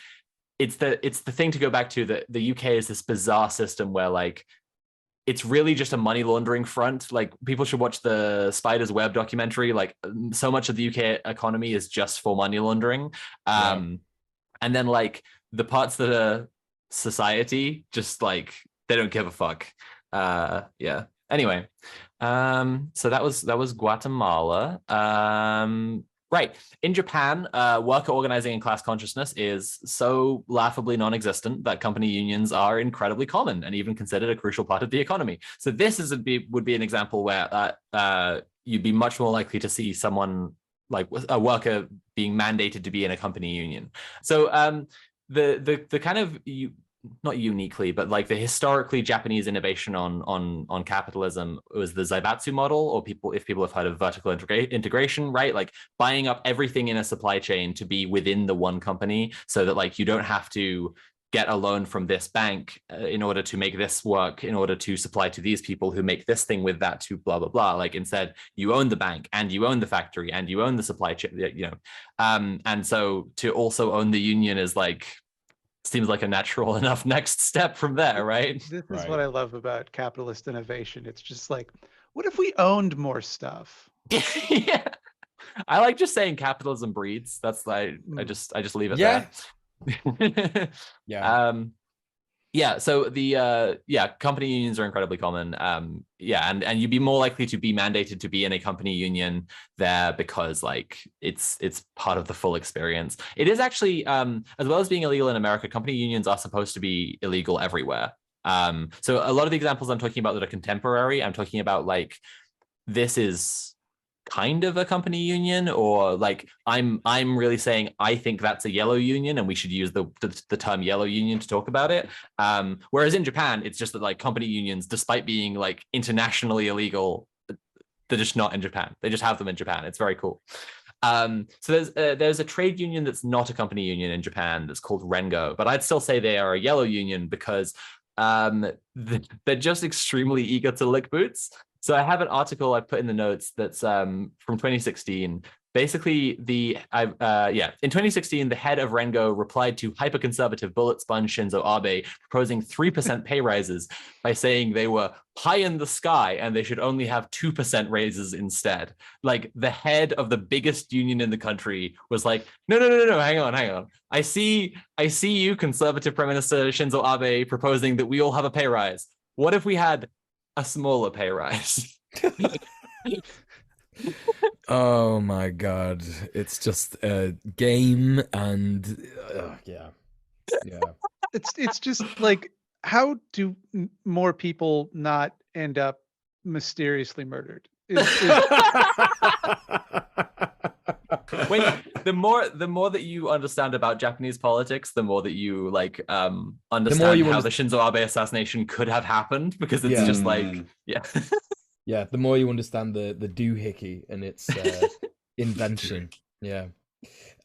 [SPEAKER 1] it's the thing to go back to, that the UK is this bizarre system where like it's really just a money laundering front. Like people should watch the Spider's Web documentary. Like so much of the UK economy is just for money laundering. And then like the parts that are society, just like they don't give a fuck. Yeah. Anyway, so that was Guatemala. Right. In Japan, worker organizing and class consciousness is so laughably non-existent that company unions are incredibly common and even considered a crucial part of the economy. So this would be an example where you'd be much more likely to see someone like a worker being mandated to be in a company union. So the kind of not uniquely, but like the historically Japanese innovation on capitalism was the Zaibatsu model, or if people have heard of vertical integration, right? Like buying up everything in a supply chain to be within the one company, so that like you don't have to get a loan from this bank in order to make this work, in order to supply to these people who make this thing with that to blah, blah, blah. Like instead you own the bank and you own the factory and you own the supply chain, you know? And so to also own the union is like, seems like a natural enough next step from there, right?
[SPEAKER 4] This is what I love about capitalist innovation. It's just like, what if we owned more stuff?
[SPEAKER 1] Yeah, I like just saying capitalism breeds. That's I just leave it
[SPEAKER 2] Yeah.
[SPEAKER 1] there. Yeah. So the company unions are incredibly common. And you'd be more likely to be mandated to be in a company union there because like it's part of the full experience. It is actually as well as being illegal in America, company unions are supposed to be illegal everywhere. So a lot of the examples I'm talking about that are contemporary, I'm talking about like this is kind of a company union, or like I'm really saying I think that's a yellow union and we should use the term yellow union to talk about it. Whereas in Japan, it's just that like company unions, despite being like internationally illegal, they're just not in Japan. They just have them in Japan. It's very cool. So there's a trade union that's not a company union in Japan that's called Rengo, but I'd still say they are a yellow union because they're just extremely eager to lick boots. So I have an article I put in the notes that's from 2016. Basically, in 2016, the head of Rengo replied to hyper-conservative bullet sponge Shinzo Abe proposing 3% pay rises by saying they were pie in the sky and they should only have 2% raises instead. Like the head of the biggest union in the country was like, no, hang on. I see you, conservative Prime Minister Shinzo Abe, proposing that we all have a pay rise. What if we had a smaller pay rise?
[SPEAKER 2] Oh my god, it's just a game, and yeah. Yeah.
[SPEAKER 4] It's just like, how do more people not end up mysteriously murdered?
[SPEAKER 1] When the more that you understand about Japanese politics, the more that you like understand how the Shinzo Abe assassination could have happened, because it's just like
[SPEAKER 2] yeah, the more you understand the doohickey and its invention. Yeah.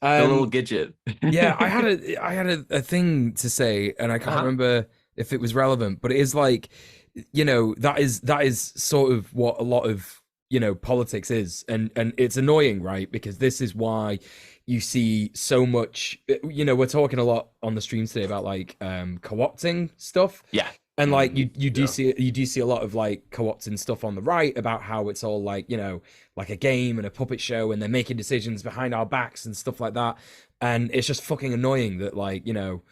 [SPEAKER 1] The little gidget.
[SPEAKER 2] Yeah, I had a thing to say, and I can't remember if it was relevant, but it is like, you know, that is sort of what a lot of, you know, politics is, and it's annoying, right? Because this is why you see so much, you know, we're talking a lot on the stream today about like co-opting stuff.
[SPEAKER 1] Yeah.
[SPEAKER 2] And like you do see a lot of like co-opting stuff on the right about how it's all like, you know, like a game and a puppet show, and they're making decisions behind our backs and stuff like that. And it's just fucking annoying that, like, you know,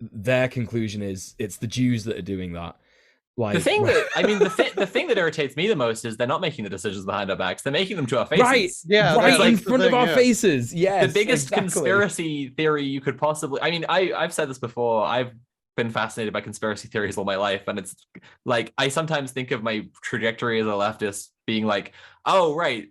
[SPEAKER 2] their conclusion is it's the Jews that are doing that. Like,
[SPEAKER 1] the thing that I mean, the thing that irritates me the most is they're not making the decisions behind our backs; they're making them to our faces.
[SPEAKER 2] Right,
[SPEAKER 4] yeah,
[SPEAKER 2] right
[SPEAKER 4] like
[SPEAKER 2] in front of our faces. Yes,
[SPEAKER 1] the biggest conspiracy theory you could possibly. I mean, I've said this before. I've been fascinated by conspiracy theories all my life, and it's like I sometimes think of my trajectory as a leftist being like, oh right,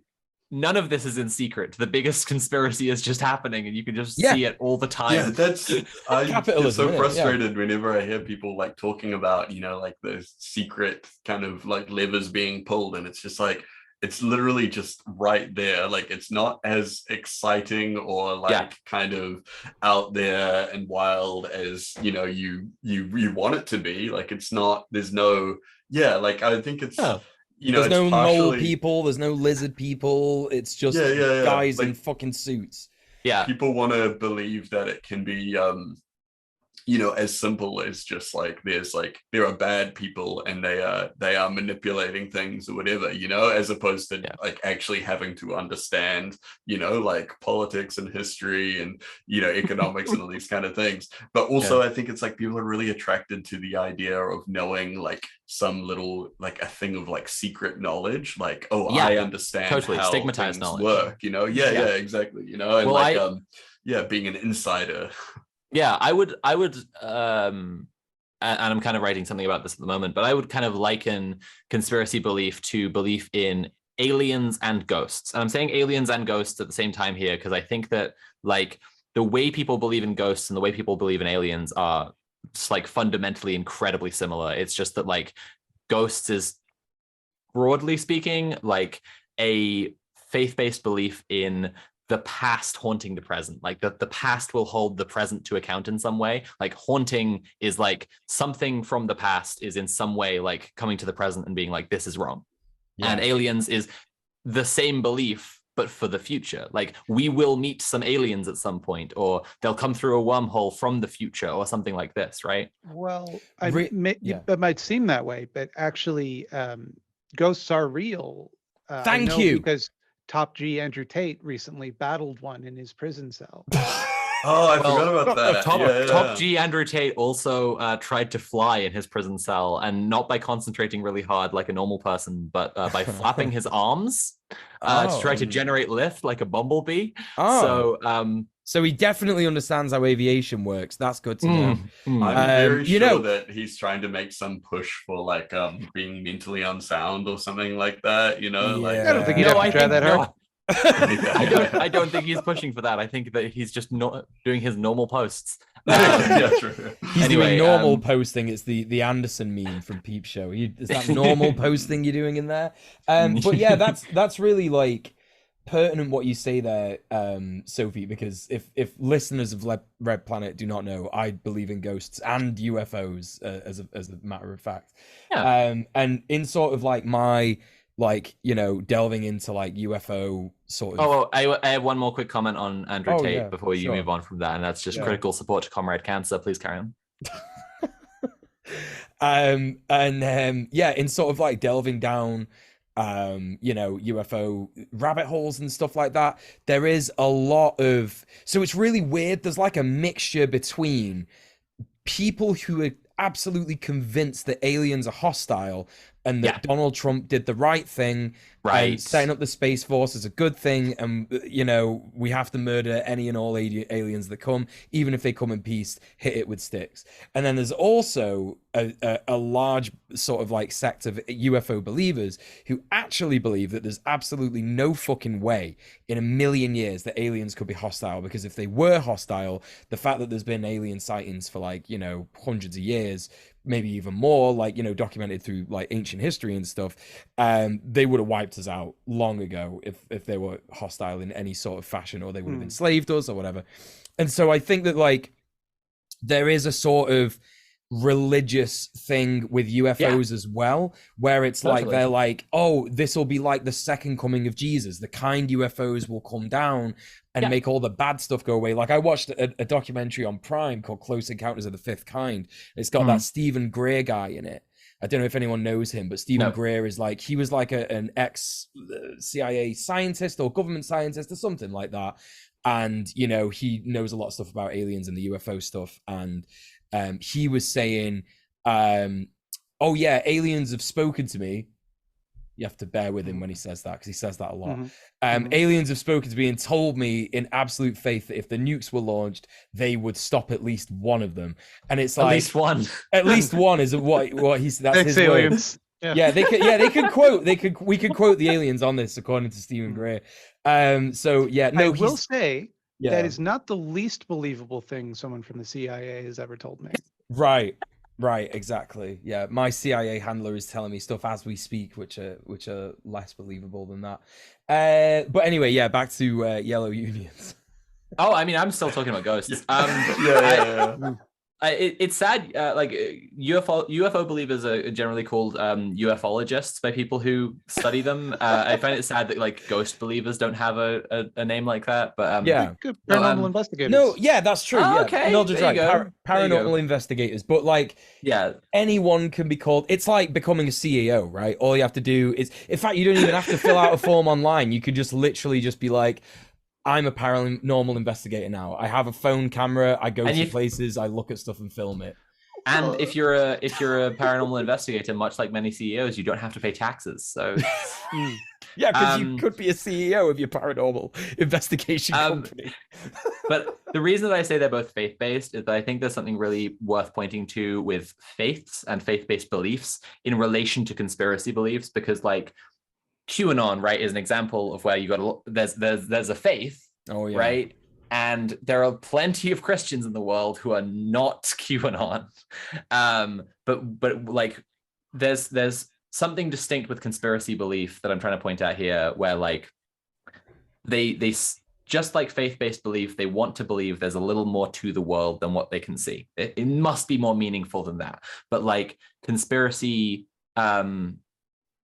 [SPEAKER 1] none of this is in secret. The biggest conspiracy is just happening, and you can just see it all the time.
[SPEAKER 3] Yeah, that's I get so frustrated whenever I hear people like talking about, you know, like the secret kind of like levers being pulled, and it's just like, it's literally just right there. Like, it's not as exciting or like kind of out there and wild as, you know, you want it to be. Like, it's not, there's no, like, I think it's, you know,
[SPEAKER 2] there's no mole people, there's no lizard people. It's just guys like, in fucking suits.
[SPEAKER 1] Yeah.
[SPEAKER 3] People want to believe that it can be, you know, as simple as just like there are bad people and they are manipulating things or whatever, you know, as opposed to like actually having to understand, you know, like politics and history and, you know, economics and all these kind of things. But also I think it's like people are really attracted to the idea of knowing like some little like a thing of like secret knowledge, like, oh, I understand how
[SPEAKER 1] stigmatized
[SPEAKER 3] things
[SPEAKER 1] knowledge
[SPEAKER 3] work, you know. Exactly, you know. And well, like being an insider.
[SPEAKER 1] Yeah, I would, and I'm kind of writing something about this at the moment, but I would kind of liken conspiracy belief to belief in aliens and ghosts. And I'm saying aliens and ghosts at the same time here, because I think that like the way people believe in ghosts and the way people believe in aliens are just like fundamentally incredibly similar. It's just that like ghosts is, broadly speaking, like a faith-based belief in the past haunting the present, like the past will hold the present to account in some way. Like haunting is like something from the past is in some way like coming to the present and being like, this is wrong. And aliens is the same belief, but for the future. Like we will meet some aliens at some point, or they'll come through a wormhole from the future or something like this, right?
[SPEAKER 4] Well, it might seem that way, but actually ghosts are real.
[SPEAKER 2] Thank you.
[SPEAKER 4] Because Top G Andrew Tate recently battled one in his prison cell.
[SPEAKER 3] Oh, I forgot about that.
[SPEAKER 1] Top G Andrew Tate also tried to fly in his prison cell, and not by concentrating really hard like a normal person, but by flapping his arms to try to generate lift like a bumblebee.
[SPEAKER 2] So he definitely understands how aviation works. That's good to know.
[SPEAKER 3] I'm very sure that he's trying to make some push for like being mentally unsound or something like that. You know, like
[SPEAKER 4] I don't think he'd have to try that hard.
[SPEAKER 1] I don't think he's pushing for that. I think that he's just not doing his normal posts.
[SPEAKER 2] True. He's doing normal posting. It's the Anderson meme from Peep Show. Is that normal posting you're doing in there? But yeah, that's really like pertinent what you say there, Sophie, because if listeners of Red Planet do not know, I believe in ghosts and UFOs as a matter of fact. And in sort of like my like, you know, delving into like UFO sort of.
[SPEAKER 1] I have one more quick comment on Andrew Tate before you move on from that, and that's just critical support to Comrade Cancer. Please carry on.
[SPEAKER 2] In sort of like delving down you know, UFO rabbit holes and stuff like that, there is a lot of, so it's really weird, there's like a mixture between people who are absolutely convinced that aliens are hostile and that Donald Trump did the right thing, and setting up the Space Force is a good thing, and we have to murder any and all aliens that come, even if they come in peace, hit it with sticks. And then there's also a large sort of like sect of UFO believers who actually believe that there's absolutely no fucking way in a million years that aliens could be hostile, because if they were hostile, the fact that there's been alien sightings for like hundreds of years, maybe even more, like documented through like ancient history and stuff, they would have wiped us out long ago if they were hostile in any sort of fashion, or they would have enslaved us or whatever. And so I think that like there is a sort of religious thing with UFOs as well, where it's like they're like, oh, this will be like the second coming of Jesus. The kind UFOs will come down and make all the bad stuff go away. Like I watched a documentary on Prime called Close Encounters of the Fifth Kind. It's got that Stephen Greer guy in it. I don't know if anyone knows him, but Stephen Greer is like, he was like an ex CIA scientist or government scientist or something like that. And, he knows a lot of stuff about aliens and the UFO stuff. And he was saying, oh yeah, aliens have spoken to me. You have to bear with him when he says that, because he says that a lot. Aliens have spoken to me and told me in absolute faith that if the nukes were launched, they would stop at least one of them. And it's like, at least one is what he's, that's his aliens. They could quote, we could quote the aliens on this according to Stephen Greer. I will say that is not the least believable thing someone from the CIA has ever told me. Right, exactly. Yeah, my CIA handler is telling me stuff as we speak, which are less believable than that. But anyway, back to yellow unions.
[SPEAKER 1] Oh, I mean, I'm still talking about ghosts. It's sad. Like UFO believers are generally called ufologists by people who study them. I find it sad that like ghost believers don't have a name like that. But
[SPEAKER 4] paranormal investigators.
[SPEAKER 2] No, that's true.
[SPEAKER 1] Okay,
[SPEAKER 2] Mildred's right. Paranormal investigators, but like anyone can be called. It's like becoming a CEO, right? All you have to do is, in fact, you don't even have to fill out a form online. You could just literally just be like, I'm a paranormal investigator now. I have a phone camera. I go to places. I look at stuff and film it.
[SPEAKER 1] And if you're a paranormal investigator, much like many CEOs, you don't have to pay taxes. So
[SPEAKER 2] because you could be a CEO of your paranormal investigation company.
[SPEAKER 1] But the reason that I say they're both faith-based is that I think there's something really worth pointing to with faiths and faith-based beliefs in relation to conspiracy beliefs, because like QAnon, right, is an example of where you got there's a faith, right, and there are plenty of Christians in the world who are not QAnon, but like there's something distinct with conspiracy belief that I'm trying to point out here, where like they just like faith-based belief, they want to believe there's a little more to the world than what they can see. It must be more meaningful than that. But like conspiracy,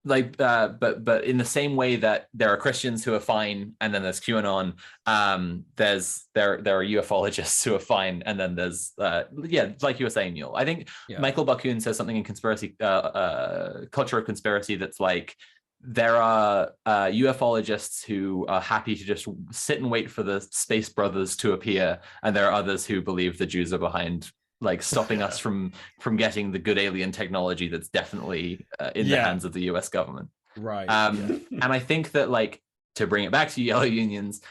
[SPEAKER 1] but in the same way that there are Christians who are fine, and then there's QAnon, there are ufologists who are fine, and then there's like you were saying, Neil. I think Michael Bakun says something in conspiracy culture of conspiracy that's like, there are ufologists who are happy to just sit and wait for the space brothers to appear, and there are others who believe the Jews are behind, like stopping us from getting the good alien technology that's definitely in the hands of the US government.
[SPEAKER 2] Right.
[SPEAKER 1] And I think that, like, to bring it back to yellow unions,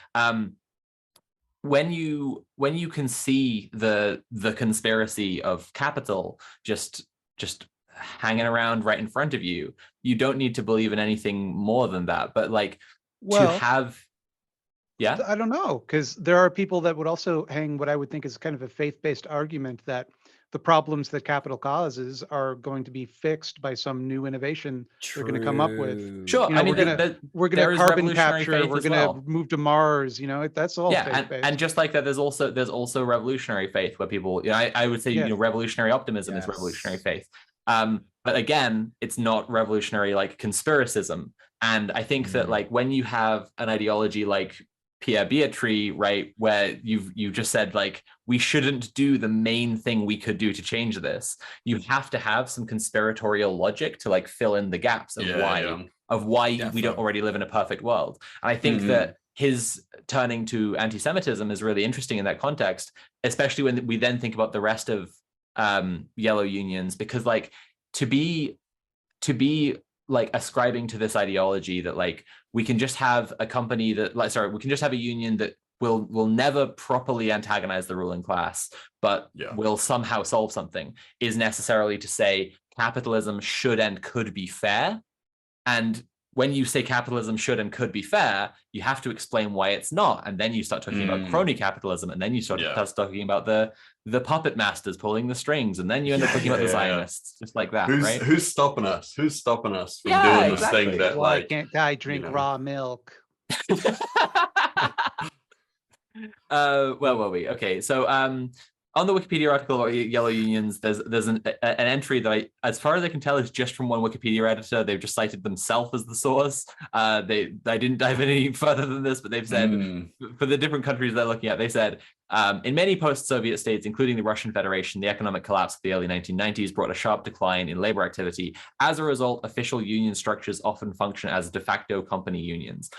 [SPEAKER 1] when you can see the conspiracy of capital just hanging around right in front of you, you don't need to believe in anything more than that. But like, to have I
[SPEAKER 4] don't know, because there are people that would also hang what I would think is kind of a faith-based argument that the problems that capital causes are going to be fixed by some new innovation they're going to come up with.
[SPEAKER 1] Sure,
[SPEAKER 4] I mean, we're gonna carbon capture, we're gonna move to Mars. That's all faith-based.
[SPEAKER 1] And just like that, there's also revolutionary faith, where people, I would say, revolutionary optimism is revolutionary faith. But again, it's not revolutionary like conspiracism. And I think that like when you have an ideology like Pierre Beatry, right, where you just said like, we shouldn't do the main thing we could do to change this, you have to have some conspiratorial logic to like fill in the gaps of why we don't already live in a perfect world. And I think that his turning to anti-Semitism is really interesting in that context, especially when we then think about the rest of yellow unions, because like to be like ascribing to this ideology that like we can just have a company that like we can just have a union that will never properly antagonize the ruling class, but will somehow solve something, is necessarily to say capitalism should and could be fair. And when you say capitalism should and could be fair, you have to explain why it's not. And then you start talking about crony capitalism, and then you start talking about the puppet masters pulling the strings, and then you end up talking about the Zionists, just like that, right?
[SPEAKER 3] Who's stopping us? Who's stopping us from doing this thing that
[SPEAKER 4] why can't I drink raw milk?
[SPEAKER 1] Where were we? Okay, so on the Wikipedia article about yellow unions, there's an entry that as far as I can tell, is just from one Wikipedia editor. They've just cited themselves as the source. I didn't dive any further than this, but they've said for the different countries they're looking at, they said in many post-Soviet states, including the Russian Federation, the economic collapse of the early 1990s brought a sharp decline in labor activity. As a result, official union structures often function as de facto company unions.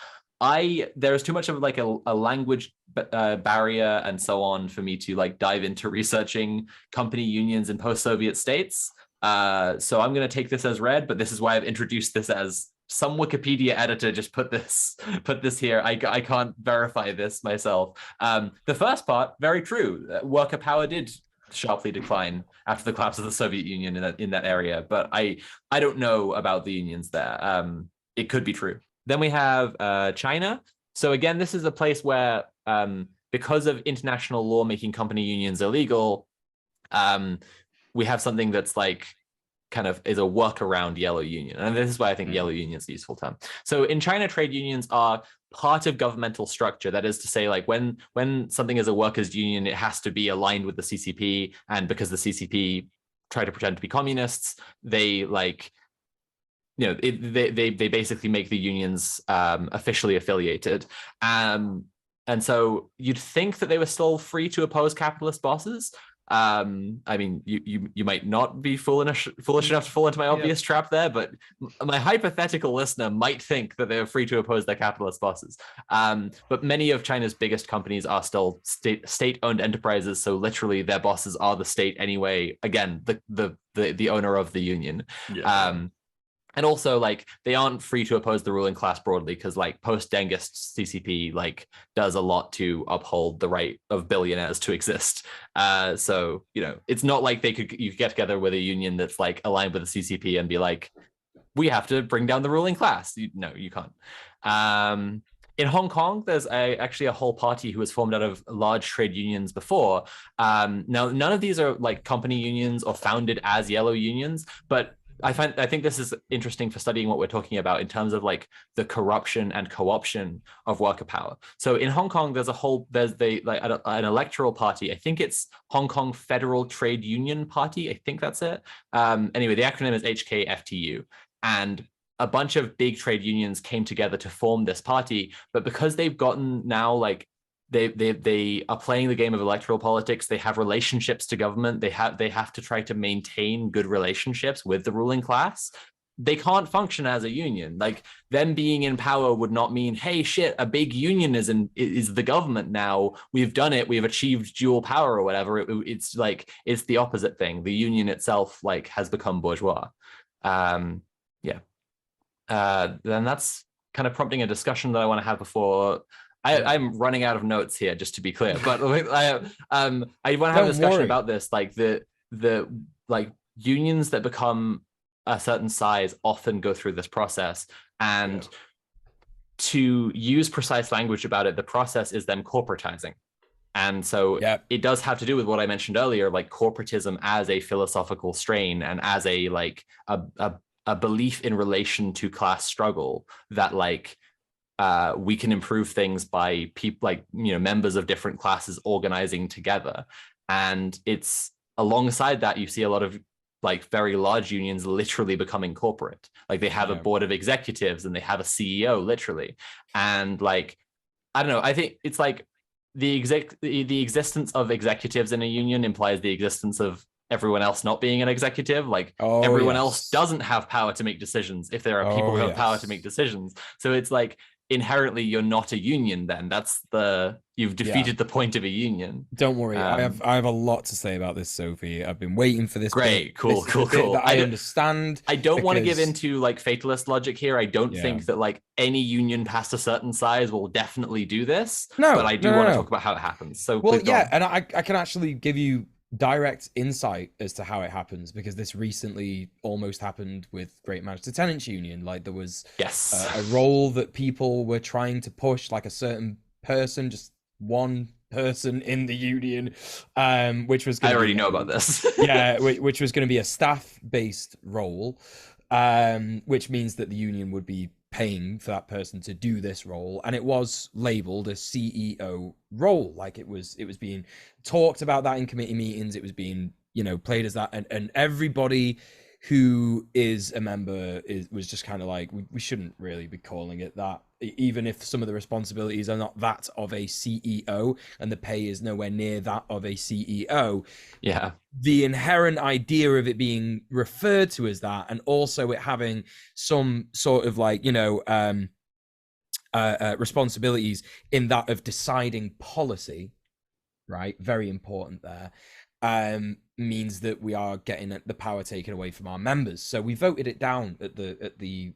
[SPEAKER 1] There's too much of like a language barrier and so on for me to like dive into researching company unions in post-Soviet states. So I'm going to take this as read, but this is why I've introduced this as some Wikipedia editor just put this here. I can't verify this myself. The first part, very true. Worker power did sharply decline after the collapse of the Soviet Union in that area, but I don't know about the unions there. It could be true. Then we have China. So again, this is a place where, because of international law making company unions illegal, we have something that's like kind of is a workaround yellow union. And this is why I think yellow union is a useful term. So in China, trade unions are part of governmental structure. That is to say, like when something is a workers' union, it has to be aligned with the CCP. And because the CCP try to pretend to be communists, they like, you know, they basically make the unions officially affiliated. And so you'd think that they were still free to oppose capitalist bosses. I mean, you might not be foolish enough to fall into my obvious trap there, but my hypothetical listener might think that they're free to oppose their capitalist bosses. But many of China's biggest companies are still state-owned enterprises, so literally their bosses are the state anyway. Again, the owner of the union. And also, like, they aren't free to oppose the ruling class broadly, because, like, post-Dengist CCP, like, does a lot to uphold the right of billionaires to exist. So, you know, it's not like you could get together with a union that's, like, aligned with the CCP and be like, we have to bring down the ruling class. No, you can't. In Hong Kong, there's actually a whole party who was formed out of large trade unions before. Now, none of these are, like, company unions or founded as yellow unions, but I think this is interesting for studying what we're talking about in terms of like the corruption and co-option of worker power. So in Hong Kong, there's an electoral party. I think it's Hong Kong Federal Trade Union Party. I think that's it. Anyway, the acronym is HKFTU. And a bunch of big trade unions came together to form this party. But because they've gotten now like they are playing the game of electoral politics. They have relationships to government. They have to try to maintain good relationships with the ruling class. They can't function as a union. Like, them being in power would not mean, hey, shit, a big union is the government now. We've done it. We've achieved dual power or whatever. It's like, it's the opposite thing. The union itself like has become bourgeois. Then that's kind of prompting a discussion that I want to have before. I'm running out of notes here, just to be clear, but I want to have a discussion about this. Like the like unions that become a certain size often go through this process, and to use precise language about it, the process is them corporatizing. And so it does have to do with what I mentioned earlier, like corporatism as a philosophical strain and as a like a belief in relation to class struggle that like we can improve things by people like, you know, members of different classes organizing together. And it's alongside that, you see a lot of like very large unions literally becoming corporate. Like they have a board of executives and they have a CEO literally. And like, I don't know, I think it's like the existence of executives in a union implies the existence of everyone else not being an executive. Like everyone else doesn't have power to make decisions if there are people who have power to make decisions. So it's like, inherently you're not a union. Then you've defeated the point of a union.
[SPEAKER 2] Don't worry, I have a lot to say about this, Sophie. I've been waiting for this.
[SPEAKER 1] Great, cool.
[SPEAKER 2] That I understand.
[SPEAKER 1] I don't want to give into like fatalist logic here. I don't think that like any union past a certain size will definitely do this.
[SPEAKER 2] No,
[SPEAKER 1] but I do want to talk about how it happens. So
[SPEAKER 2] well, and I can actually give you direct insight as to how it happens, because this recently almost happened with Great Manchester Tenants Union. Like there was a role that people were trying to push, like a certain person, just one person in the union, which was
[SPEAKER 1] I already know about this.
[SPEAKER 2] Which was going to be a staff-based role, which means that the union would be paying for that person to do this role, and it was labeled a CEO role. Like it was being talked about that in committee meetings. It was being played as that, and everybody who is a member was just kind of like, we shouldn't really be calling it that, even if some of the responsibilities are not that of a CEO and the pay is nowhere near that of a CEO.
[SPEAKER 1] Yeah.
[SPEAKER 2] The inherent idea of it being referred to as that, and also it having some sort of like, responsibilities in that of deciding policy, right? Very important there. Means that we are getting the power taken away from our members. So we voted it down at the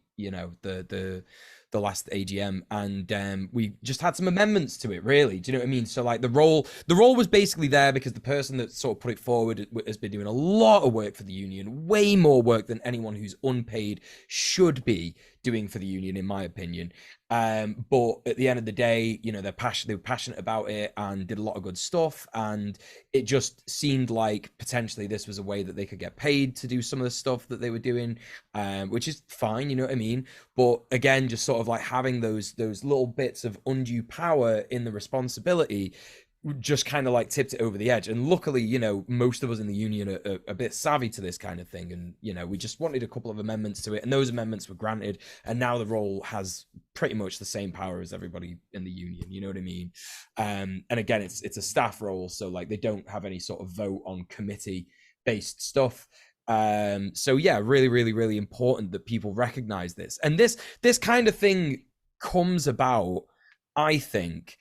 [SPEAKER 2] last AGM, and we just had some amendments to it, really. Do you know what I mean? So like the role was basically there because the person that sort of put it forward has been doing a lot of work for the union, way more work than anyone who's unpaid should be doing for the union, in my opinion. But at the end of the day, they were passionate about it and did a lot of good stuff, and it just seemed like potentially this was a way that they could get paid to do some of the stuff that they were doing, which is fine, you know what I mean? But again, just sort of like having those little bits of undue power in the responsibility just kind of like tipped it over the edge. And luckily, most of us in the union are a bit savvy to this kind of thing, and we just wanted a couple of amendments to it, and those amendments were granted, and now the role has pretty much the same power as everybody in the union, you know what I mean? And again, it's a staff role, so like they don't have any sort of vote on committee based stuff. So yeah, really, really, really important that people recognize this. And this kind of thing comes about, I think,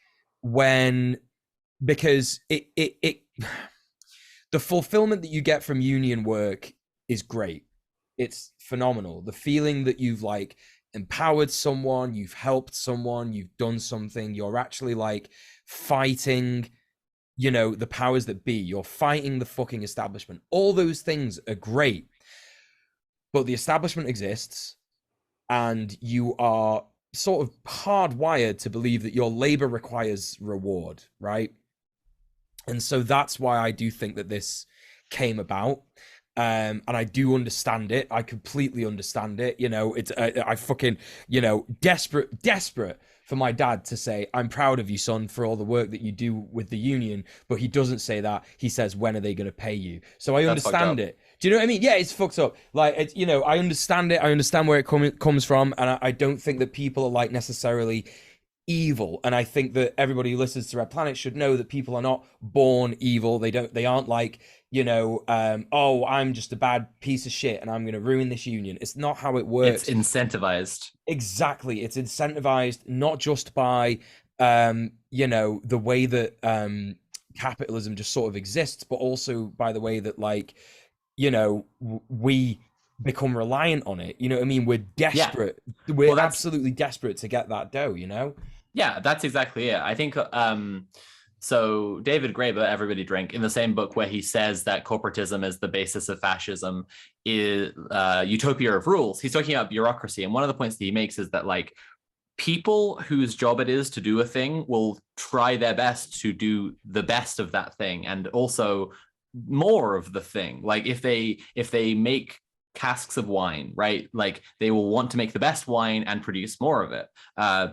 [SPEAKER 2] because it the fulfillment that you get from union work is great. It's phenomenal. The feeling that you've like empowered someone, you've helped someone, you've done something, you're actually like fighting, the powers that be, you're fighting the fucking establishment. All those things are great. But the establishment exists, and you are sort of hardwired to believe that your labor requires reward, right? And so that's why I do think that this came about. And I do understand it. I completely understand it. It's I fucking, desperate for my dad to say, I'm proud of you, son, for all the work that you do with the union. But he doesn't say that. He says, when are they going to pay you? So I understand it. Do you know what I mean? Yeah, it's fucked up. Like, it's, I understand it. I understand where it comes from. And I don't think that people are like necessarily evil, and I think that everybody who listens to Red Planet should know that people are not born evil. They aren't like, oh, I'm just a bad piece of shit and I'm going to ruin this union. It's not how it works.
[SPEAKER 1] It's incentivized.
[SPEAKER 2] Exactly. It's incentivized not just by the way that capitalism just sort of exists, but also by the way that like, we become reliant on it. You know what I mean? We're desperate. Yeah. We're absolutely desperate to get that dough,
[SPEAKER 1] Yeah, that's exactly it. I think so David Graeber, Everybody Drink, in the same book where he says that corporatism is the basis of fascism, is utopia of rules. He's talking about bureaucracy. And one of the points that he makes is that like people whose job it is to do a thing will try their best to do the best of that thing, and also more of the thing. Like if they make casks of wine, right? Like they will want to make the best wine and produce more of it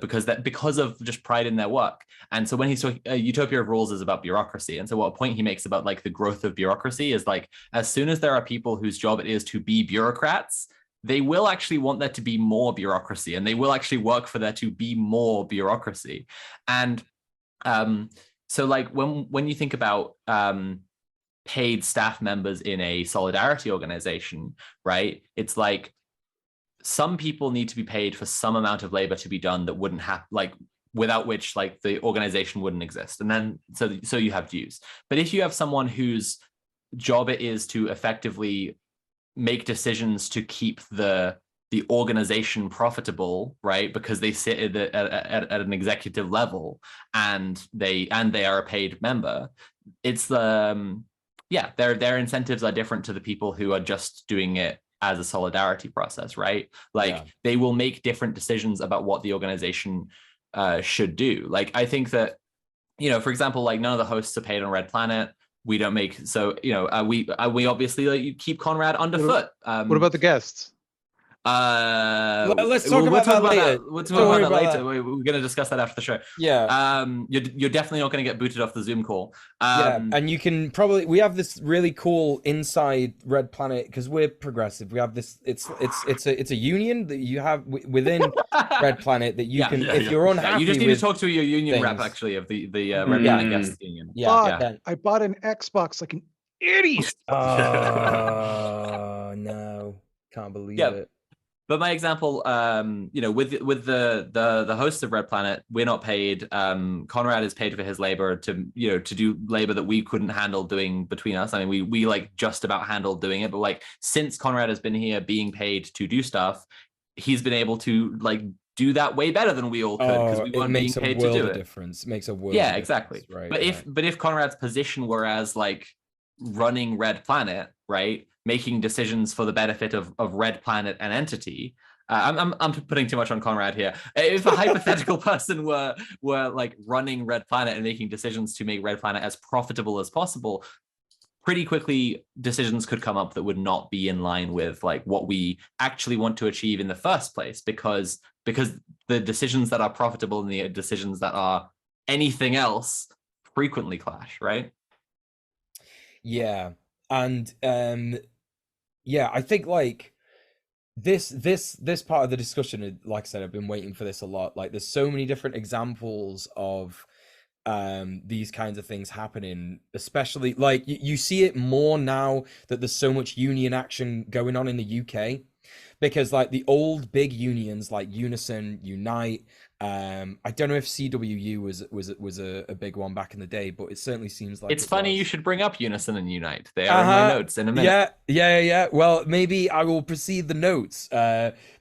[SPEAKER 1] because of just pride in their work. And so when he's talking, Utopia of Rules is about bureaucracy. And so what a point he makes about like the growth of bureaucracy is like, as soon as there are people whose job it is to be bureaucrats, they will actually want there to be more bureaucracy, and they will actually work for there to be more bureaucracy. And so like when you think about paid staff members in a solidarity organization, right? It's like some people need to be paid for some amount of labor to be done that wouldn't have like without which like the organization wouldn't exist. And then so you have dues. But if you have someone whose job it is to effectively make decisions to keep the organization profitable, right? Because they sit at an executive level and they are a paid member. It's the their incentives are different to the people who are just doing it as a solidarity process, right? Like they will make different decisions about what the organization should do. Like I think that, for example, like none of the hosts are paid on Red Planet. We don't make we obviously like, keep Conrad underfoot.
[SPEAKER 4] What about the guests?
[SPEAKER 2] Let's talk about that later.
[SPEAKER 1] We'll talk about that later. We're going to discuss that after the show.
[SPEAKER 2] Yeah.
[SPEAKER 1] You're definitely not going to get booted off the Zoom call.
[SPEAKER 2] And you can probably, we have this really cool inside Red Planet because we're progressive. We have this. It's a union that you have within Red Planet that you can, if you're unhappy.
[SPEAKER 1] You just need to talk to your union rep actually of the Red Planet Guests Union.
[SPEAKER 4] I bought an Xbox like an idiot.
[SPEAKER 2] Oh no, can't believe it.
[SPEAKER 1] But my example, with the hosts of Red Planet, we're not paid. Conrad is paid for his labor to do labor that we couldn't handle doing between us. I mean, we like just about handled doing it, but like since Conrad has been here being paid to do stuff, he's been able to like do that way better than we all could because we weren't being paid to do it.
[SPEAKER 2] Difference. It makes a world.
[SPEAKER 1] Yeah,
[SPEAKER 2] of
[SPEAKER 1] exactly.
[SPEAKER 2] Right.
[SPEAKER 1] But if Conrad's position were as like running Red Planet, right? Making decisions for the benefit of Red Planet and entity. I'm putting too much on Conrad here. If a hypothetical person were like running Red Planet and making decisions to make Red Planet as profitable as possible, pretty quickly decisions could come up that would not be in line with like what we actually want to achieve in the first place, because the decisions that are profitable and the decisions that are anything else frequently clash, right?
[SPEAKER 2] Yeah. And I think like this part of the discussion, like I said, I've been waiting for this a lot. Like there's so many different examples of these kinds of things happening, especially like you see it more now that there's so much union action going on in the UK, because like the old big unions like Unison, Unite, I don't know if CWU was a big one back in the day, but it certainly seems like
[SPEAKER 1] it's funny you should bring up Unison and Unite. They are in my notes in a minute.
[SPEAKER 2] Yeah. Well, maybe I will precede the notes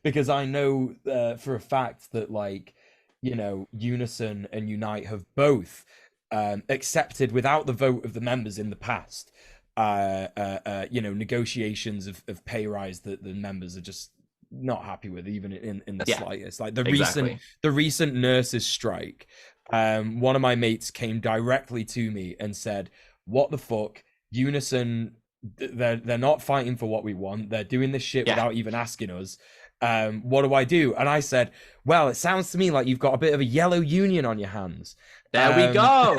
[SPEAKER 2] because I know for a fact that like Unison and Unite have both accepted without the vote of the members in the past negotiations of pay rise that the members are just not happy with, even in the slightest. Like the recent nurses strike, one of my mates came directly to me and said, what the fuck, Unison, they're not fighting for what we want, they're doing this shit without even asking us. What do I do? And I said, well, it sounds to me like you've got a bit of a yellow union on your hands.
[SPEAKER 1] There we go.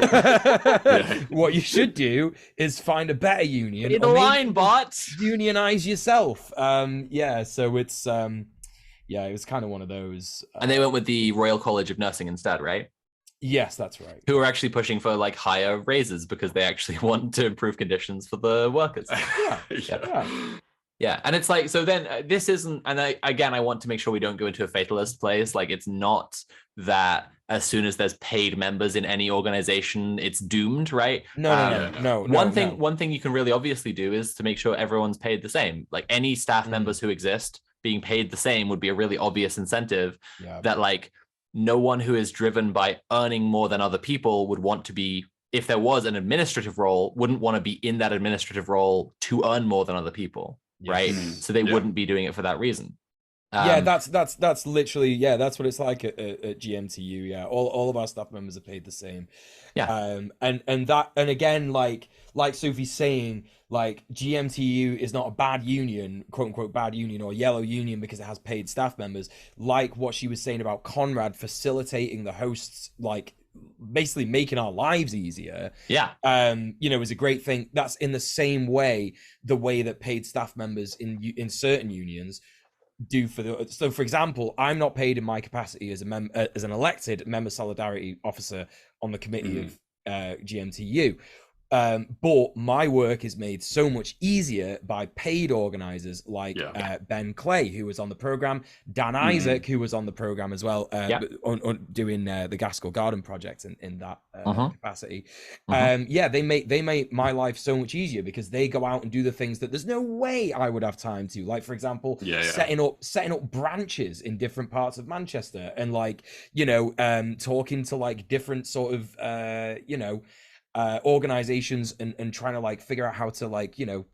[SPEAKER 2] What you should do is find a better union.
[SPEAKER 1] In the line, bot.
[SPEAKER 2] Unionize yourself. So it's it was kind of one of those.
[SPEAKER 1] And they went with the Royal College of Nursing instead, right?
[SPEAKER 2] Yes, that's right.
[SPEAKER 1] Who are actually pushing for like higher raises because they actually want to improve conditions for the workers. Yeah, and it's like, so then this isn't, and I want to make sure we don't go into a fatalist place. Like, it's not that as soon as there's paid members in any organization, it's doomed, right?
[SPEAKER 2] No.
[SPEAKER 1] One thing you can really obviously do is to make sure everyone's paid the same. Like any staff members who exist being paid the same would be a really obvious incentive that like no one who is driven by earning more than other people would want to be, if there was an administrative role, wouldn't want to be in that administrative role to earn more than other people. Right, so they wouldn't be doing it for that reason.
[SPEAKER 2] That's literally that's what it's like at GMTU. Yeah, all of our staff members are paid the same. And again, like Sophie's saying, like GMTU is not a bad union, quote unquote bad union or yellow union because it has paid staff members. Like what she was saying about Conrad facilitating the hosts, like basically making our lives easier is a great thing. That's in the same way the way that paid staff members in certain unions do for example, I'm not paid in my capacity as as an elected member solidarity officer on the committee of GMTU. But my work is made so much easier by paid organizers like Ben Clay, who was on the program, Dan Isaac, who was on the program as well, doing the Gaskell Garden project in that capacity. They make my life so much easier because they go out and do the things that there's no way I would have time to. Like, for example, setting up branches in different parts of Manchester, and like, you know, talking to like different sort of you know, organizations and trying to like figure out how to, like, you know,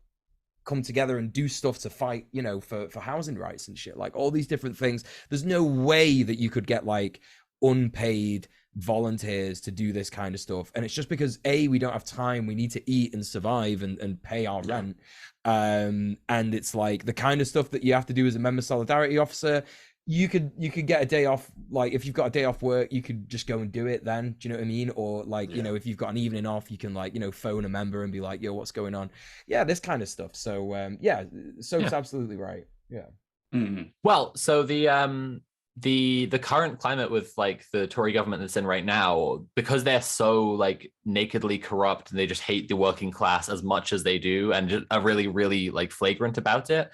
[SPEAKER 2] come together and do stuff to fight, you know, for housing rights and shit, like all these different things. There's no way that you could get like unpaid volunteers to do this kind of stuff, and it's just because we don't have time. We need to eat and survive and pay our rent, and it's like the kind of stuff that you have to do as a member solidarity officer. You could get a day off. Like, if you've got a day off work, you could just go and do it then. Do you know what I mean? Or like, you know, if you've got an evening off, you can, like, you know, phone a member and be like, yo, what's going on? Yeah, this kind of stuff. So it's absolutely right. Yeah.
[SPEAKER 1] Well, so the current climate with like the Tory government that's in right now, because they're so like nakedly corrupt and they just hate the working class as much as they do, and just are really, really like flagrant about it,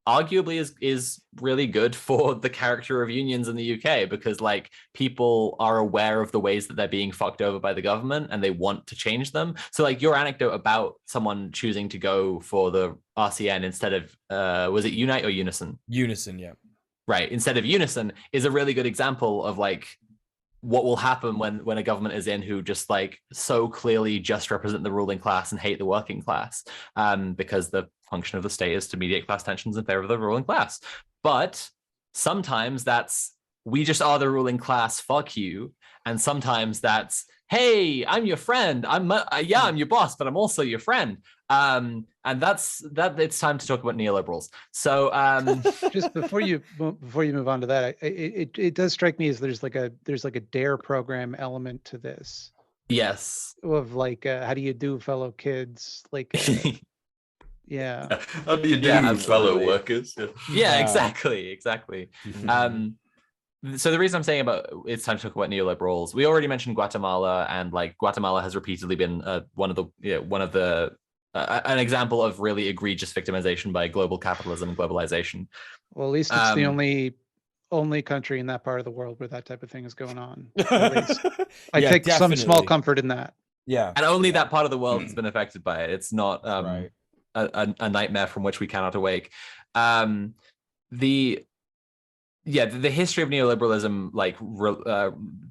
[SPEAKER 1] arguably is really good for the character of unions in the UK, because like people are aware of the ways that they're being fucked over by the government and they want to change them. So like your anecdote about someone choosing to go for the RCN instead of was it Unite or Unison?
[SPEAKER 2] Unison, yeah.
[SPEAKER 1] Right, instead of Unison is a really good example of like what will happen when a government is in who just like so clearly just represent the ruling class and hate the working class, because the function of the state is to mediate class tensions in favor of the ruling class. But sometimes that's, we just are the ruling class, fuck you. And sometimes that's, hey, I'm your friend. I'm your boss, but I'm also your friend. And that's it's time to talk about neoliberals. So
[SPEAKER 4] just before you move on to that, it does strike me as there's like a DARE program element to this.
[SPEAKER 1] Yes.
[SPEAKER 4] Of like, how do you do, fellow kids? Like, yeah.
[SPEAKER 3] How do you do, fellow workers?
[SPEAKER 1] Yeah, exactly. So the reason I'm saying about it's time to talk about neoliberals, we already mentioned Guatemala, and like Guatemala has repeatedly been an example of really egregious victimization by global capitalism and globalization.
[SPEAKER 4] Well, at least it's the only country in that part of the world where that type of thing is going on. At least. I take some small comfort in that.
[SPEAKER 2] Yeah.
[SPEAKER 1] And only that part of the world has been affected by it. It's not a nightmare from which we cannot awake. The history of neoliberalism like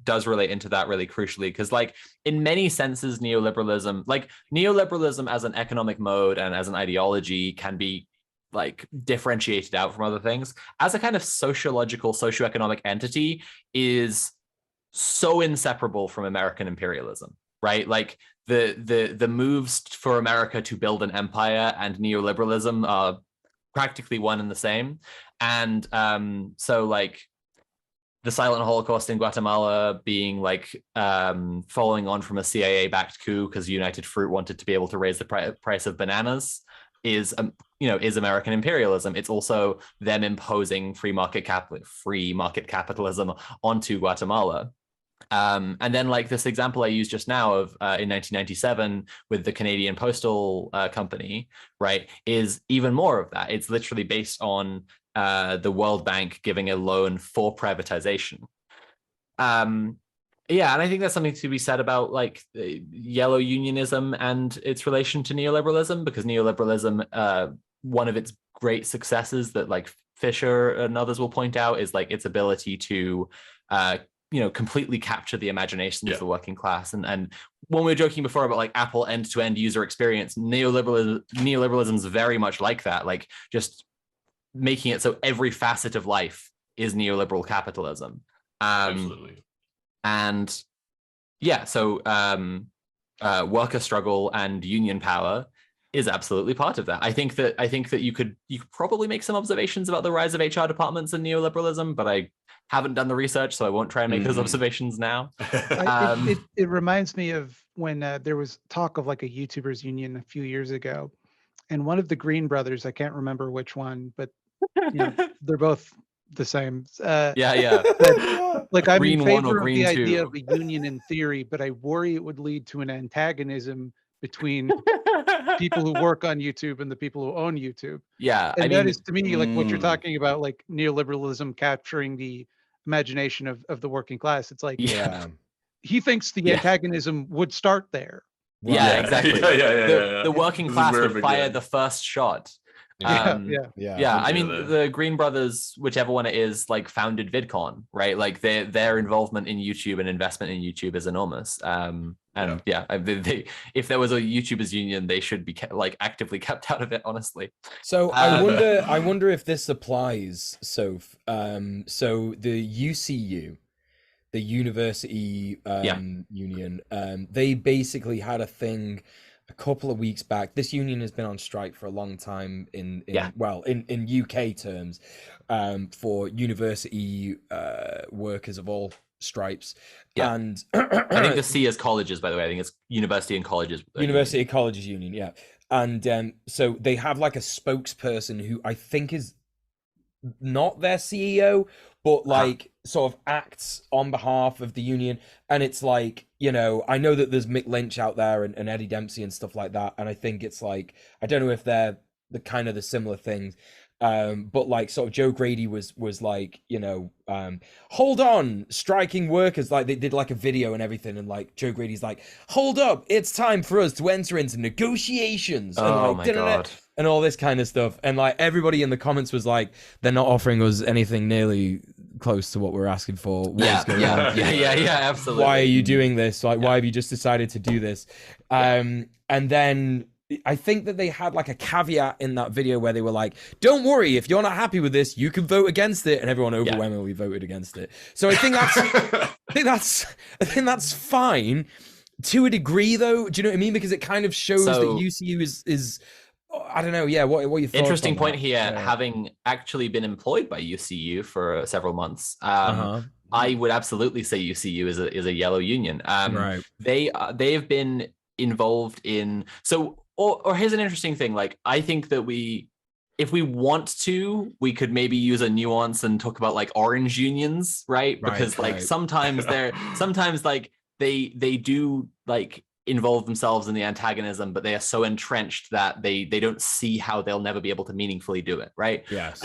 [SPEAKER 1] does relate into that really crucially, because like in many senses neoliberalism as an economic mode and as an ideology can be like differentiated out from other things. As a kind of socioeconomic entity is so inseparable from American imperialism, right? Like the moves for America to build an empire and neoliberalism are practically one and the same. And so like the silent Holocaust in Guatemala being like following on from a CIA-backed coup because United Fruit wanted to be able to raise the price of bananas is American imperialism. It's also them imposing free market capitalism onto Guatemala. And then like this example I used just now of in 1997 with the Canadian Postal Company, right, is even more of that. It's literally based on the World Bank giving a loan for privatization. Yeah, and I think that's something to be said about like yellow unionism and its relation to neoliberalism, because neoliberalism, one of its great successes that like Fisher and others will point out is like its ability to completely capture the imagination of the working class. And when we were joking before about like Apple end-to-end user experience, neoliberalism is very much like that, like just making it so every facet of life is neoliberal capitalism.
[SPEAKER 3] Absolutely.
[SPEAKER 1] And yeah, so worker struggle and union power is absolutely part of that. I think that you could probably make some observations about the rise of HR departments and neoliberalism, but I haven't done the research, so I won't try and make those observations now.
[SPEAKER 4] It reminds me of when there was talk of like a YouTubers union a few years ago, and one of the Green brothers, I can't remember which one, but they're both the same. Like I'm
[SPEAKER 1] Green
[SPEAKER 4] in
[SPEAKER 1] one or
[SPEAKER 4] favor of
[SPEAKER 1] Green
[SPEAKER 4] the
[SPEAKER 1] two.
[SPEAKER 4] idea of a union in theory, but I worry it would lead to an antagonism between people who work on YouTube and the people who own YouTube.
[SPEAKER 1] Yeah,
[SPEAKER 4] And
[SPEAKER 1] I
[SPEAKER 4] that
[SPEAKER 1] mean,
[SPEAKER 4] is, to me, like what you're talking about, like neoliberalism capturing the imagination of the working class. It's like,
[SPEAKER 2] Yeah.
[SPEAKER 4] he thinks the
[SPEAKER 1] Yeah.
[SPEAKER 4] antagonism would start there.
[SPEAKER 1] yeah,
[SPEAKER 3] Yeah,
[SPEAKER 1] exactly.
[SPEAKER 3] yeah.
[SPEAKER 1] The working
[SPEAKER 3] This is
[SPEAKER 1] class
[SPEAKER 3] where
[SPEAKER 1] would
[SPEAKER 3] it
[SPEAKER 1] fire
[SPEAKER 3] began.
[SPEAKER 1] the first shot.
[SPEAKER 4] Yeah,
[SPEAKER 2] Yeah.
[SPEAKER 1] Yeah, I mean,
[SPEAKER 3] Yeah.
[SPEAKER 1] the Green Brothers, whichever one it is, like founded VidCon, right? Like their involvement in YouTube and investment in YouTube is enormous. And yeah, if there was a YouTubers union, they should be like actively kept out of it, honestly.
[SPEAKER 2] So I wonder if this applies. So so the UCU, the University Union, they basically had a thing a couple of weeks back. This union has been on strike for a long time in UK terms, for university workers of all stripes.
[SPEAKER 1] Yeah.
[SPEAKER 2] And
[SPEAKER 1] I think the C is colleges, by the way. I think it's university and colleges.
[SPEAKER 2] University Colleges Union, yeah. And so they have like a spokesperson who I think is not their CEO, but like sort of acts on behalf of the union. And it's like, you know, I know that there's Mick Lynch out there and Eddie Dempsey and stuff like that. And I think it's like, I don't know if they're the kind of the similar things. But like sort of Joe Grady was like, you know, hold on, striking workers, like they did like a video and everything, and like Joe Grady's like, hold up, it's time for us to enter into negotiations.
[SPEAKER 1] Oh
[SPEAKER 2] and like,
[SPEAKER 1] my God.
[SPEAKER 2] and all this kind of stuff. And like everybody in the comments was like, they're not offering us anything nearly close to what we're asking for.
[SPEAKER 1] Yeah, absolutely.
[SPEAKER 2] Why are you doing this? Like, why have you just decided to do this? And then I think that they had like a caveat in that video where they were like, don't worry, if you're not happy with this, you can vote against it. And everyone overwhelmingly voted against it. So I think that's I think that's fine to a degree, though. Do you know what I mean? Because it kind of shows that UCU is I don't know. Yeah. What you thought?
[SPEAKER 1] Interesting point here. Having actually been employed by UCU for several months, I would absolutely say UCU is a yellow union.
[SPEAKER 2] Right.
[SPEAKER 1] They've been involved in or here's an interesting thing. Like, I think that if we want to, we could maybe use a nuance and talk about like orange unions, right? Because like sometimes like they do like involve themselves in the antagonism, but they are so entrenched that they don't see how they'll never be able to meaningfully do it, right?
[SPEAKER 2] Yes.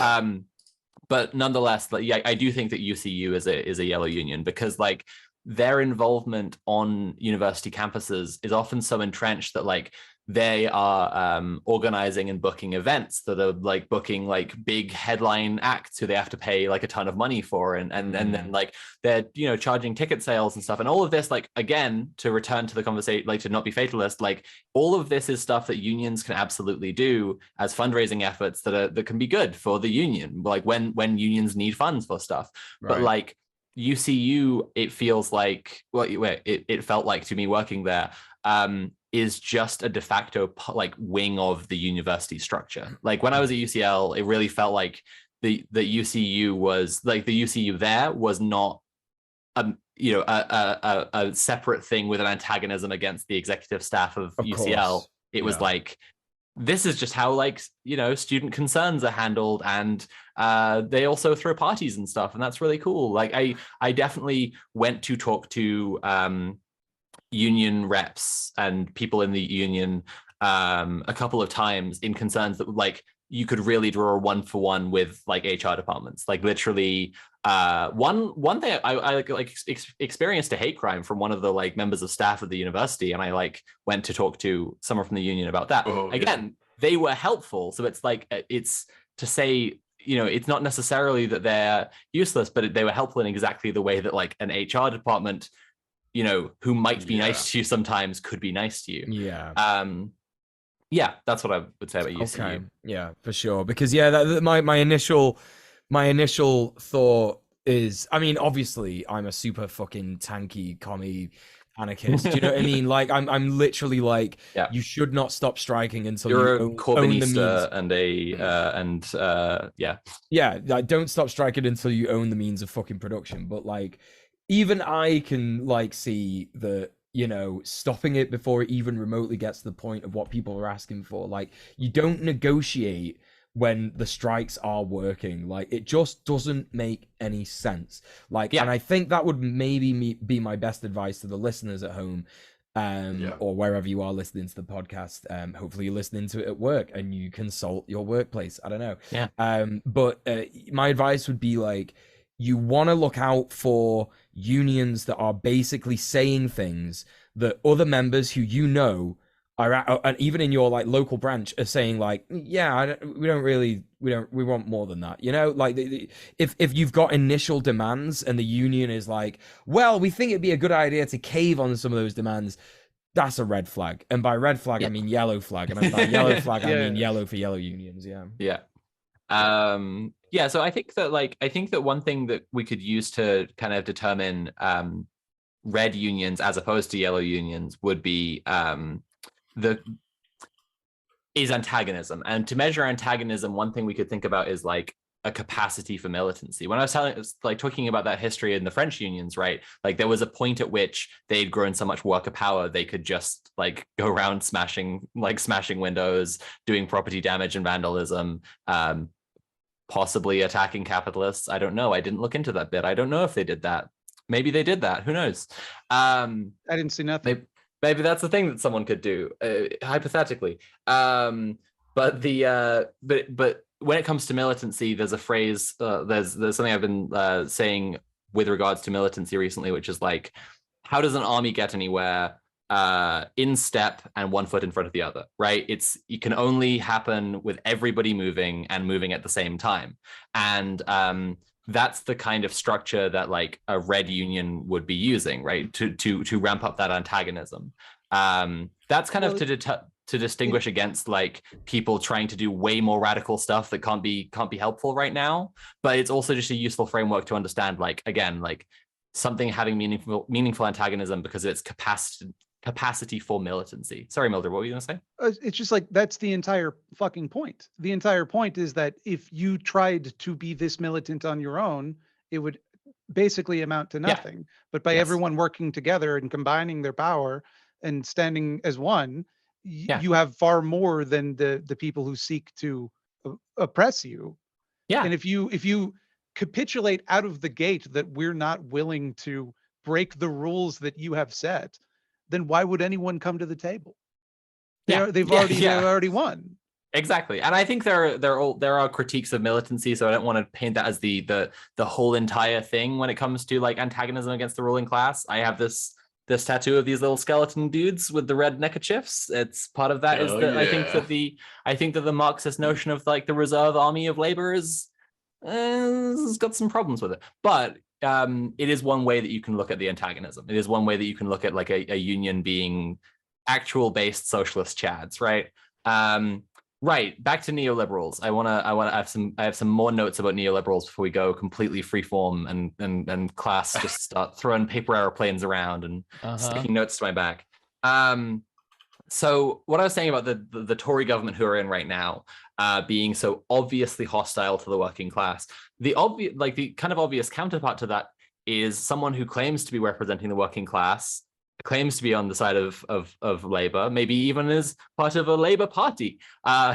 [SPEAKER 1] But nonetheless, like, yeah, I do think that UCU is a yellow union because like their involvement on university campuses is often so entrenched that like they are organizing and booking events that are like booking like big headline acts who they have to pay like a ton of money for, and then like they're, you know, charging ticket sales and stuff, and all of this, like, again, to return to the conversation, like to not be fatalist, like all of this is stuff that unions can absolutely do as fundraising efforts that can be good for the union, like when unions need funds for stuff. But like UCU, it feels like, well, it felt like to me working there, is just a de facto like wing of the university structure. Like when I was at UCL, it really felt like the UCU was like, the UCU there was not a separate thing with an antagonism against the executive staff of UCL.
[SPEAKER 2] Course.
[SPEAKER 1] It was like, this is just how, like, you know, student concerns are handled, and they also throw parties and stuff, and that's really cool. Like I definitely went to talk to union reps and people in the union a couple of times in concerns that like you could really draw a 1-for-1 with like HR departments. Like literally one thing I experienced a hate crime from one of the like members of staff of the university, and I like went to talk to someone from the union about that. Again, they were helpful, so it's like, it's to say, you know, it's not necessarily that they're useless, but they were helpful in exactly the way that like an HR department, you know, who might be nice to you sometimes could be nice to you. Yeah, that's what I would say about UCU.
[SPEAKER 2] Okay. Yeah, for sure. Because my initial thought is, I mean, obviously I'm a super fucking tanky commie anarchist. Do you know what I mean? Like I'm literally like, you should not stop striking until
[SPEAKER 1] you're
[SPEAKER 2] you
[SPEAKER 1] a
[SPEAKER 2] own
[SPEAKER 1] Corbynista
[SPEAKER 2] like, don't stop striking until you own the means of fucking production. But like, even I can like see that, you know, stopping it before it even remotely gets to the point of what people are asking for. Like, you don't negotiate when the strikes are working. Like, it just doesn't make any sense. Like, and I think that would maybe be my best advice to the listeners at home. or wherever you are listening to the podcast. Hopefully you're listening to it at work and you consult your workplace. I don't know.
[SPEAKER 1] Yeah.
[SPEAKER 2] But my advice would be like, you want to look out for unions that are basically saying things that other members who you know are and even in your like local branch are saying like, yeah, we want more than that, you know, like if you've got initial demands and the union is like, well, we think it'd be a good idea to cave on some of those demands, that's a red flag. And by red flag, I mean yellow flag, and by yellow flag, I mean yellow for yellow unions.
[SPEAKER 1] So I think that one thing that we could use to kind of determine red unions as opposed to yellow unions would be antagonism. And to measure antagonism, one thing we could think about is like a capacity for militancy. When I was talking about that history in the French unions, right? Like there was a point at which they'd grown so much worker power, they could just like go around smashing windows, doing property damage and vandalism, possibly attacking capitalists. I don't know. I didn't look into that bit. I don't know if they did that. Maybe they did that. Who knows?
[SPEAKER 4] I didn't see nothing.
[SPEAKER 1] Maybe that's the thing that someone could do, hypothetically. But when it comes to militancy, there's a phrase. There's something I've been saying with regards to militancy recently, which is like, how does an army get anywhere in step and one foot in front of the other? Right? It can only happen with everybody moving and moving at the same time, and that's the kind of structure that like a red union would be using, right? To ramp up that antagonism. That's kind of to distinguish against like people trying to do way more radical stuff that can't be helpful right now. But it's also just a useful framework to understand, like, again, like something having meaningful antagonism because of its capacity for militancy. Sorry, Mildred, what were you gonna say?
[SPEAKER 4] It's just like, that's the entire fucking point. The entire point is that if you tried to be this militant on your own, it would basically amount to nothing. But by everyone working together and combining their power and standing as one, you have far more than the people who seek to oppress you. And if you capitulate out of the gate that we're not willing to break the rules that you have set, then why would anyone come to the table? They've already won.
[SPEAKER 1] Exactly. And I think there are critiques of militancy, so I don't want to paint that as the whole entire thing when it comes to like antagonism against the ruling class. I have this tattoo of these little skeleton dudes with the red neckerchiefs. It's part of that. I think that the Marxist notion of like the reserve army of labor has got some problems with it. But it is one way that you can look at the antagonism. It is one way that you can look at like a union being actual based socialist chads, right? Right. Back to neoliberals. I have some more notes about neoliberals before we go completely freeform and class just start throwing paper airplanes around and sticking notes to my back. So what I was saying about the Tory government who are in right now, being so obviously hostile to the working class, the kind of obvious counterpart to that is someone who claims to be representing the working class, claims to be on the side of labor, maybe even is part of a labor party,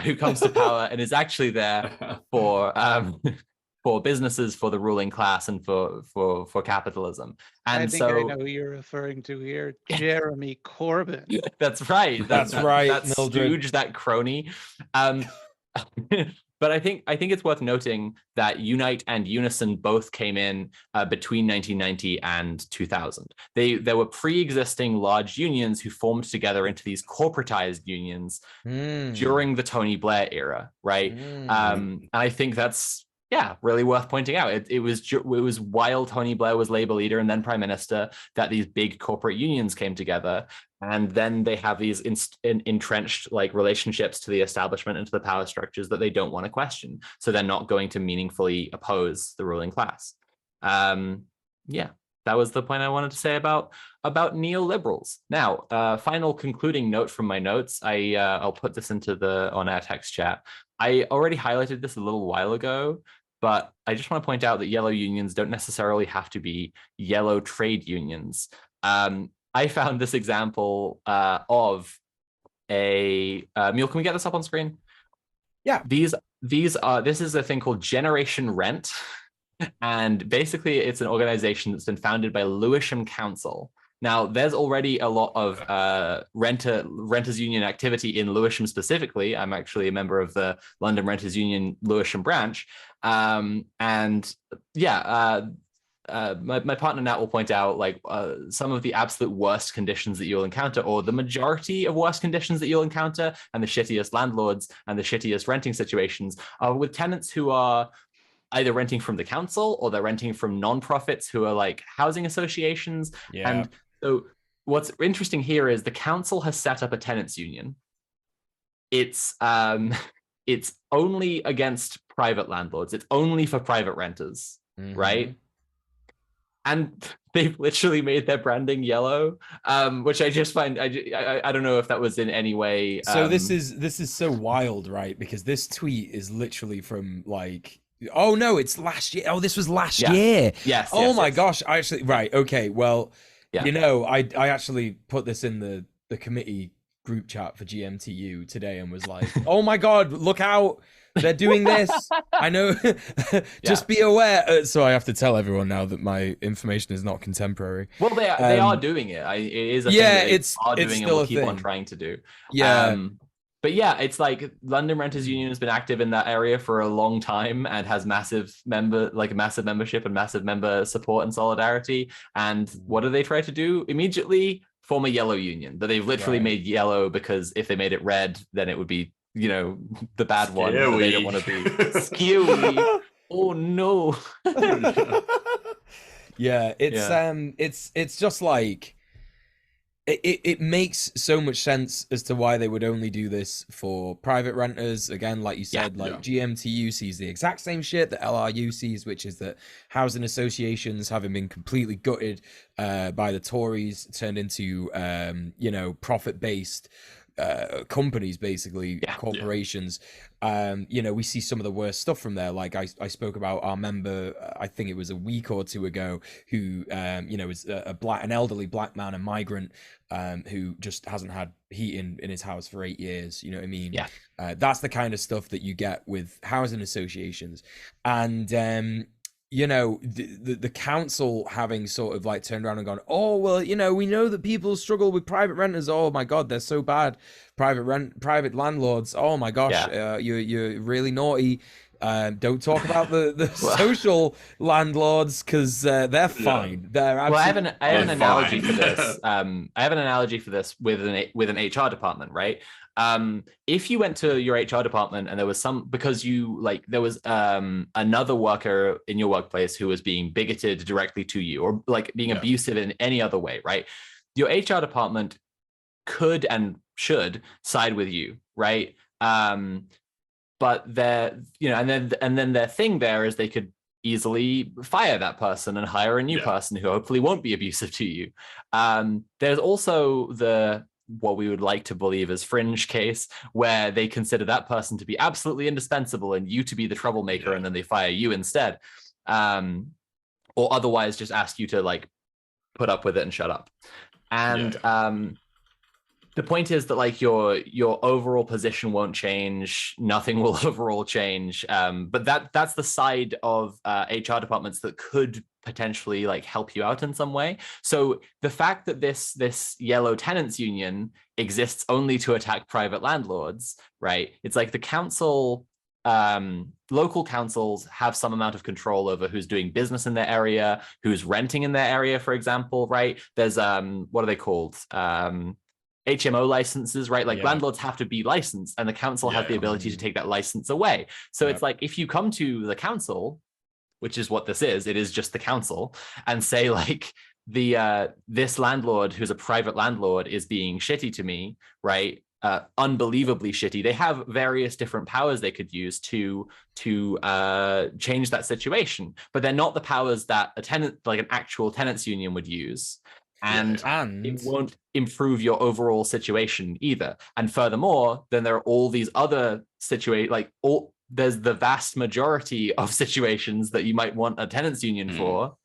[SPEAKER 1] who comes to power and is actually there for businesses, for the ruling class, and for capitalism. And
[SPEAKER 4] I think I know who you're referring to here, Jeremy Corbyn.
[SPEAKER 1] That's right.
[SPEAKER 2] That's right.
[SPEAKER 1] That
[SPEAKER 2] Mildred.
[SPEAKER 1] stooge, that crony. But I think it's worth noting that Unite and Unison both came in between 1990 and 2000. There were pre-existing large unions who formed together into these corporatized unions during the Tony Blair era, right? And I think that's really worth pointing out. It was while Tony Blair was Labour leader and then Prime Minister that these big corporate unions came together, and then they have these entrenched like relationships to the establishment and to the power structures that they don't want to question. So they're not going to meaningfully oppose the ruling class. That was the point I wanted to say about neoliberals. Now, final concluding note from my notes. I'll put this on our text chat. I already highlighted this a little while ago, but I just want to point out that yellow unions don't necessarily have to be yellow trade unions. I found this example of a Mule. Can we get this up on screen?
[SPEAKER 2] Yeah.
[SPEAKER 1] This is a thing called Generation Rent, and basically it's an organization that's been founded by Lewisham Council. Now, there's already a lot of renters union activity in Lewisham specifically. I'm actually a member of the London Renters Union Lewisham branch. And yeah, my partner Nat will point out like some of the absolute worst conditions that you'll encounter, or the majority of worst conditions that you'll encounter, and the shittiest landlords and the shittiest renting situations are with tenants who are either renting from the council or they're renting from non-profits who are like housing associations.
[SPEAKER 2] Yeah.
[SPEAKER 1] And so what's interesting here is the council has set up a tenants union. It's only against private landlords. It's only for private renters, right? And they've literally made their branding yellow, which I just find, I don't know if that was in any way.
[SPEAKER 2] So this is so wild, right? Because this tweet is literally from like, oh no, it's last year. Oh, this was last year.
[SPEAKER 1] Yes.
[SPEAKER 2] Oh my gosh. I actually, right. Okay. Well, you know, I actually put this in the committee group chat for GMTU today and was like, oh my God, look out. They're doing this. I know. Just be aware. So I have to tell everyone now that my information is not contemporary.
[SPEAKER 1] Well, they are doing it. It is a thing that they are doing and will keep on trying to do.
[SPEAKER 2] Yeah.
[SPEAKER 1] But yeah, it's like London Renters Union has been active in that area for a long time and has massive membership and massive member support and solidarity. And what do they try to do? Immediately form a yellow union that they've literally made yellow, because if they made it red, then it would be, you know, the bad one that they don't want to be. Skewy. Oh no.
[SPEAKER 2] Yeah, it's just like it makes so much sense as to why they would only do this for private renters. Again, like you said, GMTU sees the exact same shit that LRU sees, which is that housing associations, having been completely gutted by the Tories, turned into you know, profit-based companies, basically corporations. You know, we see some of the worst stuff from there. Like I spoke about our member, I think it was a week or two ago, who you know, is an elderly black man, a migrant, who just hasn't had heating in his house for 8 years. You know what I mean? That's the kind of stuff that you get with housing associations. And you know, the council having sort of like turned around and gone, oh, well, you know, we know that people struggle with private renters. Oh my God, they're so bad. Private landlords. Oh my gosh, you're really naughty. Don't talk about the social landlords, because they're fine. They're absolutely
[SPEAKER 1] I have an analogy for this. I have an analogy for this with an HR department, right? If you went to your HR department and there was there was another worker in your workplace who was being bigoted directly to you, or like being abusive in any other way, right? Your HR department could and should side with you, right? But you know, and then their thing there is they could easily fire that person and hire a new person who hopefully won't be abusive to you. There's also what we would like to believe as fringe case, where they consider that person to be absolutely indispensable and you to be the troublemaker, and then they fire you instead, or otherwise just ask you to like put up with it and shut up. And the point is that like your overall position won't change, nothing will overall change, but that's the side of HR departments that could potentially like help you out in some way. So the fact that this yellow tenants union exists only to attack private landlords, right? It's like the council, local councils have some amount of control over who's doing business in their area, who's renting in their area, for example, right? There's what are they called? HMO licenses, right? Like landlords have to be licensed, and the council has the ability to take that license away. So it's like, if you come to the council, which is what this is, it is just the council, and say like, this landlord who's a private landlord is being shitty to me, right? Unbelievably shitty. They have various different powers they could use to change that situation, but they're not the powers that an actual tenants union would use. And it won't improve your overall situation either. And furthermore, then there are all these other situations, there's the vast majority of situations that you might want a tenants union for,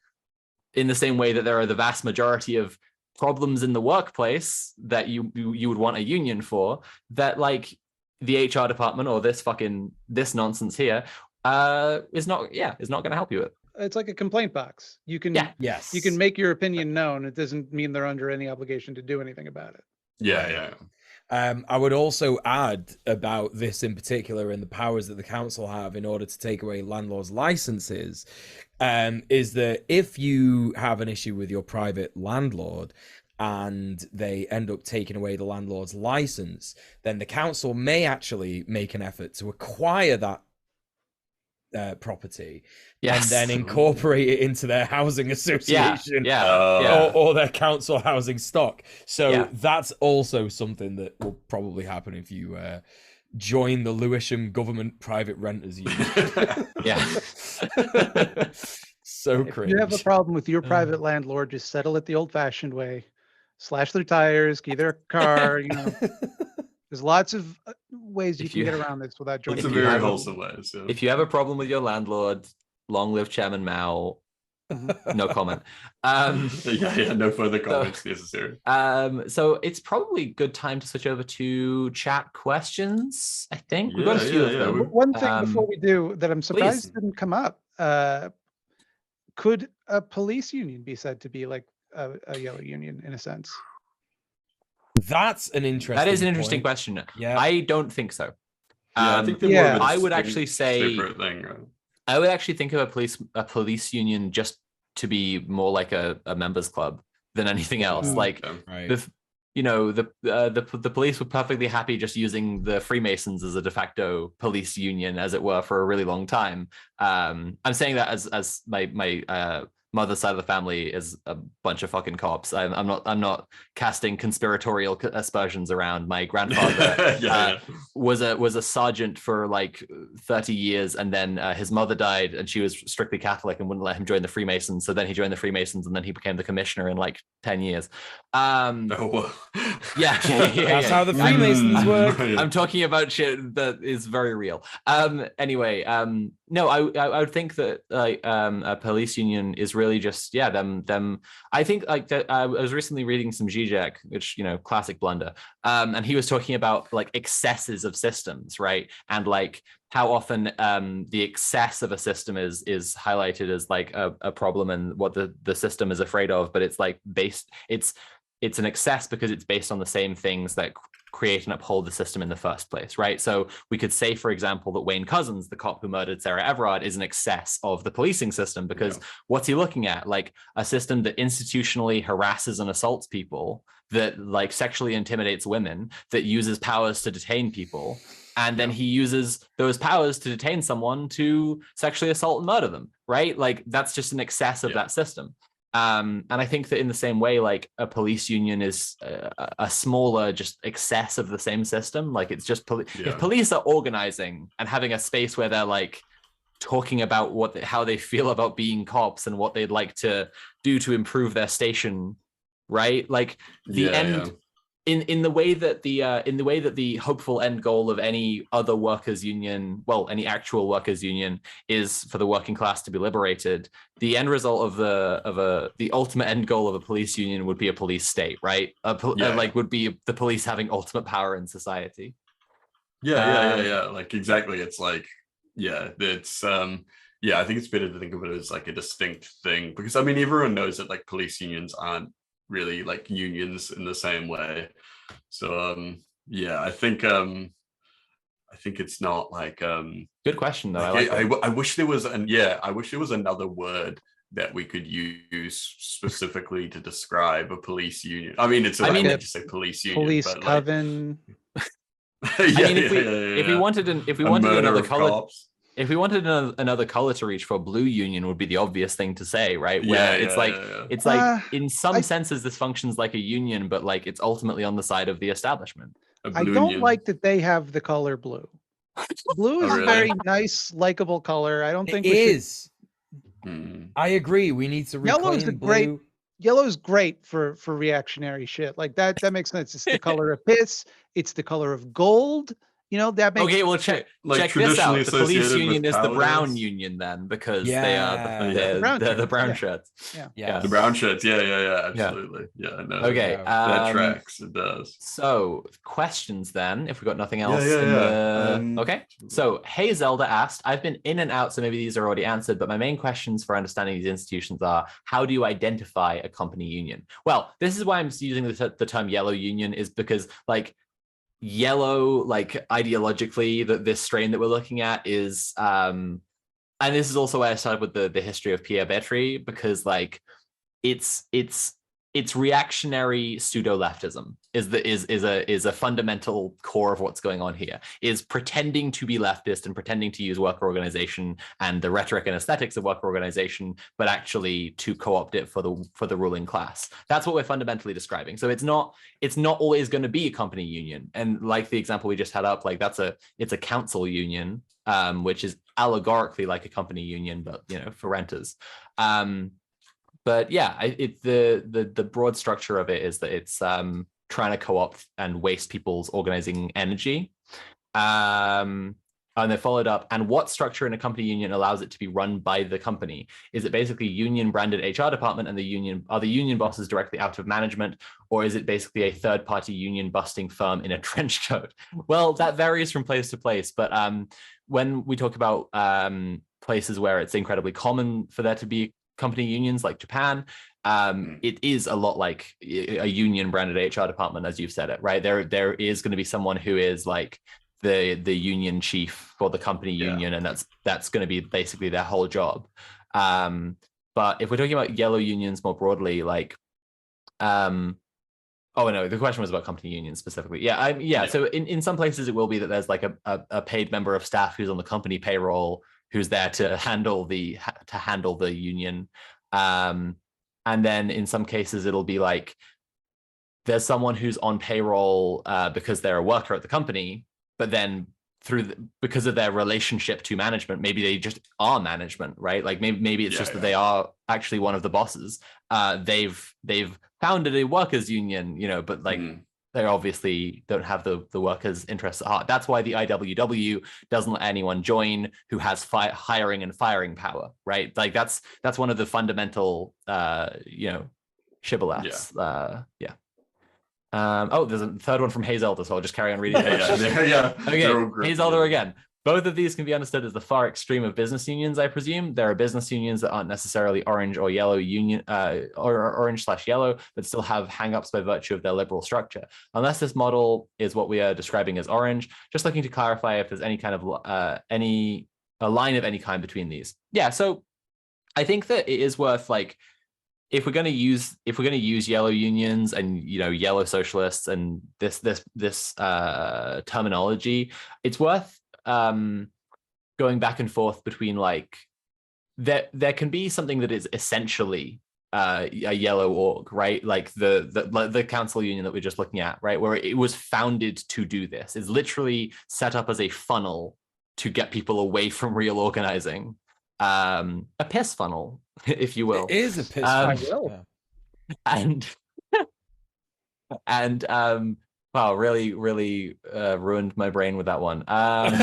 [SPEAKER 1] in the same way that there are the vast majority of problems in the workplace that you would want a union for, that like the HR department or this nonsense here is not going to help you with.
[SPEAKER 4] it's like a complaint box. You can
[SPEAKER 2] Yes.
[SPEAKER 4] you can make your opinion known. It doesn't mean they're under any obligation to do anything about it.
[SPEAKER 3] Yeah.
[SPEAKER 2] I would also add about this in particular and the powers that the council have in order to take away landlords' licenses, is that if you have an issue with your private landlord and they end up taking away the landlord's license, then the council may actually make an effort to acquire that property and then incorporate it into their housing association or their council housing stock. So that's also something that will probably happen if you join the Lewisham Government Private Renters Union. So cringe.
[SPEAKER 4] If you have a problem with your private landlord, just settle it the old-fashioned way. Slash their tires, key their car, you know. There's lots of ways you can get around this without joining.
[SPEAKER 3] It's a very wholesome way. So.
[SPEAKER 1] If you have a problem with your landlord, long live Chairman Mao. No comment.
[SPEAKER 3] No further comments necessary.
[SPEAKER 1] So it's probably a good time to switch over to chat questions. I think we've got a few of them.
[SPEAKER 4] One thing before we do that I'm surprised didn't come up. Could a police union be said to be like a yellow union in a sense?
[SPEAKER 2] That's an interesting.
[SPEAKER 1] That is an interesting question.
[SPEAKER 2] Yeah,
[SPEAKER 1] I don't think so.
[SPEAKER 3] I think
[SPEAKER 1] I would actually say
[SPEAKER 3] thing, right?
[SPEAKER 1] I would actually think of a police union just to be more like a members club than anything else. Like the police were perfectly happy just using the Freemasons as a de facto police union, as it were, for a really long time. I'm saying that as my mother's side of the family is a bunch of fucking cops. I'm not casting conspiratorial aspersions around. My grandfather was a sergeant for like 30 years, and then his mother died, and she was strictly Catholic and wouldn't let him join the Freemasons. So then he joined the Freemasons, and then he became the commissioner in like 10 years.
[SPEAKER 2] That's how the Freemasons work.
[SPEAKER 1] I'm talking about shit that is very real. Anyway, no, I would think that like a police union is really just them. I think like that. I was recently reading some Zizek, which classic blunder, and he was talking about like excesses of systems, right? And like how often the excess of a system is highlighted as like a problem and what the system is afraid of, but it's like it's an excess because it's based on the same things that create and uphold the system in the first place, right? So we could say, for example, that Wayne Couzens, the cop who murdered Sarah Everard, is an excess of the policing system because what's he looking at? Like a system that institutionally harasses and assaults people, that like sexually intimidates women, that uses powers to detain people, and then he uses those powers to detain someone to sexually assault and murder them, right? Like that's just an excess of that system. And I think that in the same way, like a police union is a smaller just excess of the same system. Like it's just if police are organizing and having a space where they're like talking about how they feel about being cops and what they'd like to do to improve their station, right? Like the end. In the way that the hopeful end goal of any other workers' union, well, any actual workers' union, is for the working class to be liberated, the end result of the ultimate end goal of a police union would be a police state, right? Like would be the police having ultimate power in society.
[SPEAKER 3] Like exactly. It's like it's I think it's better to think of it as like a distinct thing, because I mean everyone knows that like police unions aren't really like unions in the same way. So I think it's not like
[SPEAKER 1] good question though.
[SPEAKER 3] I wish there was another word that we could use specifically to describe a police union. I mean just say police union,
[SPEAKER 4] police coven.
[SPEAKER 1] If we wanted another color, if we wanted another color to reach for blue union, would be the obvious thing to say, right? Where it's like in some senses this functions like a union, but like it's ultimately on the side of the establishment.
[SPEAKER 4] I don't like that they have the color blue. Blue is a very nice, likable color. I don't think
[SPEAKER 2] it is. I agree. We need to reclaim blue.
[SPEAKER 4] Yellow's great for reactionary shit like that. That makes sense. It's the color of piss. It's the color of gold. that makes
[SPEAKER 1] Okay, well, check this out.
[SPEAKER 3] traditionally
[SPEAKER 1] The police
[SPEAKER 3] associated
[SPEAKER 1] union
[SPEAKER 3] with
[SPEAKER 1] is the brown
[SPEAKER 3] cowardice.
[SPEAKER 1] union then, because
[SPEAKER 2] Yeah.
[SPEAKER 1] they are the brown shirts.
[SPEAKER 2] Yeah.
[SPEAKER 3] The brown shirts, yeah,
[SPEAKER 1] Yeah.
[SPEAKER 3] absolutely, yeah. No,
[SPEAKER 1] Okay,
[SPEAKER 3] that tracks. It does.
[SPEAKER 1] So questions then, if we've got nothing else okay. So Hey Zelda asked, I've been in and out, so maybe these are already answered, but my main questions for understanding these institutions are, how do you identify a company union? Well, this is why I'm using the term yellow union, is because like yellow, like ideologically, that this strain that we're looking at is and this is also why I started with the history of Pierre Bétry, because like it's reactionary pseudo-leftism is a fundamental core of what's going on here, is pretending to be leftist and pretending to use worker organization and the rhetoric and aesthetics of worker organization, but actually to co-opt it for the ruling class. That's what we're fundamentally describing. So it's not always going to be a company union. And like the example we just had up, like it's a council union, which is allegorically like a company union, but for renters. But yeah, the broad structure of it is that it's trying to co-opt and waste people's organizing energy. And they followed up, and what structure in a company union allows it to be run by the company? Is it basically union branded HR department and the union bosses directly out of management, or is it basically a third party union busting firm in a trench coat? Well, that varies from place to place, but when we talk about places where it's incredibly common for there to be company unions like Japan, it is a lot like a union branded HR department, as you've said it, right? There is going to be someone who is like the union chief for the company union, and that's going to be basically their whole job. But if we're talking about yellow unions more broadly, like oh no, the question was about company unions specifically. So in some places it will be that there's like a paid member of staff who's on the company payroll, who's there to handle the union. And then in some cases it'll be like there's someone who's on payroll because they're a worker at the company, but then because of their relationship to management, maybe they just are management, right? Like maybe it's just that they are actually one of the bosses. They've founded a workers union, but like they obviously don't have the workers' interests at heart. That's why the IWW doesn't let anyone join who has hiring and firing power, right? Like that's one of the fundamental shibboleths. There's a third one from Hey Zelda, so I'll just carry on reading. Okay, Hey Zelda again. Both of these can be understood as the far extreme of business unions, I presume. There are business unions that aren't necessarily orange or yellow union, or orange/yellow, but still have hang-ups by virtue of their liberal structure. Unless this model is what we are describing as orange, just looking to clarify if there's any kind of a line of any kind between these. Yeah, so I think that it is worth like, if we're going to use yellow unions and yellow socialists and this terminology, it's worth going back and forth between like there can be something that is essentially a yellow org, right? Like the council union that we're just looking at, right, where it was founded to do this. It's literally set up as a funnel to get people away from real organizing. A piss funnel, if you will.
[SPEAKER 2] It is a piss funnel.
[SPEAKER 1] And wow, really ruined my brain with that one.
[SPEAKER 2] Not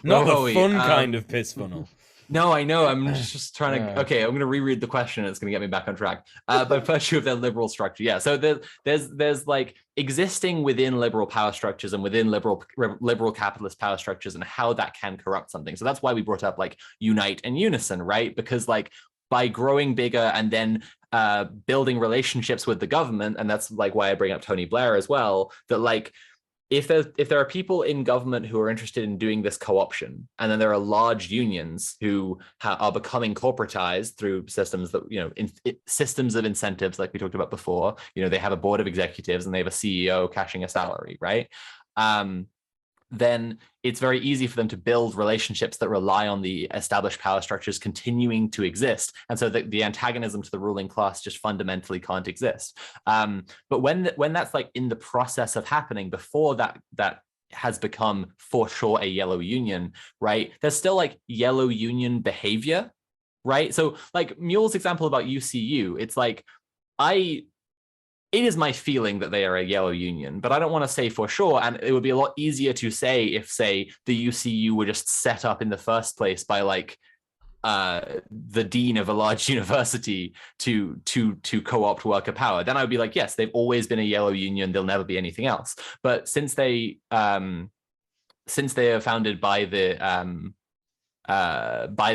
[SPEAKER 2] the fun kind of piss funnel.
[SPEAKER 1] No, I know. I'm just trying to. Okay, I'm going to reread the question. It's going to get me back on track. By virtue of their liberal structure, yeah. So there's like existing within liberal power structures and within liberal capitalist power structures, and how that can corrupt something. So that's why we brought up like unite and unison, right? Because like by growing bigger and then building relationships with the government, and that's like why I bring up Tony Blair as well. That like, if there are people in government who are interested in doing this co-option, and then there are large unions who are becoming corporatized through systems that systems of incentives, like we talked about before. They have a board of executives and they have a CEO cashing a salary, right? Then it's very easy for them to build relationships that rely on the established power structures continuing to exist. And so the antagonism to the ruling class just fundamentally can't exist. But when that's like in the process of happening, before that has become for sure a yellow union, right? There's still like yellow union behavior, right? So like Mule's example about UCU, it's like, it is my feeling that they are a yellow union, but I don't want to say for sure. And it would be a lot easier to say if, say, the UCU were just set up in the first place by like the dean of a large university to co-opt worker power. Then I would be like, yes, they've always been a yellow union. They'll never be anything else. But since they are founded by the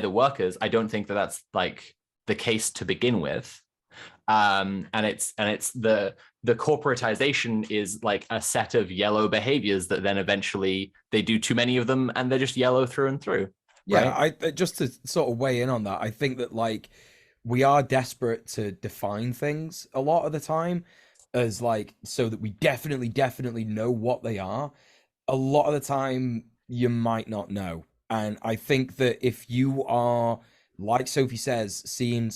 [SPEAKER 1] workers, I don't think that that's like the case to begin with. And it's the corporatization is like a set of yellow behaviors that then eventually they do too many of them and they're just yellow through and through.
[SPEAKER 2] Yeah,
[SPEAKER 1] right?
[SPEAKER 2] I just to sort of weigh in on that, I think that like we are desperate to define things a lot of the time as like so that we definitely know what they are. A lot of the time you might not know. And I think that if you are, like Sophie says, seeing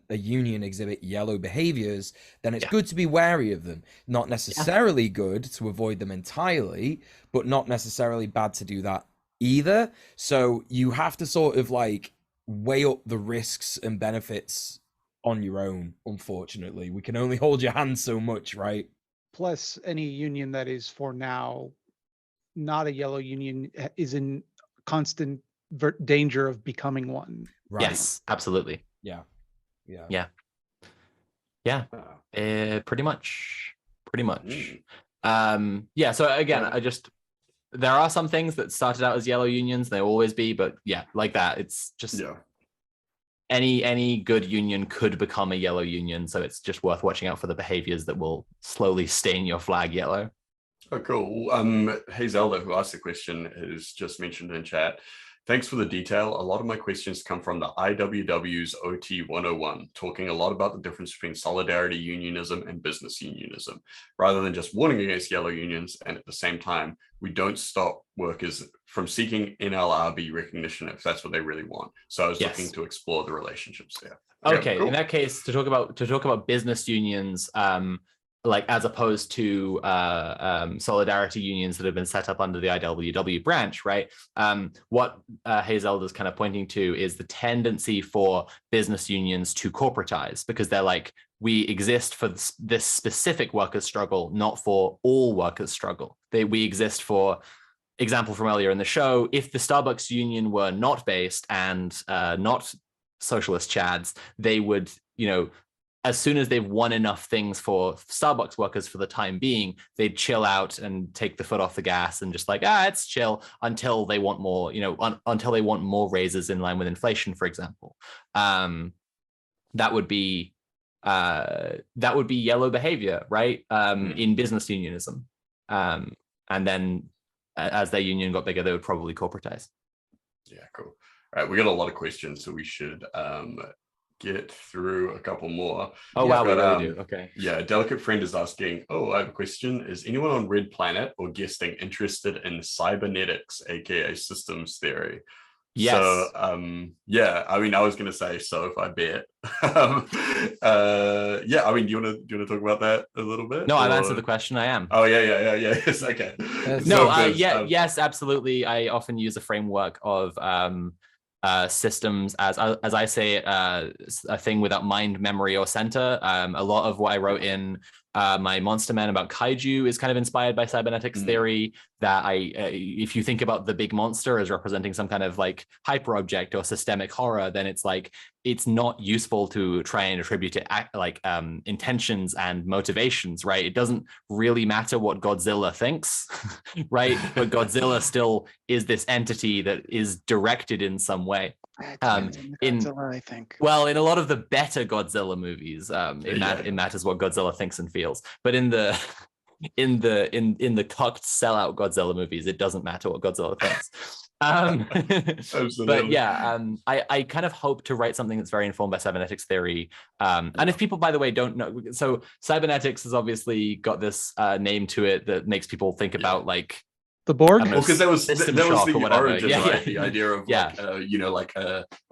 [SPEAKER 2] a union exhibit yellow behaviors, then it's good to be wary of them. Not necessarily good to avoid them entirely, but not necessarily bad to do that either. So you have to sort of like weigh up the risks and benefits on your own. Unfortunately, we can only hold your hand so much, right?
[SPEAKER 4] Plus, any union that is for now not a yellow union is in constant danger of becoming one.
[SPEAKER 2] Right.
[SPEAKER 1] Yes, absolutely.
[SPEAKER 2] Yeah.
[SPEAKER 1] Pretty much. Yeah. So again, there are some things that started out as yellow unions. They always be, but yeah, like that. It's just any good union could become a yellow union. So it's just worth watching out for the behaviors that will slowly stain your flag yellow.
[SPEAKER 3] Oh, cool. Hey Zelda, who asked the question, has just mentioned in chat. Thanks for the detail. A lot of my questions come from the IWW's OT 101, talking a lot about the difference between solidarity unionism and business unionism, rather than just warning against yellow unions. And at the same time, we don't stop workers from seeking NLRB recognition if that's what they really want. So I was looking to explore the relationships there.
[SPEAKER 1] Okay, cool. In that case, to talk about business unions, like as opposed to solidarity unions that have been set up under the IWW branch, right? What Hazelda's kind of pointing to is the tendency for business unions to corporatize, because they're like, we exist for this specific workers' struggle, not for all workers' struggle. We exist for, example from earlier in the show, if the Starbucks union were not based and not socialist chads, they would, as soon as they've won enough things for Starbucks workers for the time being, they'd chill out and take the foot off the gas and just like, it's chill until they want more, until they want more raises in line with inflation, for example. That would be yellow behavior, right? In business unionism. And then as their union got bigger, they would probably corporatize.
[SPEAKER 3] Yeah, cool. All right, we got a lot of questions, so we should get through a couple more.
[SPEAKER 1] Oh, wow, we really do. Okay.
[SPEAKER 3] Yeah, a delicate friend is asking, I have a question. Is anyone on Red Planet or guesting interested in cybernetics, aka systems theory?
[SPEAKER 1] Yes.
[SPEAKER 3] So, I mean, I was going to say, so if I bet. I mean, do you want to talk about that a little bit?
[SPEAKER 1] No, I've answered the question. I am.
[SPEAKER 3] Oh, yeah. Yes, okay.
[SPEAKER 1] Yes, absolutely. I often use a framework of systems as I say, a thing without mind, memory, or center. A lot of what I wrote in my Monster Man about kaiju is kind of inspired by cybernetics theory, that if you think about the big monster as representing some kind of like hyper object or systemic horror, then it's like, it's not useful to try and attribute it like intentions and motivations, right? It doesn't really matter what Godzilla thinks, right? But Godzilla still is this entity that is directed in some way.
[SPEAKER 4] Godzilla, I think.
[SPEAKER 1] Well, in a lot of the better Godzilla movies, it matters what Godzilla thinks and feels. But in the cucked sellout Godzilla movies, it doesn't matter what Godzilla thinks. But yeah, I kind of hope to write something that's very informed by cybernetics theory. And if people, by the way, don't know, so cybernetics has obviously got this name to it that makes people think about like
[SPEAKER 4] the Borg.
[SPEAKER 3] Well, because that was the origin,
[SPEAKER 1] whatever.
[SPEAKER 3] right? The idea of like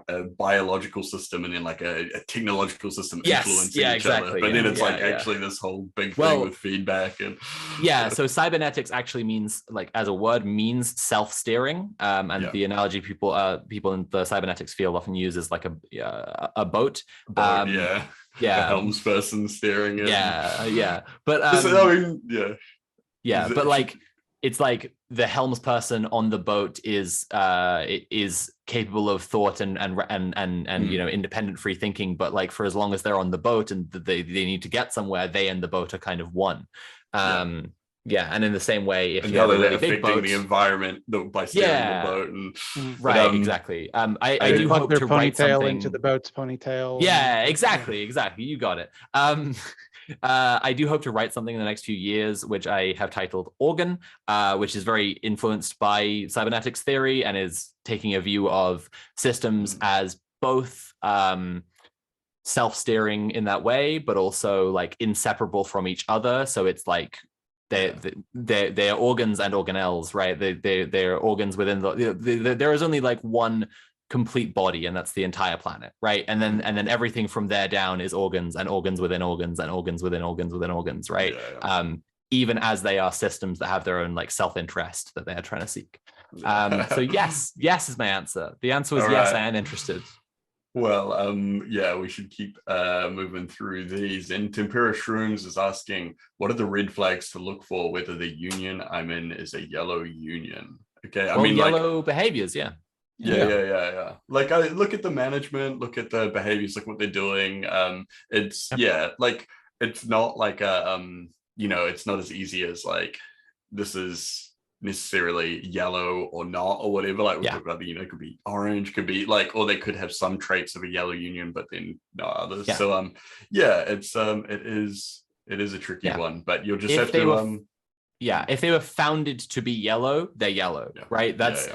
[SPEAKER 3] a biological system and then like a technological system
[SPEAKER 1] Yes,
[SPEAKER 3] influencing
[SPEAKER 1] yeah,
[SPEAKER 3] each other.
[SPEAKER 1] exactly,
[SPEAKER 3] But then
[SPEAKER 1] yeah,
[SPEAKER 3] it's
[SPEAKER 1] yeah,
[SPEAKER 3] like
[SPEAKER 1] yeah.
[SPEAKER 3] actually this whole big
[SPEAKER 1] Well,
[SPEAKER 3] thing with feedback and
[SPEAKER 1] yeah. So cybernetics actually means, like, as a word, means self-steering. And the analogy people in the cybernetics field often use is like a boat.
[SPEAKER 3] yeah.
[SPEAKER 1] Yeah.
[SPEAKER 3] A helms person steering it.
[SPEAKER 1] Yeah. But
[SPEAKER 3] I mean, yeah.
[SPEAKER 1] Yeah, but like it's like the helms person on the boat is capable of thought and you know, independent free thinking, but like for as long as they're on the boat and they need to get somewhere, they and the boat are kind of one. Yeah, and in the same way, if you have a really big boat,
[SPEAKER 3] the environment by steering the boat and
[SPEAKER 1] right, exactly. I do hope to write something
[SPEAKER 4] into the boat's ponytail.
[SPEAKER 1] Yeah, exactly. You got it. I do hope to write something in the next few years, which I have titled Organ, which is very influenced by cybernetics theory and is taking a view of systems as both self-steering in that way, but also like inseparable from each other. So it's like they're organs and organelles, right? They're organs within there is only like one complete body, and that's the entire planet, right? And then everything from there down is organs and organs within organs and organs within organs within organs, right? Even as they are systems that have their own like self-interest that they are trying to seek. So yes is my answer. The answer was yes, I am interested.
[SPEAKER 3] Well, yeah, we should keep moving through these. And Tempera Shrooms is asking, what are the red flags to look for whether the union I'm in is a yellow union? Okay, I mean,
[SPEAKER 1] yellow like, behaviors, yeah.
[SPEAKER 3] Like I look at the management, look at the behaviors, look what they're doing. It's like it's not like a you know, it's not as easy as like this is necessarily yellow or not or whatever. Like we talk about, you know, it could be orange, could be like, or they could have some traits of a yellow union, but then not others. So it's it is a tricky one, but you'll just have to
[SPEAKER 1] if they were founded to be yellow, they're yellow, right? That's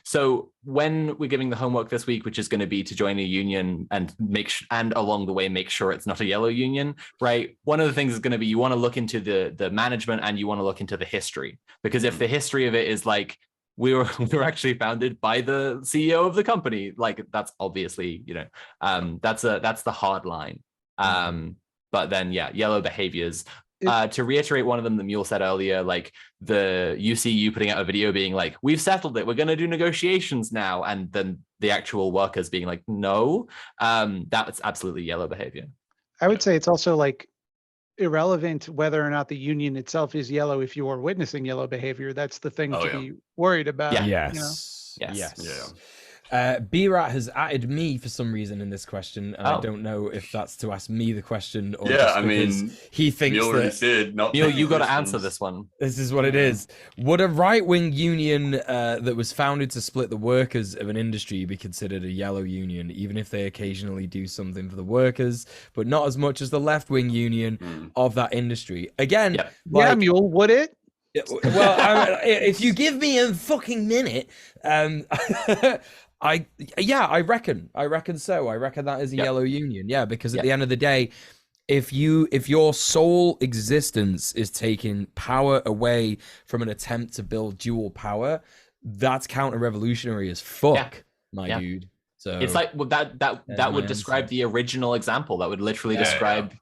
[SPEAKER 1] so when we're giving the homework this week, which is going to be to join a union and and along the way make sure it's not a yellow union, right? One of the things is going to be you want to look into the management and you want to look into the history, because if the history of it is like we were actually founded by the CEO of the company, like that's obviously, you know, that's the hard line. But then yellow behaviors. To reiterate one of them that Mule said earlier, like the UCU putting out a video being like, we've settled it, we're going to do negotiations now, and then the actual workers being like, no, that's absolutely yellow behavior.
[SPEAKER 4] I would say it's also like irrelevant whether or not the union itself is yellow. If you are witnessing yellow behavior, that's the thing to be worried about.
[SPEAKER 2] Yes. B-Rat has added me for some reason in this question, and I don't know if that's to ask me the question or just because he thinks
[SPEAKER 3] Neil
[SPEAKER 1] you got to answer this one.
[SPEAKER 2] This is what it is. Would a right-wing union that was founded to split the workers of an industry be considered a yellow union, even if they occasionally do something for the workers, but not as much as the left-wing union of that industry? Again,
[SPEAKER 4] Mule, would it?
[SPEAKER 2] Well, if you give me a fucking minute, I reckon so. I reckon that is a yellow union. Yeah, because at the end of the day, if your sole existence is taking power away from an attempt to build dual power, that's counter-revolutionary as fuck, my dude. So
[SPEAKER 1] it's like that would describe the original example. That would literally describe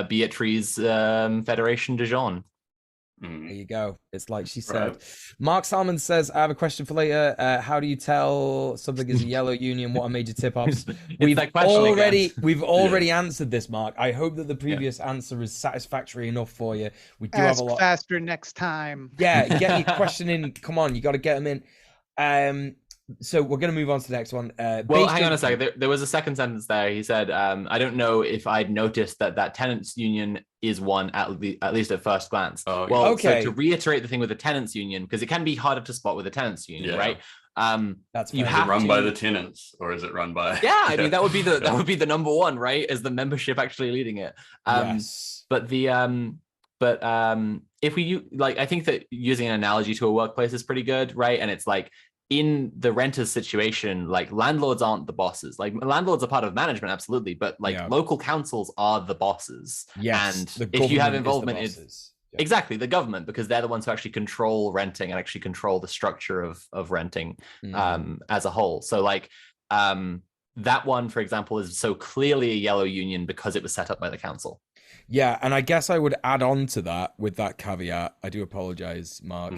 [SPEAKER 1] Beatrice's Federation de Jean.
[SPEAKER 2] There you go. It's like she said. Mark Salmon says, I have a question for later. How do you tell something is a yellow union? What are major tip-offs? We've already answered this, Mark. I hope that the previous answer is satisfactory enough for you. We do have a lot
[SPEAKER 4] faster next time.
[SPEAKER 2] Yeah, get your question in. Come on, you got to get them in. So we're going to move on to the next one.
[SPEAKER 1] Well, hang on a second. There was a second sentence there. He said, I don't know if I'd noticed that tenants union is one at least at first glance. So to reiterate the thing with the tenants union, because it can be harder to spot with a tenants union, right?
[SPEAKER 2] That's
[SPEAKER 3] is it run by the tenants or is it run by?
[SPEAKER 1] I mean, that would be the number one, right? Is the membership actually leading it? But if we like, I think that using an analogy to a workplace is pretty good, right? And it's like, in the renters situation, like landlords aren't the bosses. Like landlords are part of management, absolutely, but like local councils are the bosses. And if you have involvement in exactly the government, because they're the ones who actually control renting and actually control the structure of renting as a whole. So like that one, for example, is so clearly a yellow union because it was set up by the council.
[SPEAKER 2] Yeah, and I guess I would add on to that with that caveat. I do apologize, Mark.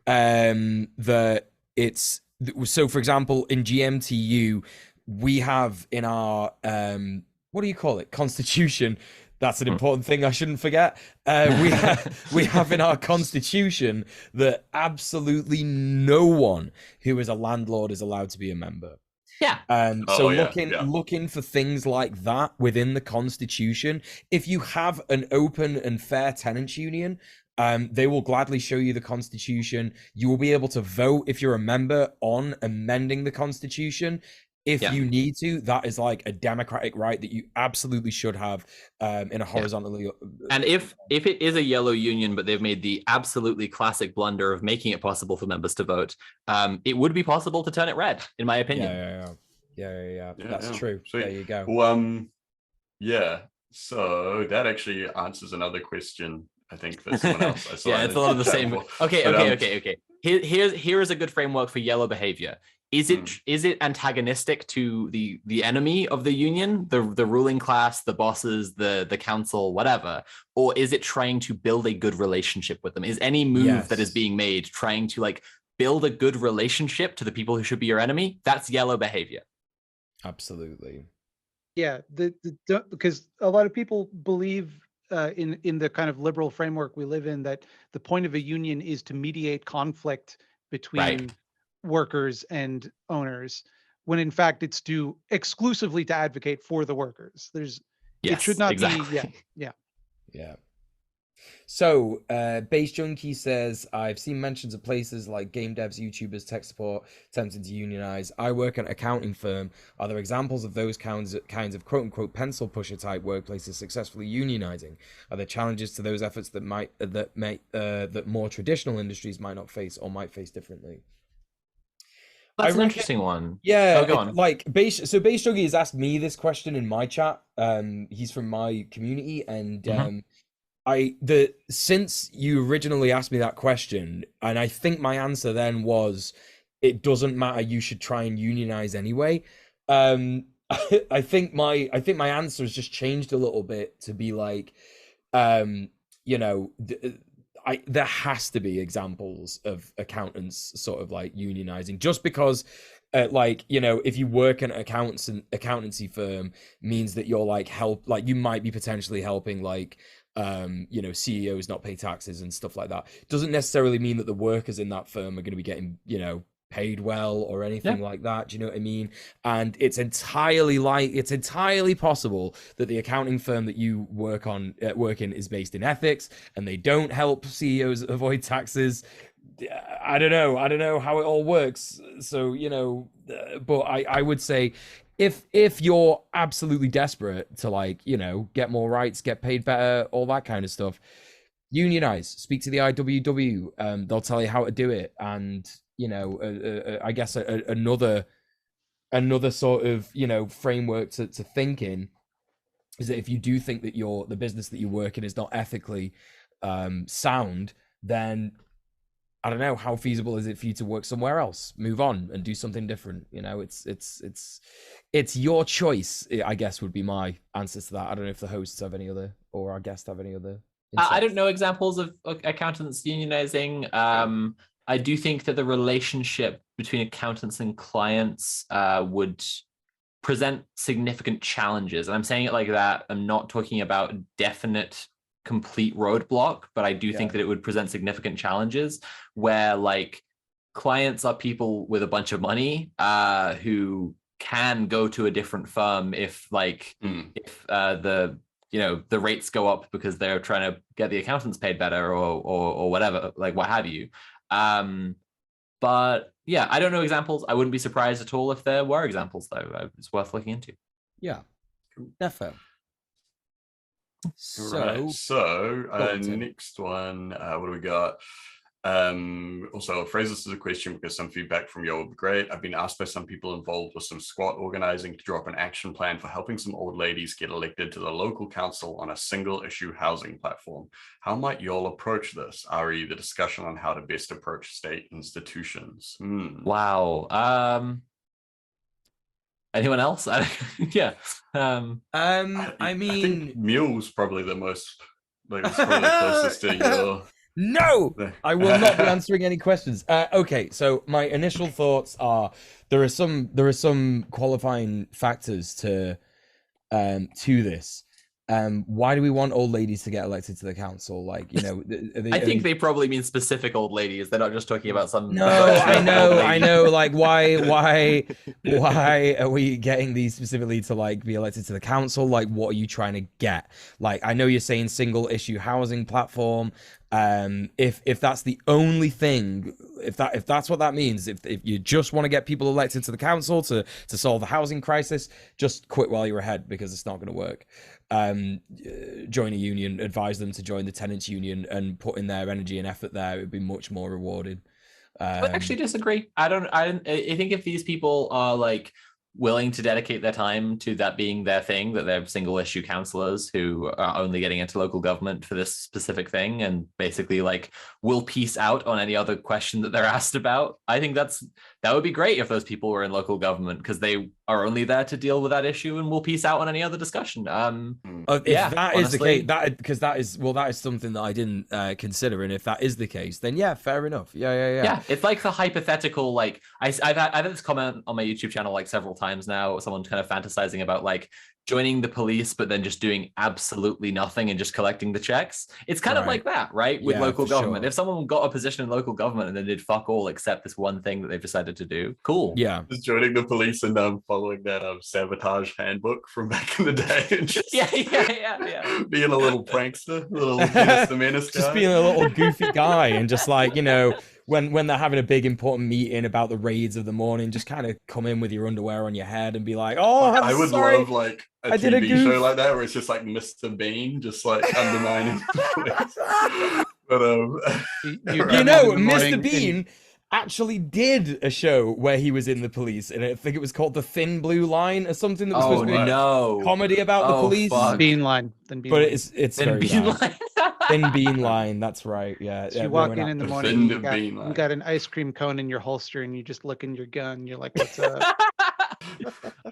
[SPEAKER 2] That it's so, for example, in GMTU, we have in our what do you call it? Constitution. That's an important thing I shouldn't forget. We have in our constitution that absolutely no one who is a landlord is allowed to be a member.
[SPEAKER 1] Yeah.
[SPEAKER 2] So looking for things like that within the constitution. If you have an open and fair tenants union, they will gladly show you the constitution. You will be able to vote if you're a member on amending the constitution. If you need to, that is like a democratic right that you absolutely should have in a horizontally.
[SPEAKER 1] And if it is a yellow union, but they've made the absolutely classic blunder of making it possible for members to vote, it would be possible to turn it red, in my opinion.
[SPEAKER 2] Yeah. That's true.
[SPEAKER 3] Sweet.
[SPEAKER 2] There you go.
[SPEAKER 3] Well, yeah. So that actually answers another question, I think, that someone else I saw.
[SPEAKER 1] Yeah, it's a lot of the same. Okay. Here is a good framework for yellow behavior. Is it antagonistic to the enemy of the union, the ruling class, the bosses, the council, whatever, or is it trying to build a good relationship with them? Is any move that is being made trying to like build a good relationship to the people who should be your enemy? That's yellow behavior.
[SPEAKER 2] Absolutely.
[SPEAKER 4] Yeah, because a lot of people believe in the kind of liberal framework we live in that the point of a union is to mediate conflict between workers and owners, when in fact it's to exclusively to advocate for the workers. It should not be. Yeah.
[SPEAKER 2] So Base Junkie says, I've seen mentions of places like game devs, YouTubers, tech support attempting to unionize. I work at an accounting firm. Are there examples of those kinds of quote unquote pencil pusher type workplaces successfully unionizing? Are there challenges to those efforts that more traditional industries might not face or might face differently?
[SPEAKER 1] That's an interesting one.
[SPEAKER 2] Yeah,
[SPEAKER 1] go on.
[SPEAKER 2] Like Base Junkie has asked me this question in my chat. He's from my community, and since you originally asked me that question, and I think my answer then was, it doesn't matter. You should try and unionize anyway. I think my answer has just changed a little bit to be like, there has to be examples of accountants sort of like unionizing, just because if you work in an accountancy firm means that you're you might be potentially helping CEOs not pay taxes and stuff like that. Doesn't necessarily mean that the workers in that firm are going to be getting paid well or anything like that. Do you know what I mean? And it's entirely possible that the accounting firm that you work in is based in ethics and they don't help CEOs avoid taxes. I don't know how it all works. So, but I would say if you're absolutely desperate to get more rights, get paid better, all that kind of stuff, unionize, speak to the IWW. They'll tell you how to do it. And I guess another sort of framework to think in is that if you do think that the business that you work in is not ethically sound, then I don't know, how feasible is it for you to work somewhere else, move on and do something different? It's your choice, I guess, would be my answers to that. I don't know if the hosts have any other, or our guests have any other insights.
[SPEAKER 1] I don't know examples of accountants unionizing. I do think that the relationship between accountants and clients would present significant challenges. And I'm saying it like that. I'm not talking about definite complete roadblock, but I do think that it would present significant challenges where clients are people with a bunch of money who can go to a different firm if the rates go up because they're trying to get the accountants paid better or whatever, what have you. But yeah, I don't know examples. I wouldn't be surprised at all if there were examples, though. It's worth looking into.
[SPEAKER 2] Yeah, definitely.
[SPEAKER 3] So next one, what do we got? Also, I'll phrase this as a question because some feedback from you would be great. I've been asked by some people involved with some squat organizing to draw up an action plan for helping some old ladies get elected to the local council on a single issue housing platform. How might y'all approach this? RE, the discussion on how to best approach state institutions.
[SPEAKER 1] Wow. Anyone else? Yeah.
[SPEAKER 2] I mean,
[SPEAKER 3] think Mule's probably the most, like, it's probably the closest to your.
[SPEAKER 2] no, I will not be answering any questions. Okay, so my initial thoughts are there are some qualifying factors to this. Why do we want old ladies to get elected to the council? Like, you know,
[SPEAKER 1] I think they probably mean specific old ladies. They're not just talking about some.
[SPEAKER 2] No, I know. Like, why are we getting these specifically to like be elected to the council? Like, what are you trying to get? Like, I know you're saying single issue housing platform. If that's the only thing, if that's what that means, if you just want to get people elected to the council to solve the housing crisis, just quit while you're ahead, because it's not going to work. Join a union, advise them to join the tenants union and put in their energy and effort there. It would be much more rewarded.
[SPEAKER 1] I actually disagree. I think if these people are like willing to dedicate their time to that being their thing, that they're single issue councillors who are only getting into local government for this specific thing and basically like will piece out on any other question that they're asked about, I think that would be great if those people were in local government, because they are only there to deal with that issue and will piece out on any other discussion.
[SPEAKER 2] If that is the case, that is something that I didn't consider, and if that is the case, then yeah, fair enough. Yeah.
[SPEAKER 1] It's like the hypothetical, like I've had this comment on my YouTube channel like several times now. Someone's kind of fantasizing about like joining the police, but then just doing absolutely nothing and just collecting the checks. It's kind of like that, right? With local government. Sure. If someone got a position in local government and then did fuck all except this one thing that they've decided to do, cool.
[SPEAKER 2] Yeah.
[SPEAKER 3] Just joining the police and following that sabotage handbook from back in the day. And just being a little prankster, a little menace guy.
[SPEAKER 2] Just being a little goofy guy and just like, you know, when they're having a big important meeting about the raids of the morning, just kind of come in with your underwear on your head and be like, "Oh, I would
[SPEAKER 3] love like a TV show like that where it's just like Mr. Bean, just like undermining. But
[SPEAKER 2] you know, Mr. Bean actually did a show where he was in the police, and I think it was called The Thin Blue Line or something that was supposed to be a comedy about the police.
[SPEAKER 4] Fuck. Bean Line.
[SPEAKER 2] But it's
[SPEAKER 1] Thin Bean Line.
[SPEAKER 2] Thin Bean Line, that's right. Yeah.
[SPEAKER 4] So you walk in the morning, you got an ice cream cone in your holster, and you just look in your gun. You're like, "What's up?"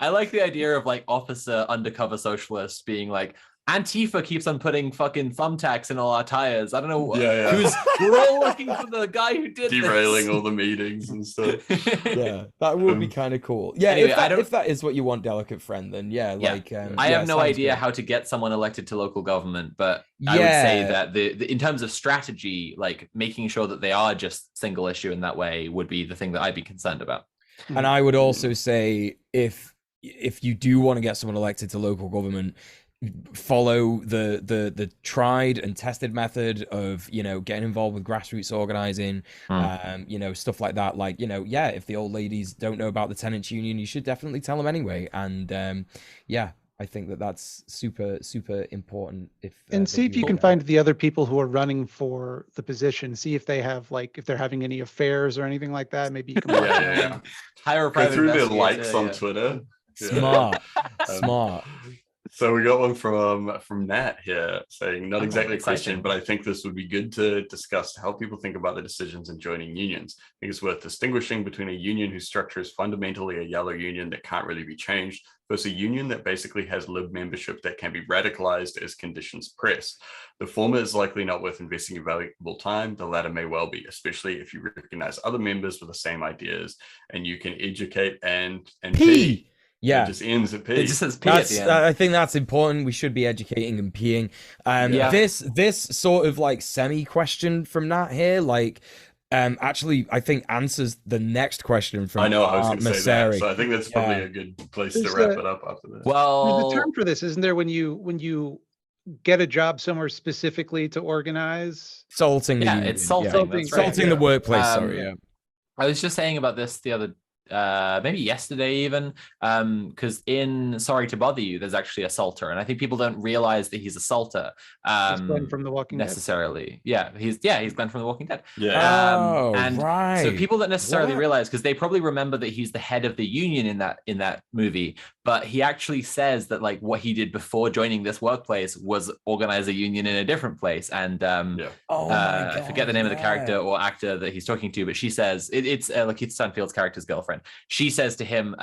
[SPEAKER 1] I like the idea of like officer undercover socialists being like, Antifa keeps on putting fucking thumbtacks in all our tires. I don't know. We're all looking for the guy who did
[SPEAKER 3] derailing all the meetings and stuff.
[SPEAKER 2] Yeah, that would be kind of cool. Yeah, anyway, if that is what you want, delicate friend, then I
[SPEAKER 1] have no idea how to get someone elected to local government, but I would say that the in terms of strategy, like making sure that they are just single issue in that way would be the thing that I'd be concerned about.
[SPEAKER 2] And I would also say if you do want to get someone elected to local government, follow the tried and tested method of, you know, getting involved with grassroots organizing, you know, stuff like that. Like, you know, if the old ladies don't know about the tenants union, you should definitely tell them anyway. And I think that's super important. And
[SPEAKER 4] see if you can find the other people who are running for the position. See if they have if they're having any affairs or anything like that. Maybe you can
[SPEAKER 1] hire a
[SPEAKER 3] go through their likes on Twitter.
[SPEAKER 2] Smart.
[SPEAKER 3] So we got one from Nat here saying, not exactly a question, but I think this would be good to discuss how people think about the decisions in joining unions. I think it's worth distinguishing between a union whose structure is fundamentally a yellow union that can't really be changed versus a union that basically has lib membership that can be radicalized as conditions press. The former is likely not worth investing your valuable time. The latter may well be, especially if you recognize other members with the same ideas and you can educate and P.
[SPEAKER 2] Yeah,
[SPEAKER 3] it just ends at P.
[SPEAKER 1] It just says P at the end.
[SPEAKER 2] I think that's important. We should be educating and peeing. This sort of like semi question from Nat here, like, actually, I think answers the next question from.
[SPEAKER 3] I know. I was going to say that, so I think that's probably a good place to wrap it up after this.
[SPEAKER 1] Well,
[SPEAKER 4] there's a term for this, isn't there? When you get a job somewhere specifically to organize,
[SPEAKER 2] salting.
[SPEAKER 1] It's salting.
[SPEAKER 2] Right. Salting the workplace. Sorry.
[SPEAKER 1] I was just saying about this the other. Maybe yesterday even, because in Sorry to Bother You, there's actually a salter, and I think people don't realize that he's a salter.
[SPEAKER 4] Glenn from The Walking
[SPEAKER 1] necessarily. Dead. He's Glenn from The Walking Dead.
[SPEAKER 2] Right.
[SPEAKER 1] So people don't necessarily realize, because they probably remember that he's the head of the union in that movie, but he actually says that like what he did before joining this workplace was organize a union in a different place. And I forget the name of the character or actor that he's talking to, but she says it's Lakeith Stanfield's character's girlfriend. She says to him,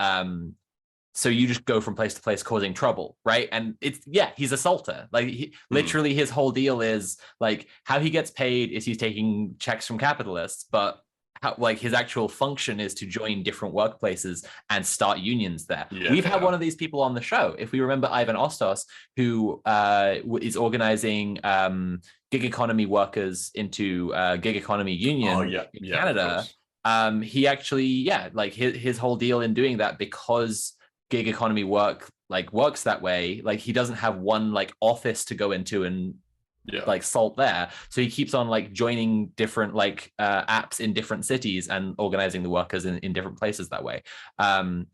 [SPEAKER 1] so you just go from place to place causing trouble, right? And he's a salter. Like literally his whole deal is like how he gets paid is he's taking checks from capitalists, but like his actual function is to join different workplaces and start unions there. We've had one of these people on the show. If we remember Ivan Ostos, who is organizing gig economy workers into gig economy union in Canada. He actually, like his whole deal in doing that, because gig economy works that way, like he doesn't have one like office to go into and like salt there, so he keeps on like joining different like apps in different cities and organizing the workers in different places that way. I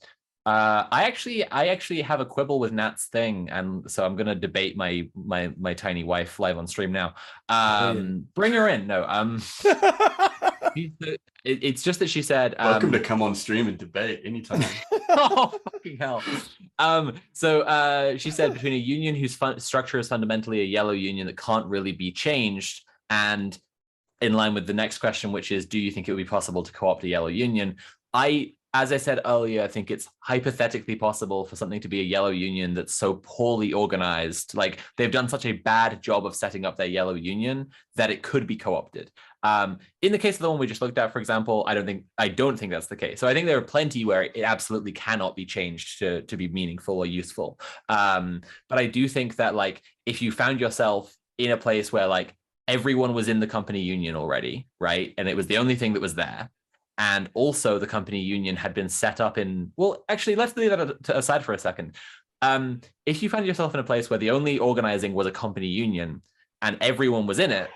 [SPEAKER 1] actually have a quibble with Nat's thing, and so I'm gonna debate my tiny wife live on stream now. Bring her in. No, it's just that she said,
[SPEAKER 3] welcome to come on stream and debate anytime.
[SPEAKER 1] Oh, fucking hell. So she said between a union whose structure is fundamentally a yellow union that can't really be changed, and in line with the next question, which is, do you think it would be possible to co-opt a yellow union? As I said earlier, I think it's hypothetically possible for something to be a yellow union that's so poorly organized. Like they've done such a bad job of setting up their yellow union that it could be co-opted. In the case of the one we just looked at, for example, I don't think that's the case. So I think there are plenty where it absolutely cannot be changed to be meaningful or useful. But I do think that like if you found yourself in a place where like everyone was in the company union already, right, and it was the only thing that was there, and also the company union had been set up in, well, actually, let's leave that aside for a second. If you found yourself in a place where the only organizing was a company union and everyone was in it,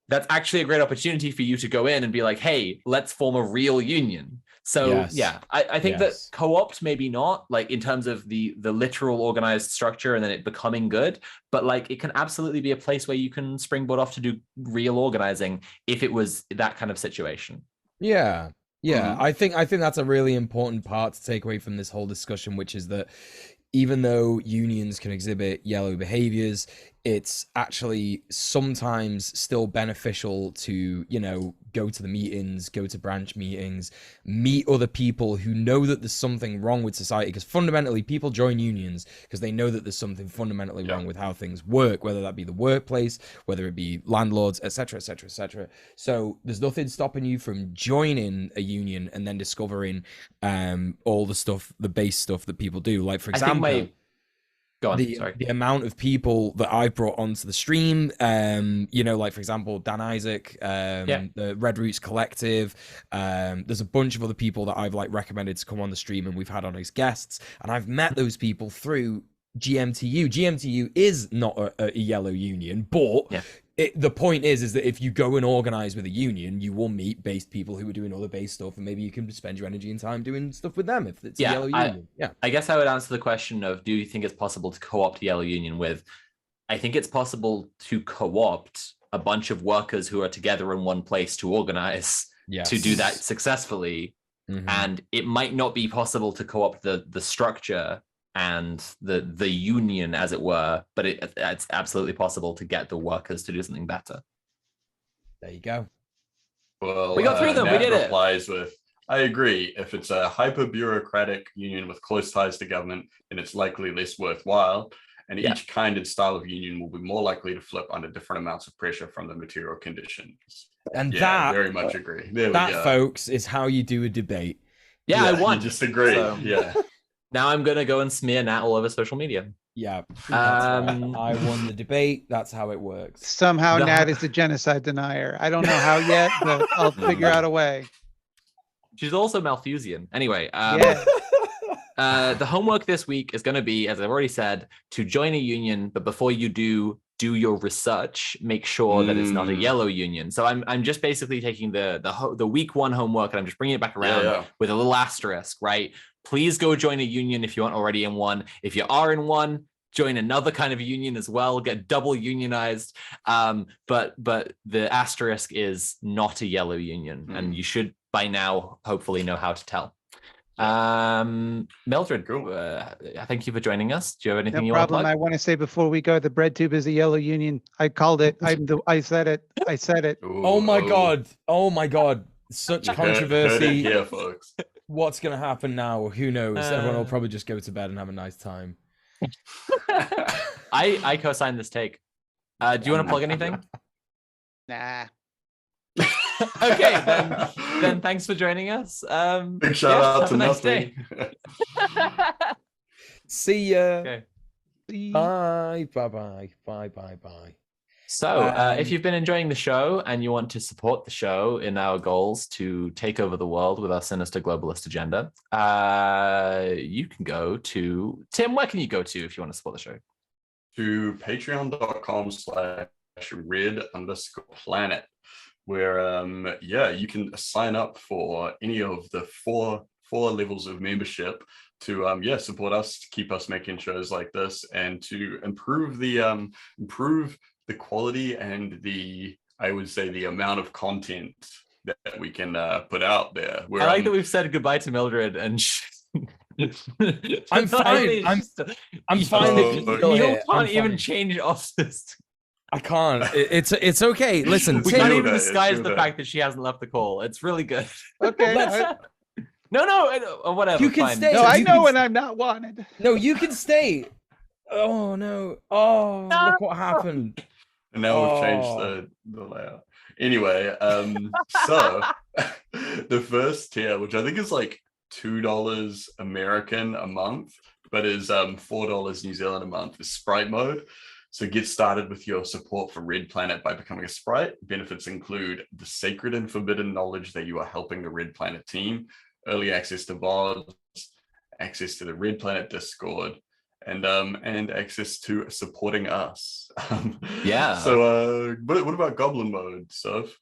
[SPEAKER 1] that's actually a great opportunity for you to go in and be like, hey, let's form a real union. So I think that co-opt maybe not, like in terms of the literal organized structure and then it becoming good, but like it can absolutely be a place where you can springboard off to do real organizing if it was that kind of situation.
[SPEAKER 2] Yeah. I think that's a really important part to take away from this whole discussion, which is that even though unions can exhibit yellow behaviors, it's actually sometimes still beneficial to, go to the meetings, go to branch meetings, meet other people who know that there's something wrong with society. Because fundamentally, people join unions because they know that there's something fundamentally wrong with how things work, whether that be the workplace, whether it be landlords, etc., etc., etc. So there's nothing stopping you from joining a union and then discovering all the stuff, the base stuff that people do. Like, for example, the amount of people that I've brought onto the stream, like, for example, Dan Isaac, the Red Roots Collective, there's a bunch of other people that I've like recommended to come on the stream and we've had on as guests, and I've met those people through GMTU. GMTU is not a yellow union, but the point is that if you go and organize with a union, you will meet based people who are doing other base stuff, and maybe you can spend your energy and time doing stuff with them if it's a yellow union.
[SPEAKER 1] I guess I would answer the question of, do you think it's possible to co-opt a yellow union with? I think it's possible to co-opt a bunch of workers who are together in one place to organize to do that successfully. And it might not be possible to co-opt the structure and the union, as it were, but it's absolutely possible to get the workers to do something better.
[SPEAKER 2] There you go.
[SPEAKER 3] Well,
[SPEAKER 1] we got through them.
[SPEAKER 3] Nat
[SPEAKER 1] we did
[SPEAKER 3] replies with, I agree. If it's a hyper-bureaucratic union with close ties to government, then it's likely less worthwhile. And each kind and style of union will be more likely to flip under different amounts of pressure from the material conditions.
[SPEAKER 2] And that,
[SPEAKER 3] very much agree. There
[SPEAKER 2] that,
[SPEAKER 3] we go.
[SPEAKER 2] Folks, is how you do a debate.
[SPEAKER 1] I won.
[SPEAKER 3] You just agree. So.
[SPEAKER 1] Now I'm going to go and smear Nat all over social media.
[SPEAKER 2] I won the debate. That's how it works.
[SPEAKER 4] Somehow Nat is a genocide denier. I don't know how yet, but I'll figure out a way.
[SPEAKER 1] She's also Malthusian. Anyway, the homework this week is going to be, as I've already said, to join a union. But before you do your research, make sure that it's not a yellow union. So I'm just basically taking the week one homework and I'm just bringing it back around with a little asterisk, right? Please go join a union if you aren't already in one. If you are in one, join another kind of union as well. Get double unionized. But the asterisk is not a yellow union, and you should by now hopefully know how to tell. Mildred, thank you for joining us. Do you have anything you want to plug?
[SPEAKER 4] I want to say before we go, the bread tube is a yellow union. I called it. I said it.
[SPEAKER 2] Oh my god. such
[SPEAKER 3] You heard it
[SPEAKER 2] controversy.
[SPEAKER 3] here, folks.
[SPEAKER 2] What's going to happen now? Who knows? Everyone will probably just go to bed and have a nice time.
[SPEAKER 1] I co-sign this take. Do you want to plug anything?
[SPEAKER 4] Nah.
[SPEAKER 1] Okay, then thanks for joining us.
[SPEAKER 3] Big shout out
[SPEAKER 1] have
[SPEAKER 3] to
[SPEAKER 1] a nice
[SPEAKER 3] nothing.
[SPEAKER 1] day.
[SPEAKER 2] See ya.
[SPEAKER 1] Okay.
[SPEAKER 2] Bye. Bye. Bye. Bye. Bye.
[SPEAKER 1] So, if you've been enjoying the show and you want to support the show in our goals to take over the world with our sinister globalist agenda, you can go to Tim. Where can you go to if you want to support the show?
[SPEAKER 3] To patreon.com/red_planet, where you can sign up for any of the four levels of membership to support us, to keep us making shows like this, and to improve the quality and the amount of content that we can put out there.
[SPEAKER 1] I like that we've said goodbye to Mildred and
[SPEAKER 2] I'm fine. I'm fine if you're still
[SPEAKER 1] you
[SPEAKER 2] here.
[SPEAKER 1] can't even change office.
[SPEAKER 2] I can't. It's okay. Listen,
[SPEAKER 1] We
[SPEAKER 2] Tim,
[SPEAKER 1] can't even disguise the fact that she hasn't left the call. It's really good.
[SPEAKER 4] Okay.
[SPEAKER 1] No, whatever.
[SPEAKER 2] You can
[SPEAKER 1] fine.
[SPEAKER 2] stay.
[SPEAKER 4] No, I
[SPEAKER 2] You
[SPEAKER 4] know
[SPEAKER 2] can-
[SPEAKER 4] when I'm not wanted.
[SPEAKER 2] No, you can stay. Oh no. Oh, look what happened.
[SPEAKER 3] And now we've changed the layout. Anyway, so the first tier, which I think is like $2 American a month, but is $4 New Zealand a month, is Sprite mode. So get started with your support for Red Planet by becoming a Sprite. Benefits include the sacred and forbidden knowledge that you are helping the Red Planet team, early access to VODs, access to the Red Planet Discord, and access to supporting us.
[SPEAKER 1] Yeah.
[SPEAKER 3] So what about Goblin mode, Soph?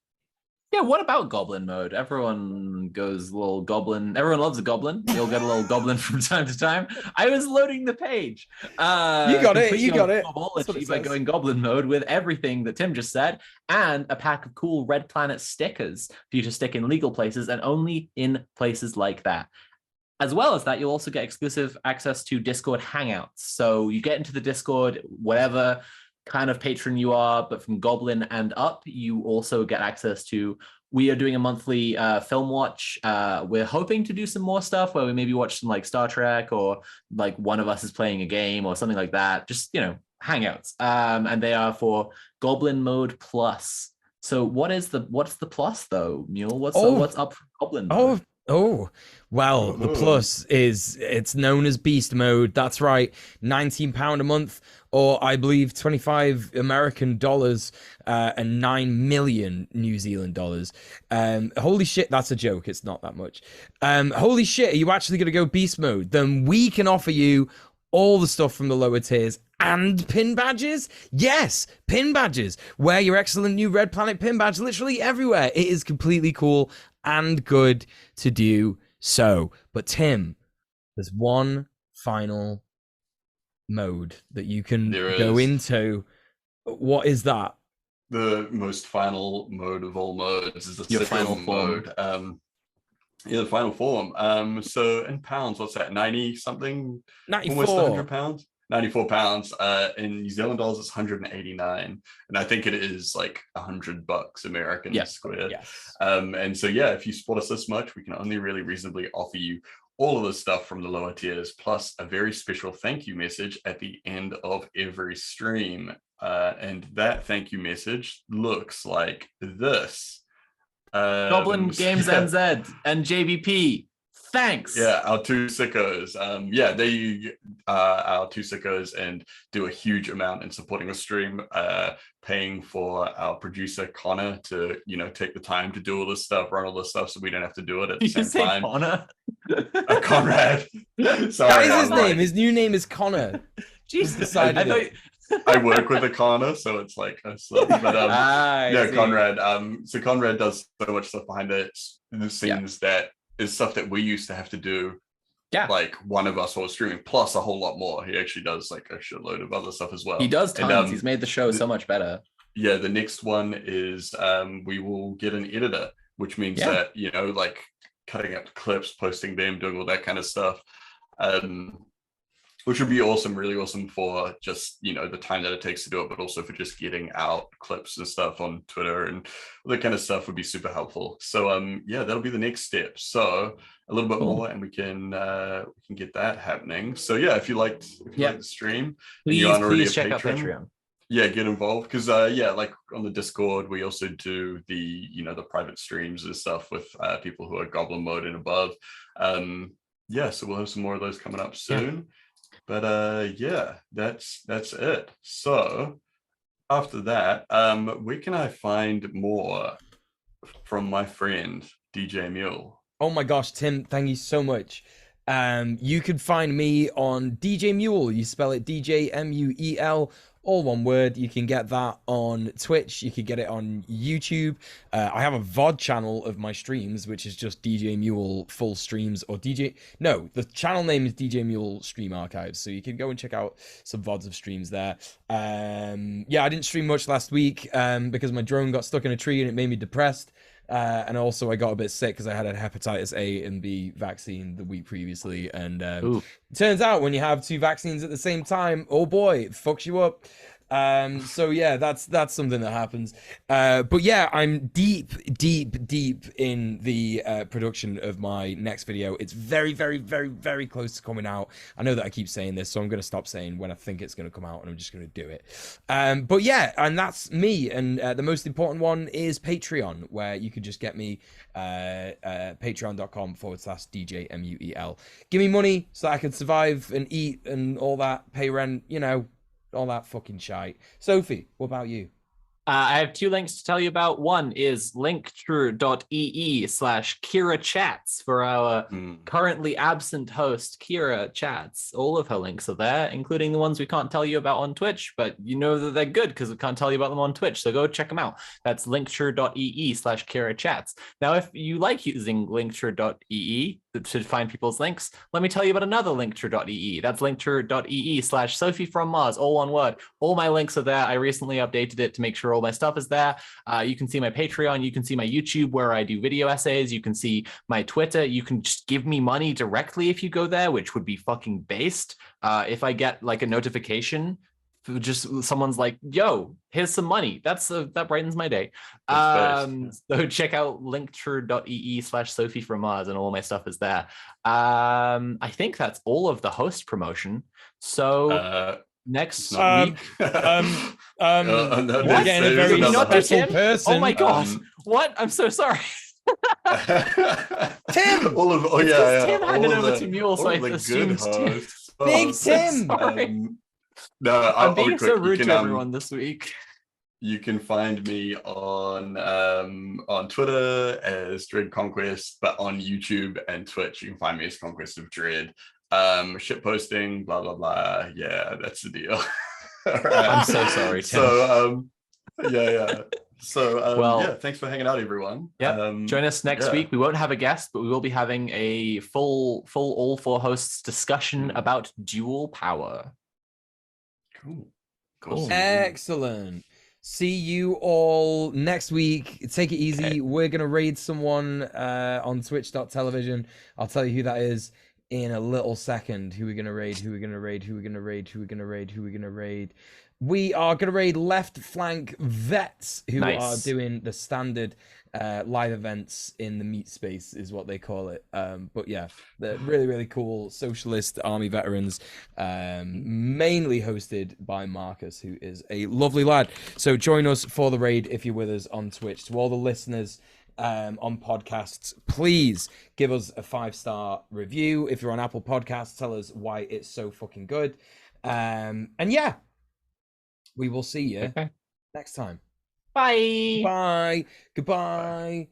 [SPEAKER 1] Yeah, what about Goblin mode? Everyone goes a little goblin. Everyone loves a goblin. You'll get a little goblin from time to time. I was loading the page.
[SPEAKER 2] You got it. You got it. That's what it
[SPEAKER 1] Achieved by
[SPEAKER 2] says.
[SPEAKER 1] going Goblin mode with everything that Tim just said, and a pack of cool Red Planet stickers for you to stick in legal places and only in places like that. As well as that, you'll also get exclusive access to Discord Hangouts. So you get into the Discord, whatever kind of patron you are, but from Goblin and up, you also get access to, we are doing a monthly film watch. We're hoping to do some more stuff where we maybe watch some like Star Trek, or like one of us is playing a game or something like that. Just, hangouts. And they are for Goblin Mode Plus. So what's the plus though, Mule? What's up for Goblin Mode?
[SPEAKER 2] Well, the plus is it's known as Beast Mode. That's right, £19 a month, or I believe 25 American dollars, and 9 million New Zealand dollars. Holy shit, that's a joke. It's not that much. Holy shit, are you actually going to go Beast Mode? Then we can offer you all the stuff from the lower tiers and pin badges. Yes, pin badges. Wear your excellent new Red Planet pin badge literally everywhere. It is completely cool and good to do so. But Tim, there's one final mode that you can go into. What is that?
[SPEAKER 3] The most final mode of all modes is the
[SPEAKER 1] Your
[SPEAKER 3] sickle
[SPEAKER 1] final form.
[SPEAKER 3] mode. The final form. So in pounds, what's that? 90 something?
[SPEAKER 2] 94.
[SPEAKER 3] Almost 100 pounds. 94 pounds. In New Zealand dollars, it's 189, and I think it is like $100 American squared.
[SPEAKER 2] Yes.
[SPEAKER 3] And so if you support us this much, we can only really reasonably offer you all of the stuff from the lower tiers, plus a very special thank you message at the end of every stream. And that thank you message looks like this.
[SPEAKER 1] Goblin Games NZ and JVP. Thanks.
[SPEAKER 3] Yeah, our two sickos. They our two sickos and do a huge amount in supporting the stream, paying for our producer Connor to take the time to do all this stuff, run all this stuff, so we don't have to do it at the same time.
[SPEAKER 1] Connor?
[SPEAKER 3] Conrad. Sorry,
[SPEAKER 2] That is his name. His new name is Connor.
[SPEAKER 1] Jesus,
[SPEAKER 3] I work with a Connor, so it's like a slip. But Conrad. So Conrad does so much stuff behind the scenes that is stuff that we used to have to do.
[SPEAKER 1] Yeah.
[SPEAKER 3] Like one of us was streaming, plus a whole lot more. He actually does like a shitload of other stuff as well.
[SPEAKER 1] He does tons.
[SPEAKER 3] And,
[SPEAKER 1] he's made the show so much better.
[SPEAKER 3] Yeah, the next one is we will get an editor, which means that, like cutting up clips, posting them, doing all that kind of stuff. which would be awesome, really awesome for just, you know, the time that it takes to do it, but also for just getting out clips and stuff on Twitter and all that kind of stuff would be super helpful. So yeah, that'll be the next step. So a little bit more and we can get that happening. So yeah, if you liked the stream and you aren't already a
[SPEAKER 1] check
[SPEAKER 3] patron,
[SPEAKER 1] out Patreon.
[SPEAKER 3] Yeah, get involved, because yeah, like on the Discord we also do the, you know, the private streams and stuff with people who are goblin mode and above. Yeah, so we'll have some more of those coming up soon. But yeah, that's it. So after that, where can I find more from my friend DJ Mule?
[SPEAKER 2] Oh my gosh, Tim, thank you so much. You can find me on DJ Mule. You spell it DJMUEL, all one word. You can get that on Twitch. You can get it on YouTube. I have a VOD channel of my streams, which is just DJ Mule full streams, or no, the channel name is DJ Mule Stream Archives. So you can go and check out some VODs of streams there. Yeah, I didn't stream much last week because my drone got stuck in a tree and it made me depressed. And also I got a bit sick because I had a hepatitis A and B vaccine the week previously. And it turns out when you have two vaccines at the same time, oh boy, it fucks you up. So yeah, that's something that happens. But yeah, I'm deep in the production of my next video. It's very close to coming out. I know that I keep saying this, so I'm going to stop saying when I think it's going to come out, and I'm just going to do it. But yeah, and that's me. And the most important one is Patreon, where you can just get me patreon.com/DJMUEL. Give me money so I can survive and eat and all that, pay rent, you know, all that fucking shite. Sophie, what about you?
[SPEAKER 1] I have two links to tell you about. One is linktree.ee/Kira Chats for our currently absent host, Kira Chats. All of her links are there, including the ones we can't tell you about on Twitch, but you know that they're good because we can't tell you about them on Twitch. So go check them out. That's linktree.ee/Kira Chats. Now, if you like using linktree.ee to find people's links, let me tell you about another linktree.ee. That's linktree.ee/Sophie from Mars, all one word. All my links are there. I recently updated it to make sure all my stuff is there. You can see my Patreon, you can see my YouTube where I do video essays, you can see my Twitter, you can just give me money directly if you go there, which would be fucking based. If I get like a notification, just someone's like, yo, here's some money, that brightens my day. So check out linktree.ee/Sophie from Mars, and all my stuff is there. I think that's all of the host promotion. So next week,
[SPEAKER 2] we're getting a very special person.
[SPEAKER 1] Oh my gosh, what? I'm so sorry.
[SPEAKER 2] Tim!
[SPEAKER 1] Tim handed over to Mule, so I assumed Tim.
[SPEAKER 2] Big Tim!
[SPEAKER 3] No,
[SPEAKER 1] I'm being so rude to everyone this week.
[SPEAKER 3] You can find me on Twitter as Dread Conquest, but on YouTube and Twitch you can find me as Conquest of Dread. Shit posting, blah blah blah. Yeah, that's the deal.
[SPEAKER 1] Right. I'm so sorry, Tim.
[SPEAKER 3] So So yeah, thanks for hanging out, everyone.
[SPEAKER 1] Yeah, join us next week. We won't have a guest, but we will be having a full all four hosts discussion about dual power.
[SPEAKER 3] Cool.
[SPEAKER 2] Excellent. See you all next week. Take it easy. Okay. We're gonna raid someone on twitch.tv. I'll tell you who that is in a little second. Who we're gonna raid, we are going to raid Left Flank Vets, who are doing the standard live events in the meat space, is what they call it. But yeah, they're really cool socialist army veterans, mainly hosted by Marcus, who is a lovely lad. So join us for the raid if you're with us on Twitch. To all the listeners on podcasts, please give us a 5-star review. If you're on Apple Podcasts, tell us why it's so fucking good. And yeah, we will see you next time.
[SPEAKER 1] Bye.
[SPEAKER 2] Bye. Goodbye.